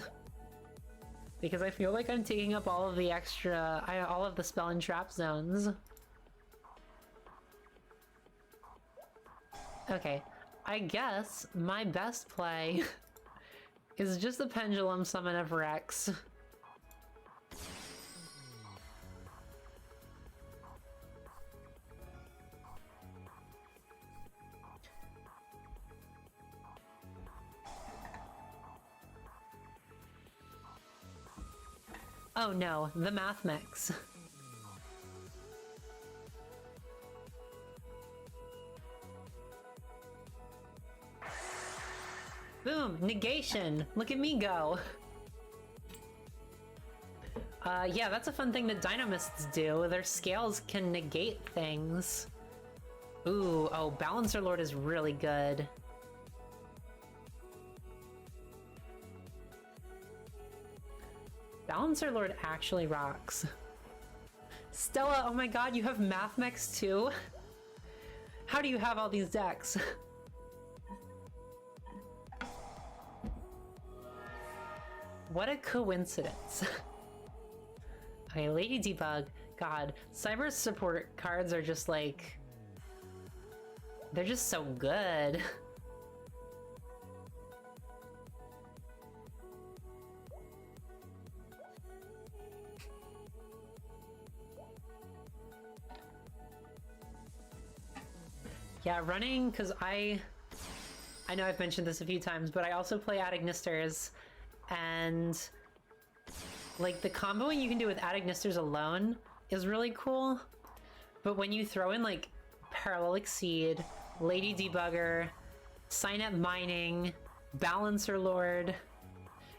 Because I feel like I'm taking up all of the extra... all of the spell and trap zones. Okay, I guess my best play is just the Pendulum Summon of Rex. Oh no, the math mix. Boom, negation. Look at me go. Yeah, that's a fun thing that Dinomists do. Their scales can negate things. Ooh, oh, Balancer Lord is really good. Balancer Lord actually rocks. Stella, oh my god, you have Math Mechs too? How do you have all these decks? What a coincidence. Okay, Lady Debug. God, Cyber support cards are just like... They're just so good. Yeah, running, because I know I've mentioned this a few times, but I also play Adignisters, and like the comboing you can do with Adignisters alone is really cool, But when you throw in like Parallel Exceed, Lady Debugger, Sign Up Mining, Balancer Lord,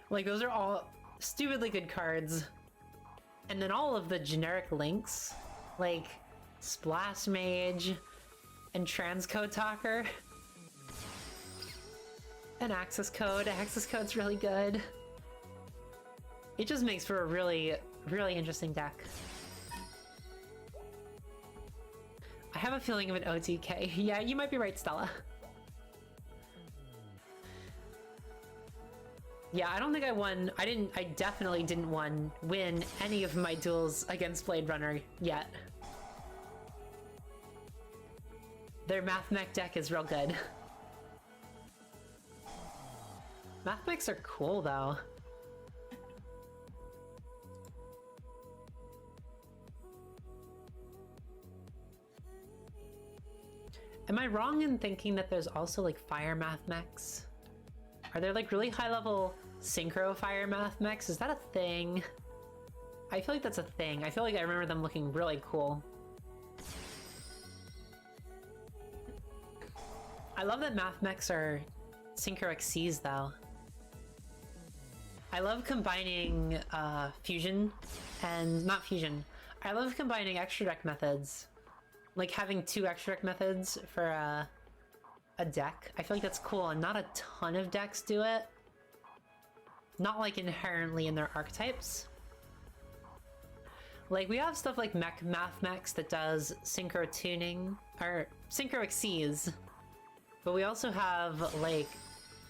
like those are all stupidly good cards. And then all of the generic links, like Splash Mage and Transcode Talker. And Access Code. Access Code's really good. It just makes for a really, really interesting deck. I have a feeling of an OTK. Yeah, you might be right, Stella. Yeah, I don't think I won. I definitely didn't win any of my duels against Blade Runner yet. Their Math Mech deck is real good. Math Mechs are cool though. Am I wrong in thinking that there's also like fire Math Mechs? Are there like really high level synchro fire Math Mechs? Is that a thing? I feel like that's a thing. I feel like I remember them looking really cool. I love that Math Mechs are synchro XCs though. I love combining fusion and not fusion. I love combining extra deck methods. Like having 2 extra deck methods for a deck. I feel like that's cool, and not a ton of decks do it. Not like inherently in their archetypes. Like we have stuff like Math Mechs that does synchro tuning, or synchro XCs. But we also have like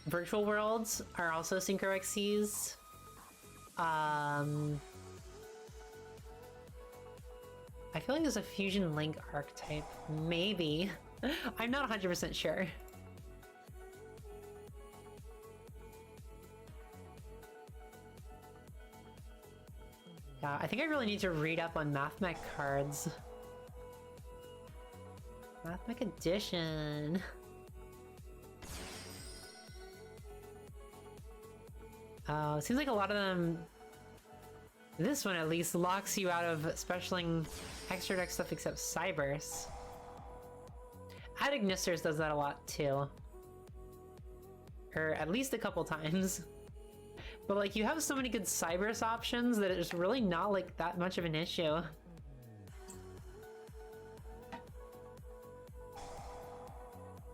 Virtual Worlds are also synchro XCs. I feel like there's a Fusion Link archetype. Maybe. I'm not 100% sure. Yeah, I think I really need to read up on Math Mech cards. Math Mech Edition. Oh, it seems like a lot of them... This one at least locks you out of specialing extra deck stuff except Cybers. Adignisters does that a lot too. Or at least a couple times. But like you have so many good Cybers options that it's really not like that much of an issue.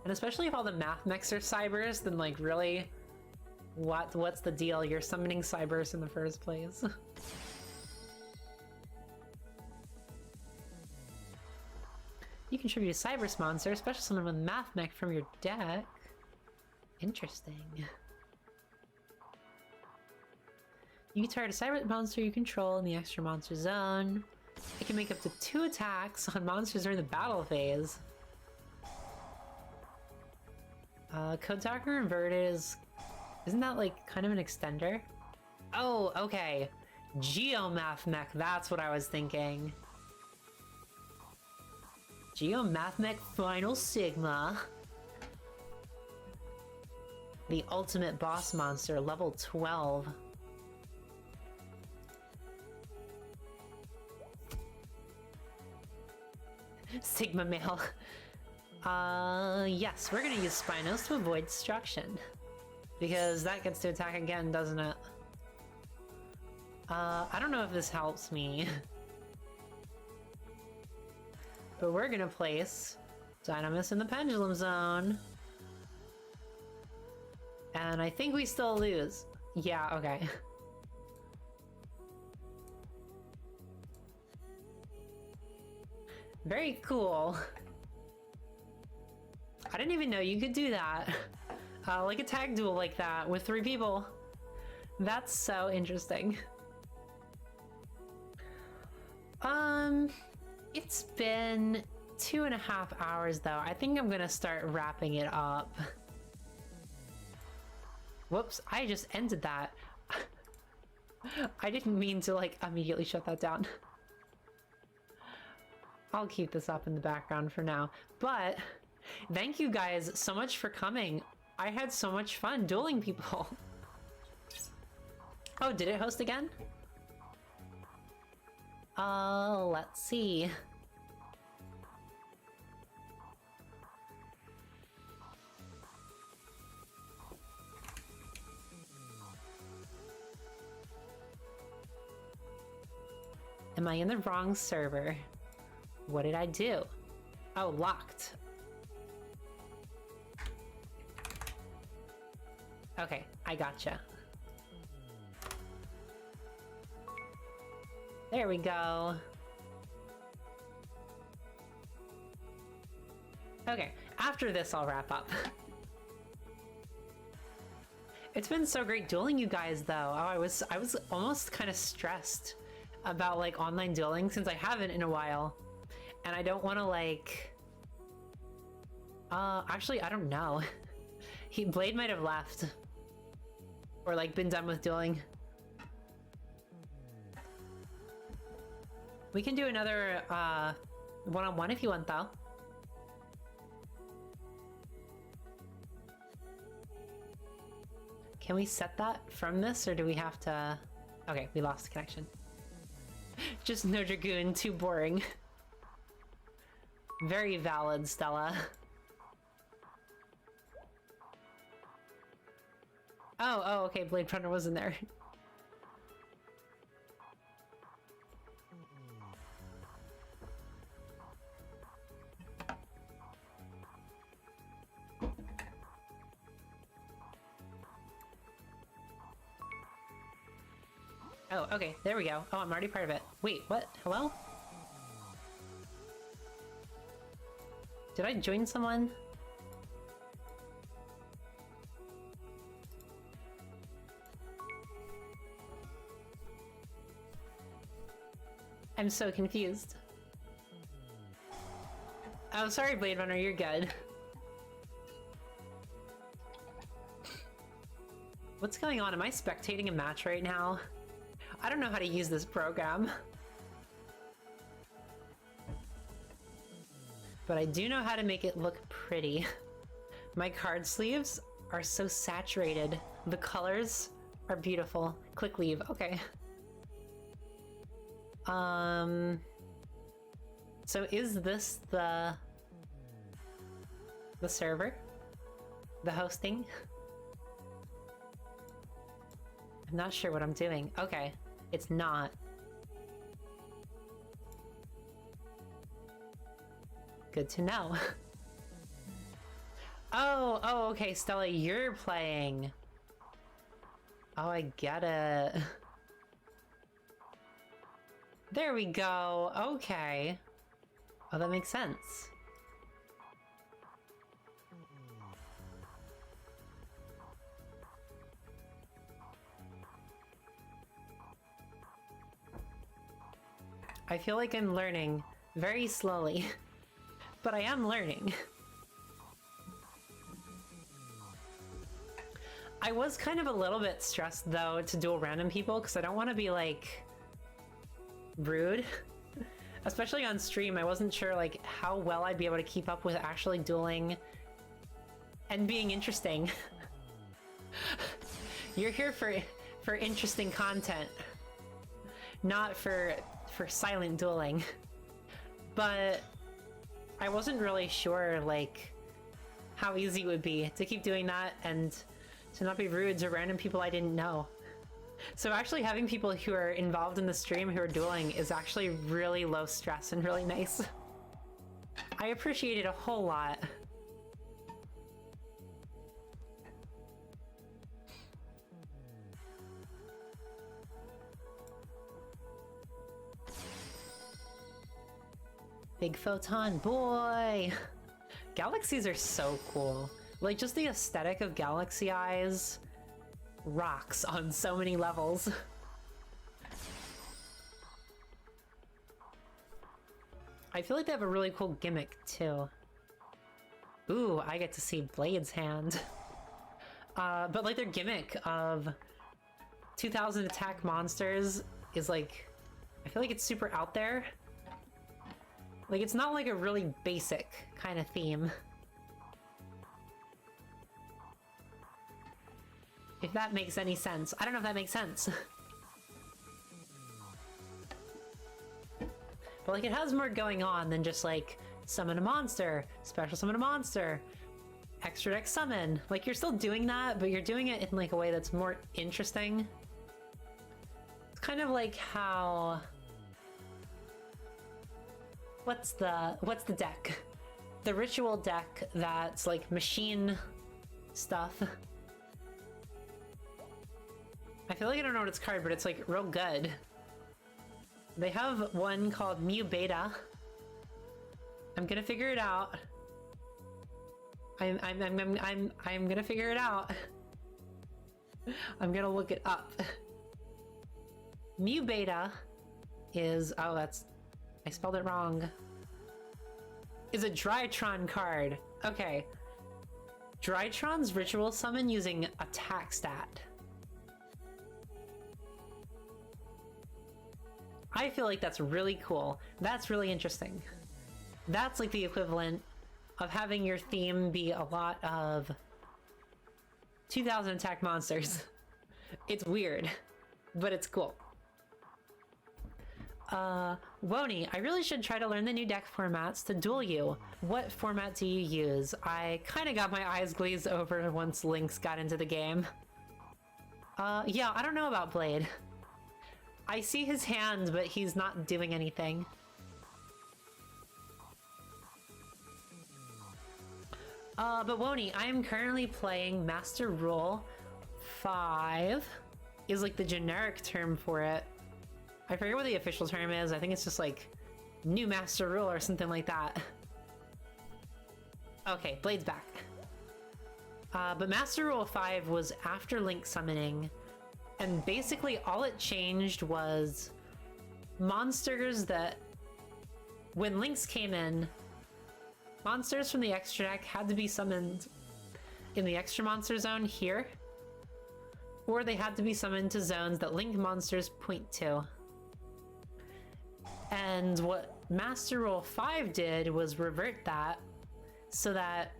And especially if all the Math Mechs are Cybers, then like really, what's the deal? You're summoning Cybers in the first place. You contribute a Cybers monster, special summon with Math Mech from your deck. Interesting. You can target a Cyber monster you control in the extra monster zone. It can make up to 2 attacks on monsters during the battle phase. Code Talker Inverted is... Isn't that like kind of an extender? Oh, okay. Geomath Mech, that's what I was thinking. Geomath Mech Final Sigma. The ultimate boss monster, level 12. Sigma Male. Yes, we're gonna use Spinos to avoid destruction. Because that gets to attack again, doesn't it? I don't know if this helps me. But we're gonna place Dynamis in the Pendulum Zone. And I think we still lose. Yeah, okay. Very cool. I didn't even know you could do that. Like a tag duel like that with 3 people. That's so interesting. It's been 2.5 hours though. I think I'm gonna start wrapping it up. Whoops, I just ended that. I didn't mean to like immediately shut that down. I'll keep this up in the background for now. But thank you guys so much for coming. I had so much fun dueling people. Oh, did it host again? Let's see. Am I in the wrong server? What did I do? Oh, locked. Okay, I gotcha. There we go. Okay, after this I'll wrap up. It's been so great dueling you guys though. Oh, I was almost kind of stressed about like online dueling since I haven't in a while. And I don't want to like... actually, I don't know. Blade might have left. Or like been done with dueling. We can do another one-on-one if you want though. Can we set that from this or do we have to... Okay, we lost the connection. Just no Dragoon, too boring. Very valid, Stella. Oh, okay, Blade Runner wasn't there. Oh, okay, there we go. Oh, I'm already part of it. Wait, what? Hello? Did I join someone? I'm so confused. Oh, sorry, Blade Runner, you're good. What's going on? Am I spectating a match right now? I don't know how to use this program. But I do know how to make it look pretty. My card sleeves are so saturated. The colors are beautiful. Click leave, okay. So is this the server? The hosting? I'm not sure what I'm doing. Okay, it's not. Good to know. Oh, okay, Stella, you're playing. Oh, I get it. There we go. Okay. Oh, that makes sense. I feel like I'm learning very slowly, but I am learning. I was kind of a little bit stressed though to duel random people because I don't want to be like rude. Especially on stream, I wasn't sure like how well I'd be able to keep up with actually dueling and being interesting. You're here for interesting content, not for silent dueling. But I wasn't really sure like how easy it would be to keep doing that and to not be rude to random people I didn't know. So actually having people who are involved in the stream who are dueling is actually really low stress and really nice. I appreciate it a whole lot. Big photon boy! Galaxies are so cool. Like just the aesthetic of galaxy eyes rocks on so many levels. I feel like they have a really cool gimmick too. Ooh, I get to see Blade's hand. But like their gimmick of 2000 attack monsters is like, I feel like it's super out there. Like it's not like a really basic kind of theme. If that makes any sense. I don't know if that makes sense. But like it has more going on than just like summon a monster, special summon a monster, extra deck summon. Like you're still doing that, but you're doing it in like a way that's more interesting. It's kind of like how What's the deck? The ritual deck that's like machine stuff. I feel like I don't know what it's called, but it's like real good. They have one called Mu Beta. I'm gonna figure it out. I'm gonna figure it out. I'm gonna look it up. Mu Beta is, oh, that's, I spelled it wrong. Is a Drytron card. Okay. Drytron's ritual summon using attack stat. I feel like that's really cool. That's really interesting. That's like the equivalent of having your theme be a lot of 2000 attack monsters. It's weird, but it's cool. Wony, I really should try to learn the new deck formats to duel you. What format do you use? I kind of got my eyes glazed over once Lynx got into the game. Yeah, I don't know about Blade. I see his hand, but he's not doing anything. But Wony, I am currently playing Master Rule 5 is like the generic term for it. I forget what the official term is. I think it's just like new Master Rule or something like that. Okay, Blade's back. But Master Rule 5 was after Link summoning, and basically all it changed was monsters that, when Lynx came in, monsters from the extra deck had to be summoned in the extra monster zone here, or they had to be summoned to zones that Link monsters point to. And what Master Rule 5 did was revert that so that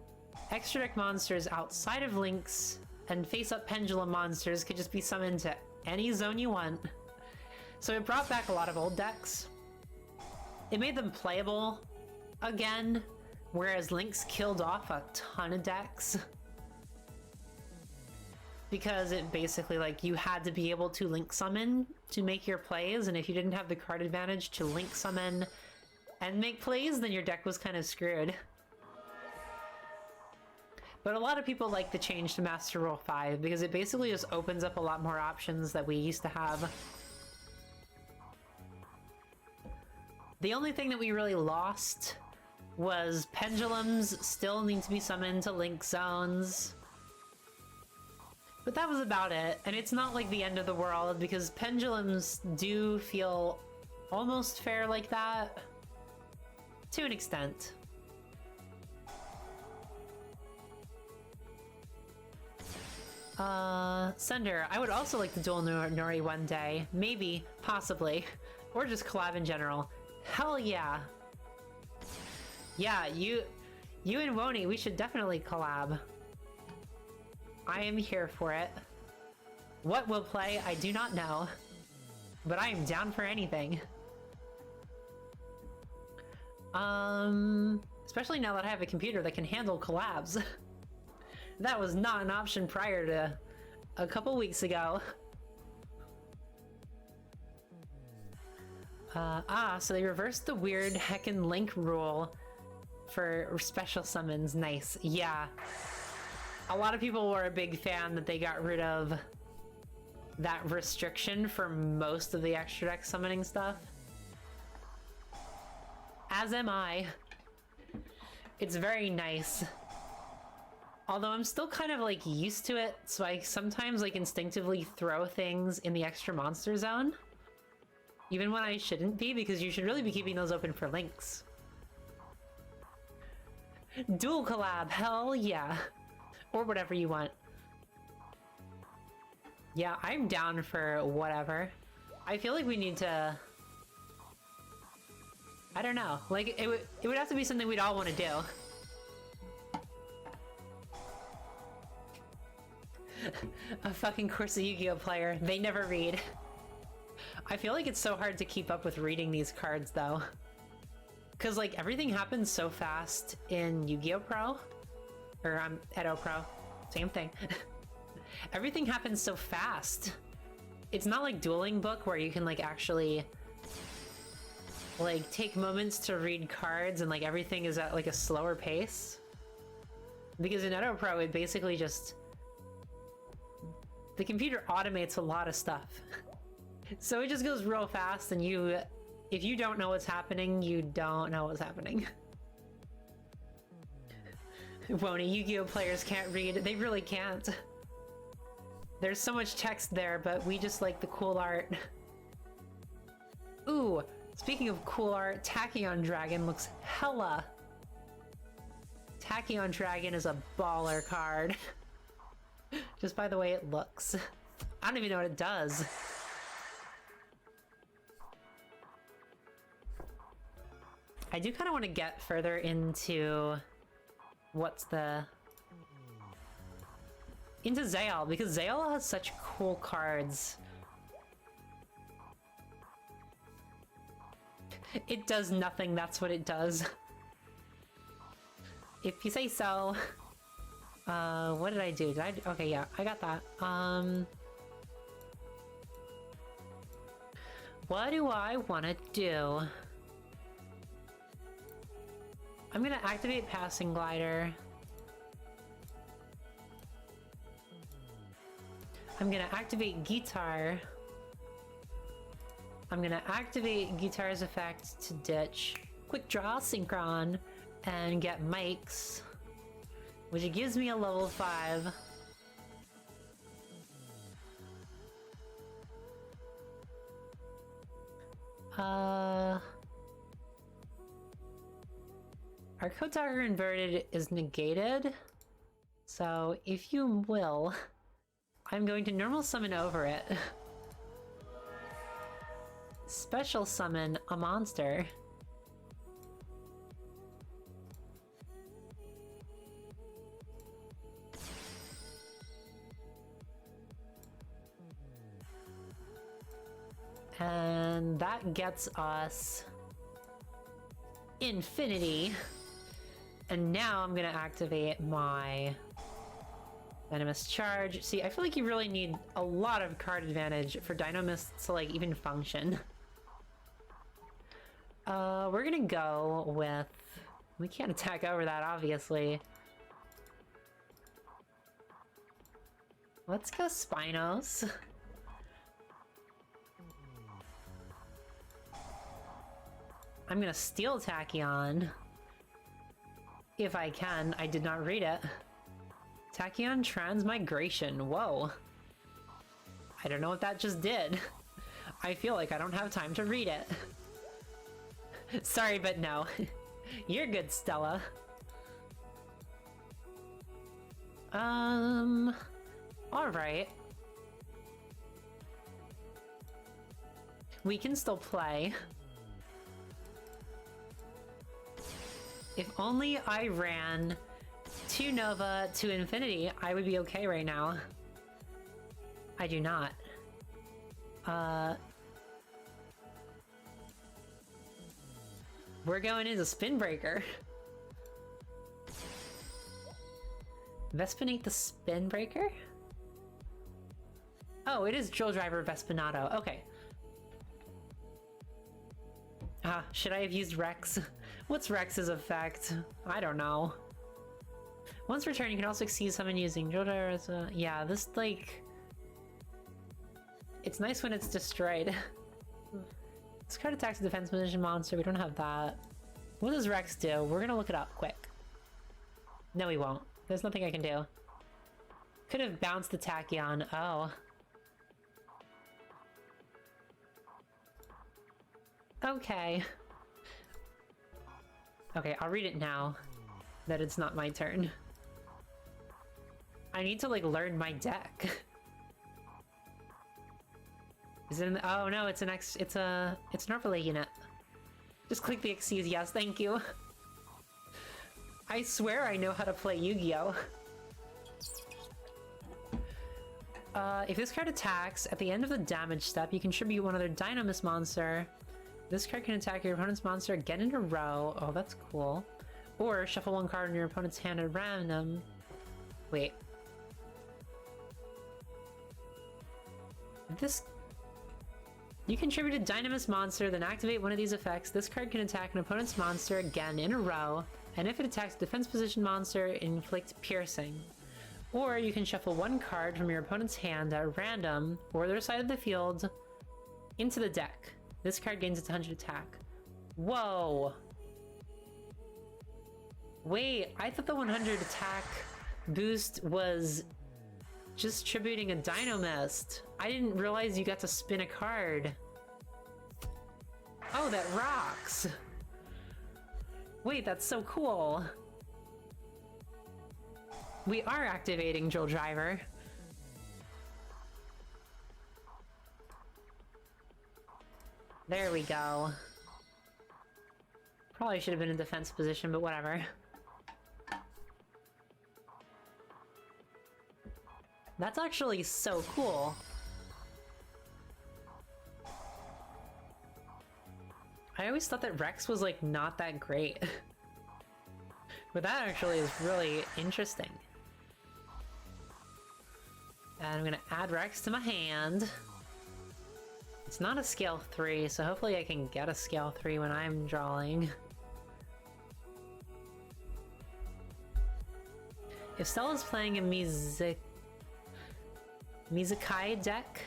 extra deck monsters outside of Link's and face-up pendulum monsters could just be summoned to any zone you want. So it brought back a lot of old decks. It made them playable again, whereas Link's killed off a ton of decks. Because it basically, like, you had to be able to Link summon to make your plays, and if you didn't have the card advantage to Link summon and make plays, then your deck was kind of screwed. But a lot of people like the change to Master Rule 5 because it basically just opens up a lot more options that we used to have. The only thing that we really lost was pendulums still need to be summoned to Link zones. But that was about it, and it's not like the end of the world because pendulums do feel almost fair like that, to an extent. Sunder, I would also like to duel Nori one day. Maybe, possibly, or just collab in general. Hell yeah. Yeah, you and Wony, we should definitely collab. I am here for it. What we'll play, I do not know. But I am down for anything. Especially now that I have a computer that can handle collabs. That was not an option prior to a couple weeks ago. So they reversed the weird heckin' Link rule for special summons. Nice. Yeah. A lot of people were a big fan that they got rid of that restriction for most of the extra deck summoning stuff. As am I. It's very nice. Although I'm still kind of like used to it, so I sometimes like instinctively throw things in the extra monster zone. Even when I shouldn't be, because you should really be keeping those open for Links. Dual collab, hell yeah. Or whatever you want. Yeah, I'm down for whatever. I feel like we need to... I don't know. Like, it would have to be something we'd all want to do. A fucking course of Yu-Gi-Oh player. They never read. I feel like it's so hard to keep up with reading these cards, though. Because, like, everything happens so fast in Yu-Gi-Oh! Pro. Or, Edo Pro. Same thing. Everything happens so fast. It's not like Dueling Book where you can, like, actually like take moments to read cards and like everything is at like a slower pace. Because in Edo Pro, it basically just... the computer automates a lot of stuff. So it just goes real fast and you... if you don't know what's happening, you don't know what's happening. Won't Yu-Gi-Oh! Players can't read. They really can't. There's so much text there, but we just like the cool art. Ooh, speaking of cool art, Tachyon Dragon looks hella. Tachyon Dragon is a baller card. Just by the way it looks. I don't even know what it does. I do kind of want to get further into what's the... into Zayal, because Zayal has such cool cards. It does nothing, that's what it does. If you say so. What did I do? Did I... okay, yeah, I got that. What do I want to do? I'm gonna activate Passing Glider. I'm gonna activate Guitar. I'm gonna activate Guitar's effect to ditch Quick Draw Synchron and get Mike's, which gives me a level 5. Our Code Talker inverted is negated, so if you will, I'm going to normal summon over it. Special summon a monster. And that gets us Infinity. And now I'm gonna activate my Venomous Charge. See, I feel like you really need a lot of card advantage for Dinomists to like even function. We're gonna go with... we can't attack over that, obviously. Let's go Spinos. I'm gonna steal Tachyon. If I can. I did not read it. Tachyon Transmigration. Whoa. I don't know what that just did. I feel like I don't have time to read it. Sorry, but no. You're good, Stella. Alright. We can still play. If only I ran 2 Nova to Infinity, I would be okay right now. I do not. We're going into Spin Breaker. Vespinate the Spin Breaker? Oh, it is Drill Driver Vespinato. Okay. Should I have used Rex? What's Rex's effect? I don't know. Once returned, you can also exceed summon using Drill Driver as a... yeah, this, like... it's nice when it's destroyed. This card attacks a defense position monster. We don't have that. What does Rex do? We're gonna look it up quick. No, we won't. There's nothing I can do. Could have bounced the Tachyon. Oh. Okay. Okay, I'll read it now that it's not my turn. I need to, like, learn my deck. Is it in the... oh, no, it's an it's an overlay unit. Just click the Xyz, yes, thank you. I swear I know how to play Yu-Gi-Oh! If this card attacks, at the end of the damage step, you contribute one other Dinomist monster. This card can attack your opponent's monster again in a row. Oh, that's cool. Or shuffle one card in your opponent's hand at random. Wait. You contribute a Dynamist monster, then activate one of these effects. This card can attack an opponent's monster again in a row, and if it attacks a defense position monster, inflict piercing. Or you can shuffle one card from your opponent's hand at random, or their side of the field, into the deck. This card gains its 100 attack. Whoa! Wait, I thought the 100 attack boost was just tributing a Dinomist. I didn't realize you got to spin a card. Oh, that rocks! Wait, that's so cool. We are activating Drill Driver. There we go. Probably should have been in defense position, but whatever. That's actually so cool. I always thought that Rex was like not that great. But that actually is really interesting. And I'm gonna add Rex to my hand. It's not a scale 3, so hopefully I can get a scale 3 when I'm drawing. If Stella's playing a Mizukai deck,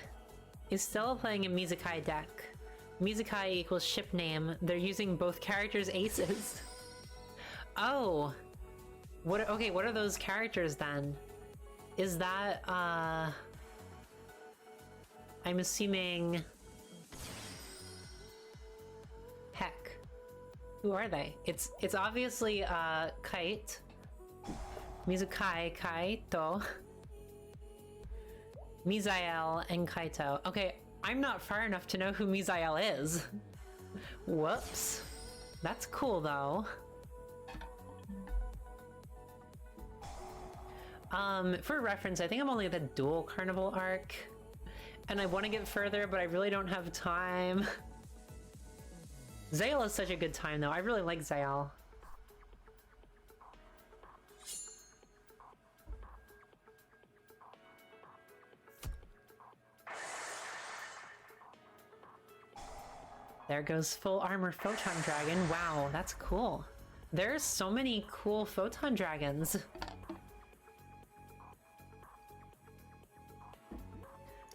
is Stella playing a Mizukai deck? Mizukai equals ship name. They're using both characters' aces. Oh! Okay, what are those characters then? Is that, I'm assuming... Heck. Who are they? It's obviously, Kite. Mizukai, Kaito. Misael, and Kaito. Okay, I'm not far enough to know who Misael is. Whoops. That's cool, though. For reference, I think I'm only at the Dual Carnival arc. And I want to get further, but I really don't have time. Zael is such a good time, though. I really like Zael. There goes full armor Photon Dragon. Wow, that's cool. There's so many cool Photon Dragons.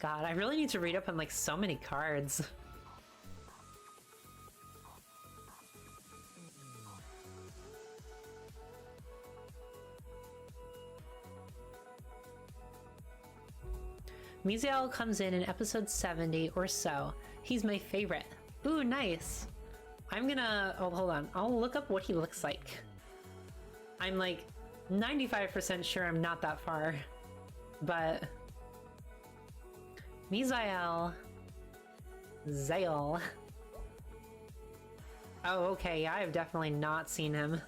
God, I really need to read up on like so many cards. Misael comes in episode 70 or so. He's my favorite. Ooh, nice. I'm gonna... Oh, hold on. I'll look up what he looks like. I'm like 95% sure I'm not that far. But... Misael... Zael... Oh, okay. I have definitely not seen him.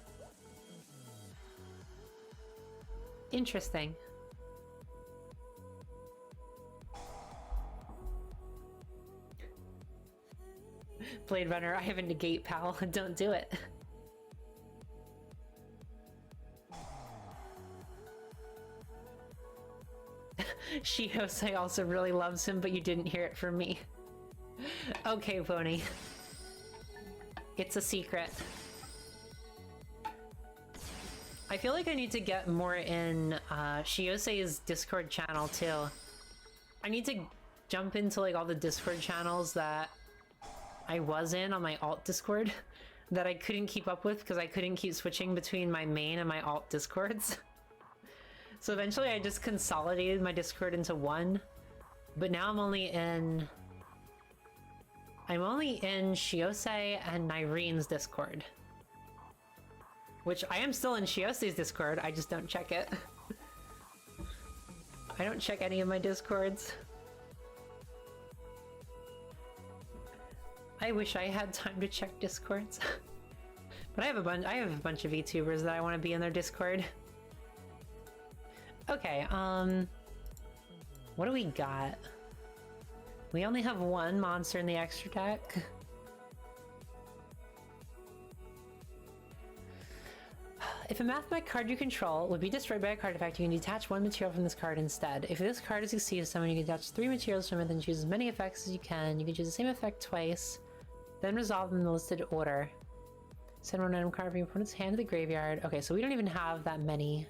Interesting. Blade Runner, I have a negate, pal. Don't do it. Shiosei also really loves him, but you didn't hear it from me. Okay, Pony. It's a secret. I feel like I need to get more in Shiosei's Discord channel, too. I need to jump into like all the Discord channels that I was in on my alt Discord that I couldn't keep up with because I couldn't keep switching between my main and my alt Discords. So eventually I just consolidated my Discord into one, but now I'm only in Shiosei and Nyrene's Discord. Which I am still in Shiosei's Discord, I just don't check it. I don't check any of my Discords. I wish I had time to check Discords. But I have a bunch of VTubers that I want to be in their Discord. Okay, what do we got? We only have one monster in the extra deck. If a math mech card you control would be destroyed by a card effect, you can detach one material from this card instead. If this card is succeeds someone, you can detach 3 materials from it and choose as many effects as you can. You can choose the same effect twice, then resolve them in the listed order. Send one item card from your opponent's hand to the graveyard. Okay, so we don't even have that many.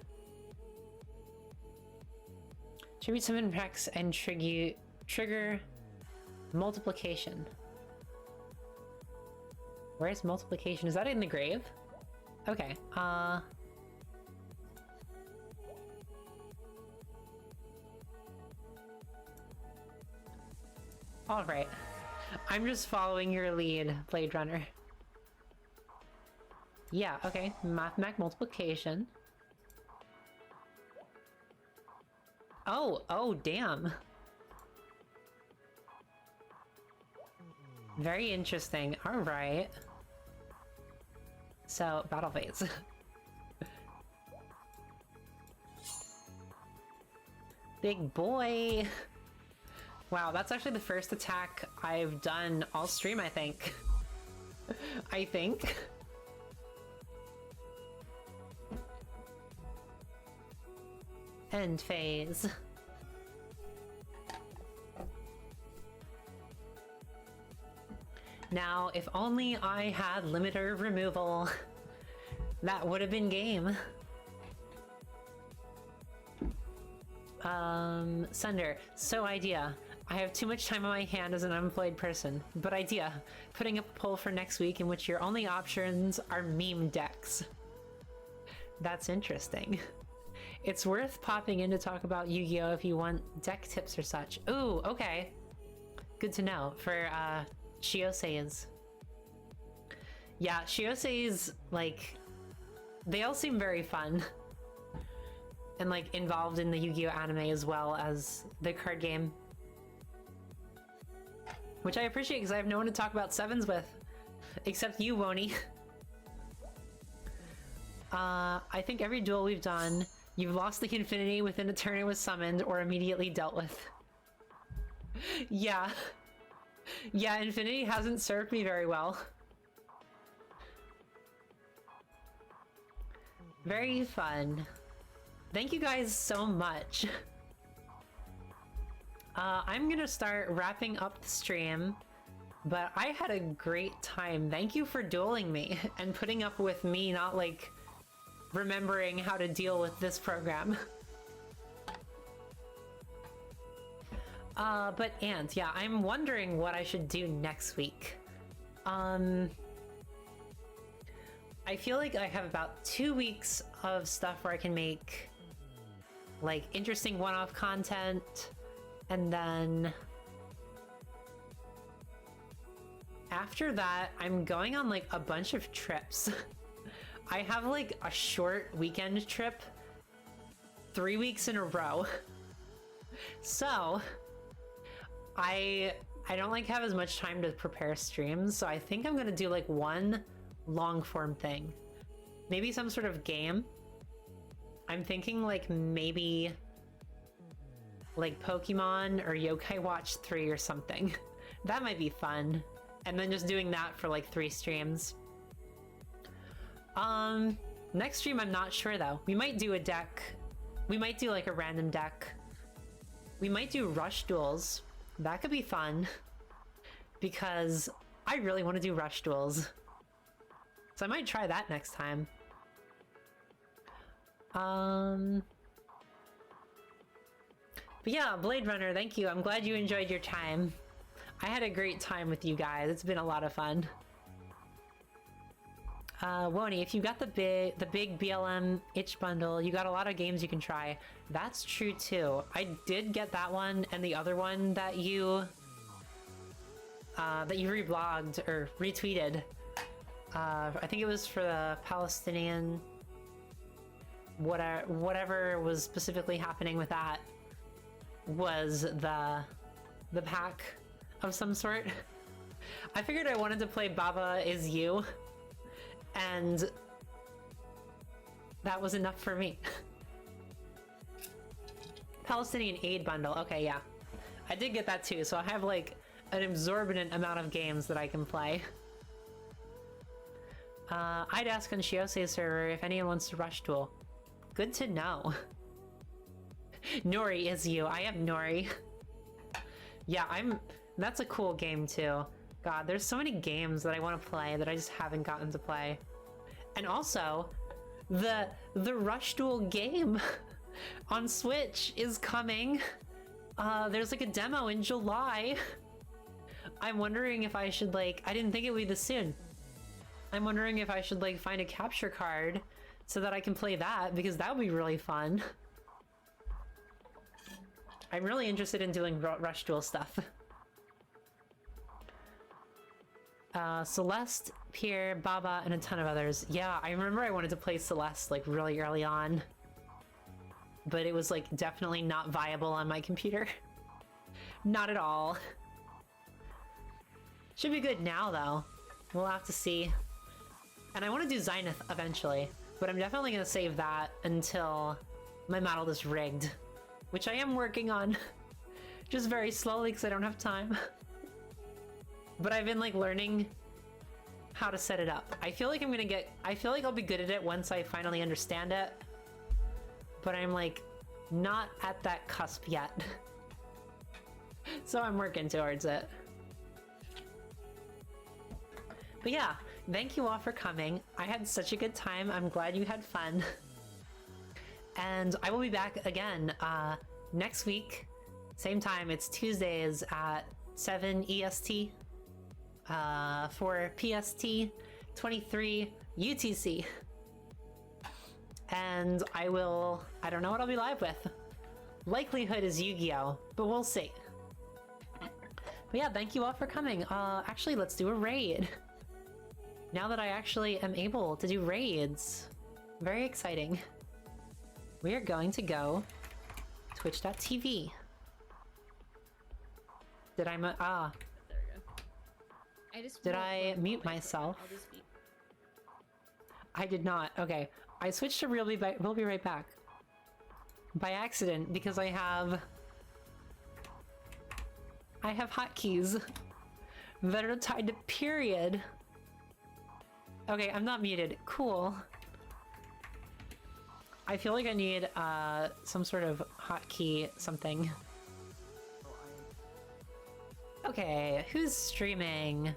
Tribute summon Rex and trigger multiplication. Where's multiplication? Is that in the grave? Okay, alright. I'm just following your lead, Blade Runner. Yeah, okay. Mathematic multiplication. Oh, damn. Very interesting. Alright. So, battle phase. Big boy! Wow, that's actually the first attack I've done all stream, I think. I think. End phase. Now, if only I had limiter removal, that would have been game. Sunder. So idea. I have too much time on my hand as an unemployed person, but idea. Putting up a poll for next week in which your only options are meme decks. That's interesting. It's worth popping in to talk about Yu-Gi-Oh! If you want deck tips or such. Ooh, okay. Good to know for, Shioseis. Yeah, Shioseis, like, they all seem very fun. And, like, involved in the Yu-Gi-Oh! Anime as well as the card game. Which I appreciate because I have no one to talk about sevens with. Except you, Wony. I think every duel we've done, you've lost the Infinity within a turn it was summoned or immediately dealt with. Yeah. Yeah, Infinity hasn't served me very well. Very fun. Thank you guys so much. I'm gonna start wrapping up the stream, but I had a great time. Thank you for dueling me and putting up with me not, like, remembering how to deal with this program. But Ant, yeah, I'm wondering what I should do next week. I feel like I have about 2 weeks of stuff where I can make, like, interesting one-off content, and then after that, I'm going on, like, a bunch of trips. I have, like, a short weekend trip 3 weeks in a row. So I don't, like, have as much time to prepare streams, so I think I'm gonna do, like, one long form thing. Maybe some sort of game. I'm thinking, like, maybe like Pokemon or Yokai Watch 3 or something. That might be fun. And then just doing that for, like, 3 streams. Next stream I'm not sure though. We might do a deck. We might do, like, a random deck. We might do rush duels. That could be fun. Because I really want to do rush duels. So I might try that next time. But yeah, Blade Runner, thank you. I'm glad you enjoyed your time. I had a great time with you guys. It's been a lot of fun. Wony, if you got the big BLM itch bundle, you got a lot of games you can try. That's true too. I did get that one and the other one that you reblogged or retweeted. I think it was for the Palestinian whatever was specifically happening with that was the pack of some sort. I figured I wanted to play Baba Is You, and that was enough for me. Palestinian aid bundle, okay, yeah. I did get that too, so I have, like, an exorbitant amount of games that I can play. I'd ask on Shiose's server if anyone wants to rush duel. Good to know. Nori is you. I am Nori. Yeah, that's a cool game too. God, there's so many games that I want to play that I just haven't gotten to play. And also, the Rush Duel game on Switch is coming. There's like a demo in July. I'm wondering if I should like, I didn't think it would be this soon. I'm wondering if I should like find a capture card so that I can play that, because that would be really fun. I'm really interested in doing Rush Duel stuff. Celeste, Pierre, Baba, and a ton of others. Yeah, I remember I wanted to play Celeste like really early on, but it was like definitely not viable on my computer. Not at all. Should be good now though. We'll have to see. And I want to do Zenith eventually, but I'm definitely going to save that until my model is rigged, which I am working on. Just very slowly because I don't have time. But I've been like learning how to set it up. I feel like I feel like I'll be good at it once I finally understand it. But I'm like not at that cusp yet. So I'm working towards it. But yeah, thank you all for coming. I had such a good time. I'm glad you had fun. And I will be back again next week. Same time, it's Tuesdays at 7 EST. For PST, 23 UTC. And I don't know what I'll be live with. Likelihood is Yu-Gi-Oh, but we'll see. But yeah, thank you all for coming. Actually, let's do a raid. Now that I actually am able to do raids. Very exciting. We are going to go twitch.tv. Did I Did I mute myself? I did not. Okay. I switched to we'll be right back. By accident, because I have hotkeys that are tied to period. Okay, I'm not muted. Cool. I feel like I need some sort of hotkey something. Okay, who's streaming?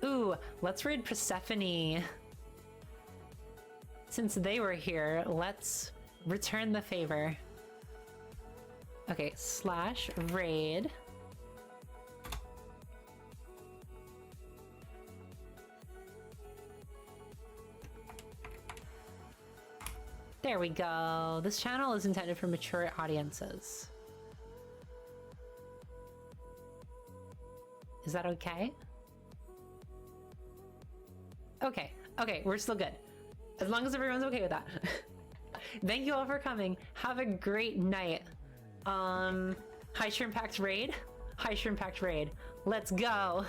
Ooh, let's raid Persephone. Since they were here, let's return the favor. Okay, /raid. There we go. This channel is intended for mature audiences. Is that okay? Okay, okay, we're still good. As long as everyone's okay with that. Thank you all for coming. Have a great night. High Shrimp Packed Raid? High Shrimp Packed Raid. Let's go.